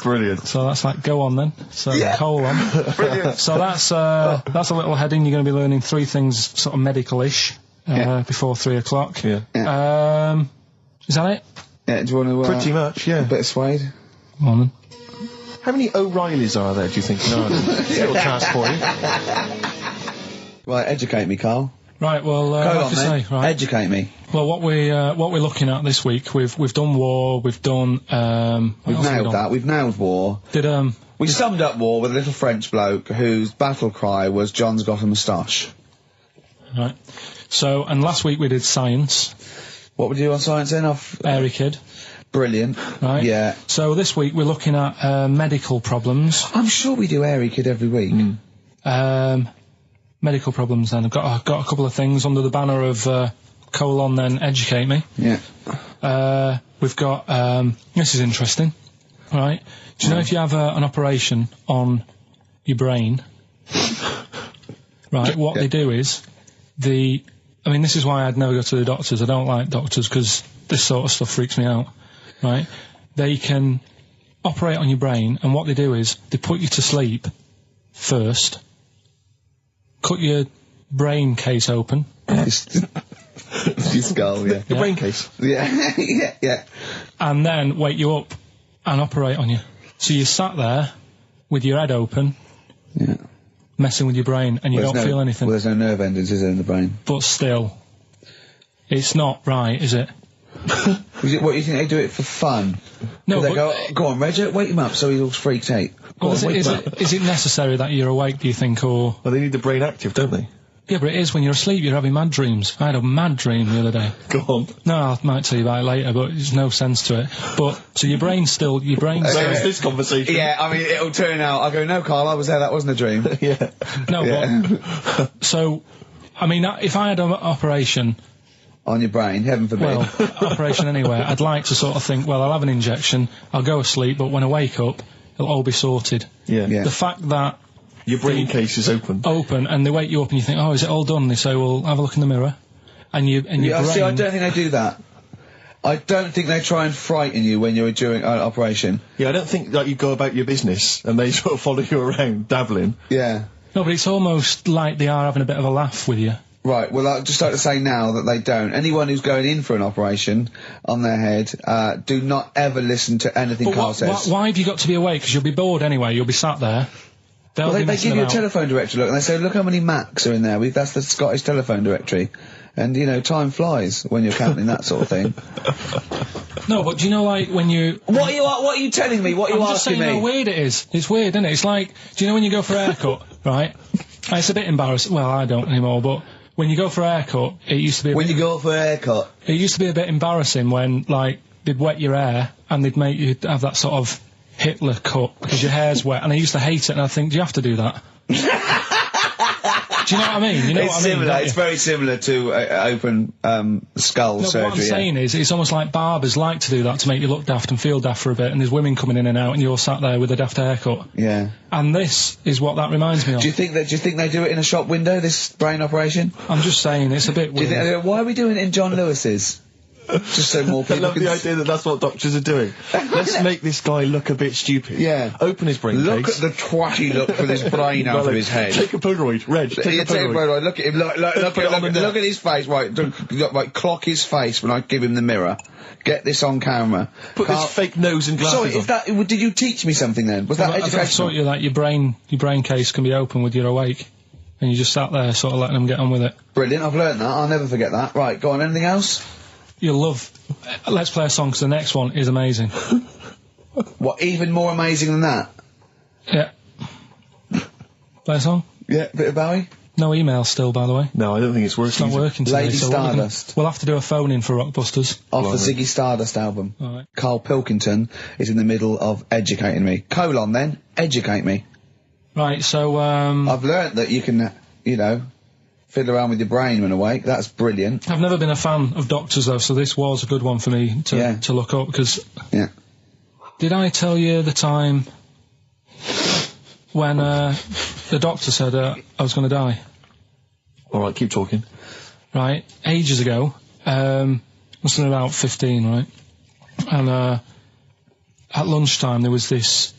Brilliant. So that's like go on then. So colon. Brilliant. So that's a little heading. You're going to be learning 3 things sort of medical-ish before 3 o'clock. Yeah. Is that it? Yeah. Do you want to? Pretty much. Yeah. A bit of suede. Go on then. How many O'Reillys are there, do you think? No, little task for you. Right, educate me, Carl. Right, well, Go what on, to then. say, right? Educate me. Well, what we're looking at this week, we've done war, we've done We've nailed that. We've nailed war. Did We summed up war with a little French bloke whose battle cry was "John's got a moustache." right. So, and last week we did science. What would you do on science then? Airy kid. Brilliant. Right. Yeah. So this week we're looking at medical problems. I'm sure we do Airy Kid every week. Medical problems. Then I've got a couple of things under the banner of colon. Then educate me. Yeah. We've got this is interesting. Right. Do you know if you have an operation on your brain? Right. What they do is I mean, this is why I'd never go to the doctors. I don't like doctors because this sort of stuff freaks me out. Right? They can operate on your brain, and what they do is they put you to sleep first, cut your brain case open. Your skull, yeah. The brain case. Yeah, yeah. And then wake you up and operate on you. So you sat there with your head open, messing with your brain, and you don't feel anything. Well, there's no nerve endings, is there, in the brain? But still, it's not right, is it? What, you think they do it for fun? No, they go on, Reg, wake him up so he's all freaked out. Well, is it necessary that you're awake, do you think, or... Well, they need the brain active, don't they? Yeah, but it is when you're asleep, you're having mad dreams. I had a mad dream the other day. Go on. No, I might tell you about it later, but there's no sense to it. But, so your brain's still... Where is this conversation? Yeah, I mean, it'll turn out, I go, no, Carl, I was there, that wasn't a dream. Yeah. No, but... So, I mean, if I had an operation... On your brain, heaven forbid. Well, operation anywhere, I'd like to sort of think, well, I'll have an injection, I'll go asleep, but when I wake up, it'll all be sorted. Yeah. Yeah. The fact that... Your brain case is open. And they wake you up and you think, oh, is it all done? They say, well, have a look in the mirror. And your brain... See, I don't think they do that. I don't think they try and frighten you when you're during an operation. Yeah, I don't think that you go about your business and they sort of follow you around, dabbling. Yeah. No, but it's almost like they are having a bit of a laugh with you. Right, well, I'd just like to say now that they don't. Anyone who's going in for an operation on their head, do not ever listen to anything Carl says. Why have you got to be awake? Because you'll be bored anyway, you'll be sat there. Well, they give you a telephone directory, look, and they say, look how many Macs are in there. That's the Scottish telephone directory. And, you know, time flies when you're counting that sort of thing. No, but do you know, like, when you... What are you telling me? What are you I'm just asking saying me? how weird it is. It's weird, isn't it? It's like, do you know when you go for a haircut, right? It's a bit embarrassing. Well, I don't anymore, but... When you go for a haircut, it used to be... When you go for a haircut? It used to be a bit embarrassing when, like, they'd wet your hair and they'd make you have that sort of Hitler cut because your hair's wet, and I used to hate it, and I think, do you have to do that? Do you know what I mean? You know it's what I mean? Similar. It's very similar to open skull surgery. What I'm saying is, it's almost like barbers like to do that to make you look daft and feel daft for a bit, and there's women coming in and out, and you're sat there with a daft haircut. Yeah. And this is what that reminds me of. Do you think they do it in a shop window, this brain operation? I'm just saying, it's a bit weird. Why are we doing it in John Lewis's? Just so more people I love the idea that that's what doctors are doing. Let's make this guy look a bit stupid. Yeah. Open his brain Look case. at the twatty look with his brain out of his head. Take a Polaroid, Reg. Take a Polaroid. Look at him. Look at his face. Right, right. Clock his face when I give him the mirror. Get this on camera. Put this fake nose and glasses Sorry, did you teach me something then? Was that educational? I taught you that your brain case can be open when you're awake, and you just sat there sort of letting them get on with it. Brilliant. I've learnt that. I'll never forget that. Right, go on. Anything else? You'll love... Let's play a song, because the next one is amazing. What, even more amazing than that? Yeah. Play a song? Yeah, bit of Bowie? No email still, by the way. No, I don't think it's working. It's not working today. Lady Stardust. We'll have to do a phone-in for Rockbusters. Off the Ziggy Stardust album. All right. Karl Pilkington is in the middle of educating me. Colon, then. Educate me. Right, so, I've learnt that you can, you know... fiddle around with your brain when awake. That's brilliant. I've never been a fan of doctors though, so this was a good one for me to look up, because... Yeah. Did I tell you the time when the doctor said I was going to die? All right, keep talking. Right, ages ago, must have been about 15, right? And at lunchtime there was this...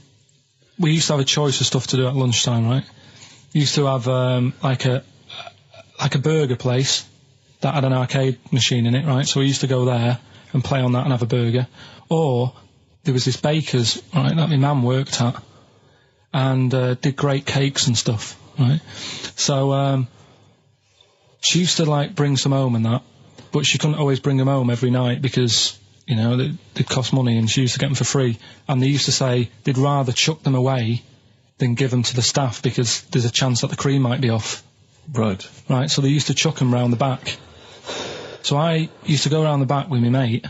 We used to have a choice of stuff to do at lunchtime, right? We used to have like a burger place that had an arcade machine in it, right? So we used to go there and play on that and have a burger. Or there was this baker's, right, that my mum worked at, and did great cakes and stuff, right? So she used to like bring some home and that, but she couldn't always bring them home every night because, you know, they'd cost money, and she used to get them for free. And they used to say they'd rather chuck them away than give them to the staff because there's a chance that the cream might be off. Right. Right, so they used to chuck them round the back. So I used to go round the back with my mate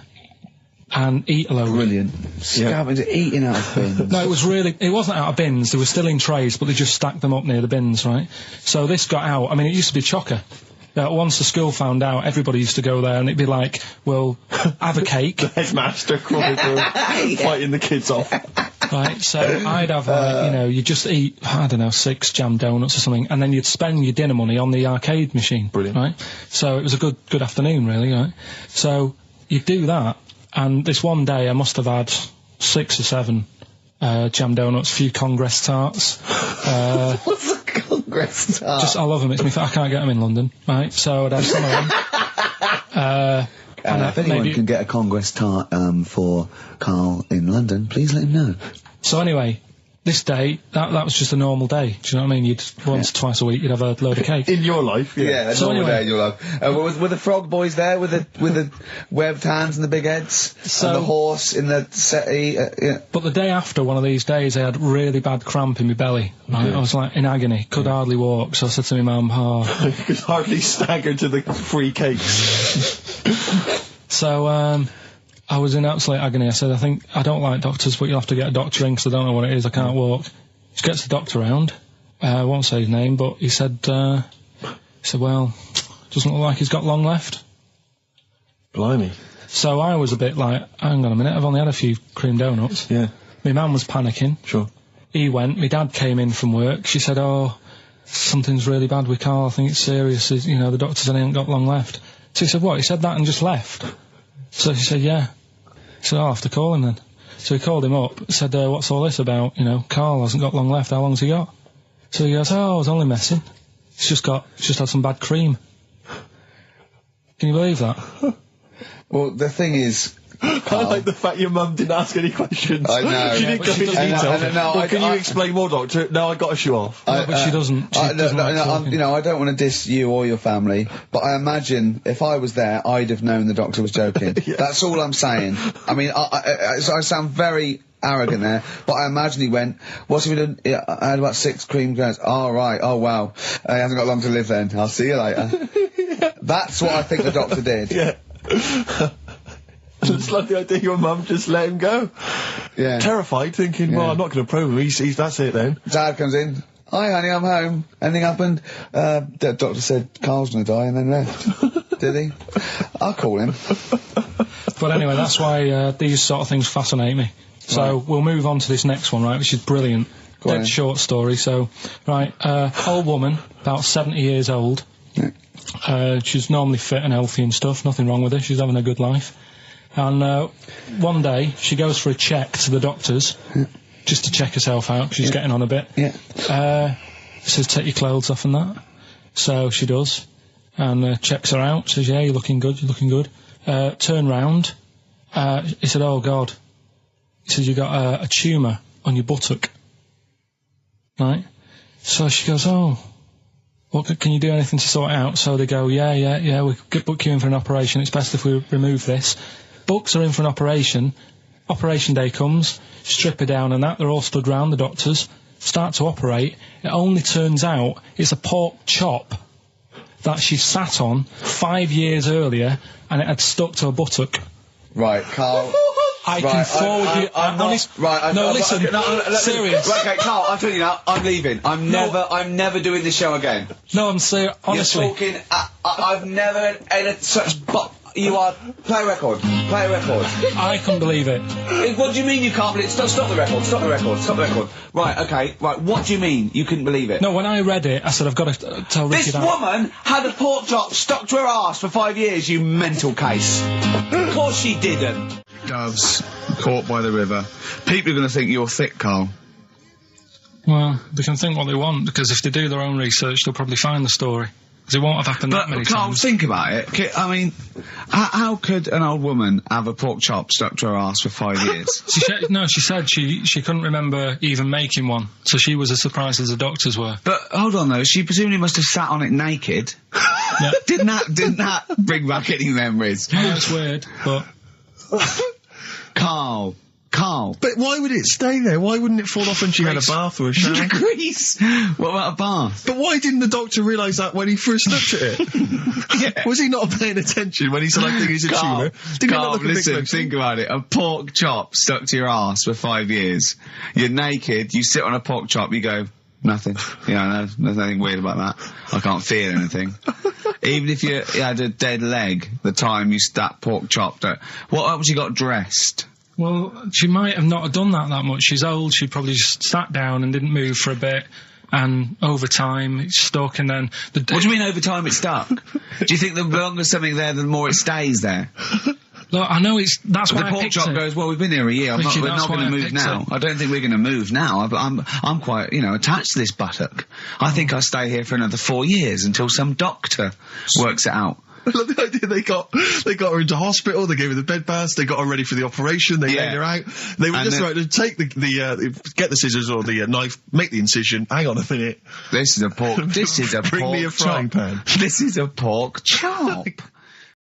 and eat a load. Brilliant. Scavenging, eating out of bins. No, it wasn't out of bins, they were still in trays, but they just stacked them up near the bins, right? So this got out, I mean, it used to be chocker. Once the school found out, everybody used to go there, and it'd be like, well, have a cake. The headmaster crawling through, fighting the kids off. Right, so I'd have, you know, you'd just eat, I don't know, 6 jam donuts or something, and then you'd spend your dinner money on the arcade machine. Brilliant. Right? So it was a good afternoon, really, right? So you'd do that, and this one day I must have had 6 or 7 jam donuts, a few Congress tarts. What's a Congress tart? I love them, I can't get them in London, right? So I'd have some of them. If anyone can get a Congress tart for Karl in London, please let him know. So anyway, this day, that was just a normal day. Do you know what I mean? You'd once, twice a week, you'd have a load of cake. In your life, yeah. A normal day in your life. Were the frog boys there with the webbed hands and the big heads? And the horse in the settee? Yeah. But the day after one of these days, I had really bad cramp in my belly. Right? Yeah. I was like in agony, could hardly walk. So I said to my mum, you could hardly stagger to the free cakes. So, I was in absolute agony. I said, I don't like doctors, but you'll have to get a doctor in because I don't know what it is, I can't walk. She gets the doctor round, I won't say his name, but he said, well, doesn't look like he's got long left. Blimey. So I was a bit like, hang on a minute, I've only had a few cream donuts. Yeah. My mum was panicking. Sure. He went, my dad came in from work, she said, something's really bad with Karl, I think it's serious, you know, the doctor said he ain't got long left. So he said, what, he said that and just left? So she said, yeah. He said, I'll have to call him then. So he called him up, said, what's all this about? You know, Karl hasn't got long left, how long's he got? So he goes, I was only messing. He's just had some bad cream. Can you believe that? Well, the thing is... I like the fact your mum didn't ask any questions. I know. She didn't go into detail. Can you explain more, Doctor? No, I got to show off. But she doesn't. I don't want to diss you or your family, but I imagine if I was there, I'd have known the doctor was joking. Yeah. That's all I'm saying. I mean, I sound very arrogant there, but I imagine he went, what's he been doing? I had about 6 cream granules. Oh, right. Oh, wow. He hasn't got long to live then. I'll see you later. Yeah. That's what I think the doctor did. Yeah. It's like the idea your mum just let him go. Yeah. Terrified, thinking, well, I'm not going to probe him. That's it then. Dad comes in. Hi, honey, I'm home. Anything happened? The doctor said Karl's going to die and then left. Did he? I'll call him. But anyway, that's why these sort of things fascinate me. So we'll move on to this next one, right, which is brilliant. Dead short story. So, right, old woman, about 70 years old. Yeah. She's normally fit and healthy and stuff. Nothing wrong with her. She's having a good life. And one day, she goes for a check to the doctors, just to check herself out, because she's getting on a bit. Yeah. Says, take your clothes off and that. So she does, and checks her out, says, yeah, you're looking good, turn round. He said, oh, God. He said, you got a tumour on your buttock. Right? So she goes, oh, can you do anything to sort it out? So they go, yeah, we could book you in for an operation, it's best if we remove this. Books are in for an operation. Operation day comes, strip her down and that. They're all stood round, the doctors. Start to operate. It only turns out it's a pork chop that she sat on 5 years earlier, and it had stuck to her buttock. Right, Karl. I can forward you. I'm honest. Right. No, listen. Serious. Right, okay, Carl, I'm telling you now, I'm leaving. I'm never doing this show again. No, I'm serious. Honestly. You're talking. I've never had such. You are. Play a record. Play a record. I couldn't believe it. What do you mean you can't believe it? Stop the record. Stop the record. Stop the record. Right, okay. Right, what do you mean you couldn't believe it? No, when I read it, I said, I've got to tell Ricky This woman had a pork chop stuck to her arse for 5 years, you mental case. Of course she didn't. Doves caught by the river. People are going to think you're thick, Carl. Well, they can think what they want, because if they do their own research, they'll probably find the story. Because it won't have happened that many Carl, times. think about it. I mean, how could an old woman have a pork chop stuck to her arse for 5 years? She said she couldn't remember even making one, so she was as surprised as the doctors were. But hold on though, she presumably must have sat on it naked. Yeah. Didn't that bring back any memories? Yeah, it's weird, but... Carl. But why would it stay there? Why wouldn't it fall off when she had a bath or a shower? Grease. What about a bath? But why didn't the doctor realise that when he first looked at it? Yeah. Was he not paying attention when he said, I think he's a tumour? Carl, listen, think about it. A pork chop stuck to your arse for 5 years. You're naked, you sit on a pork chop, you go, nothing. Yeah, there's nothing weird about that. I can't feel anything. Even if you had a dead leg, the time you that pork chop, what else you got dressed? Well, she might have not done that much. She's old, she probably just sat down and didn't move for a bit, and over time it's stuck, and then... What do you mean over time it's stuck? Do you think the longer something there, the more it stays there? Look, I know that's why the pork chop goes, well, we've been here a year, we're not going to move now. I don't think we're going to move now. I'm quite, attached to this buttock. I think I'll stay here for another 4 years until some doctor works it out. I love the idea they got her into hospital, they gave her the bed baths, they got her ready for the operation, they laid her out. They were just right to take get the scissors or the knife, make the incision, hang on a minute. This is a pork Bring me a frying pan. This is a pork chop.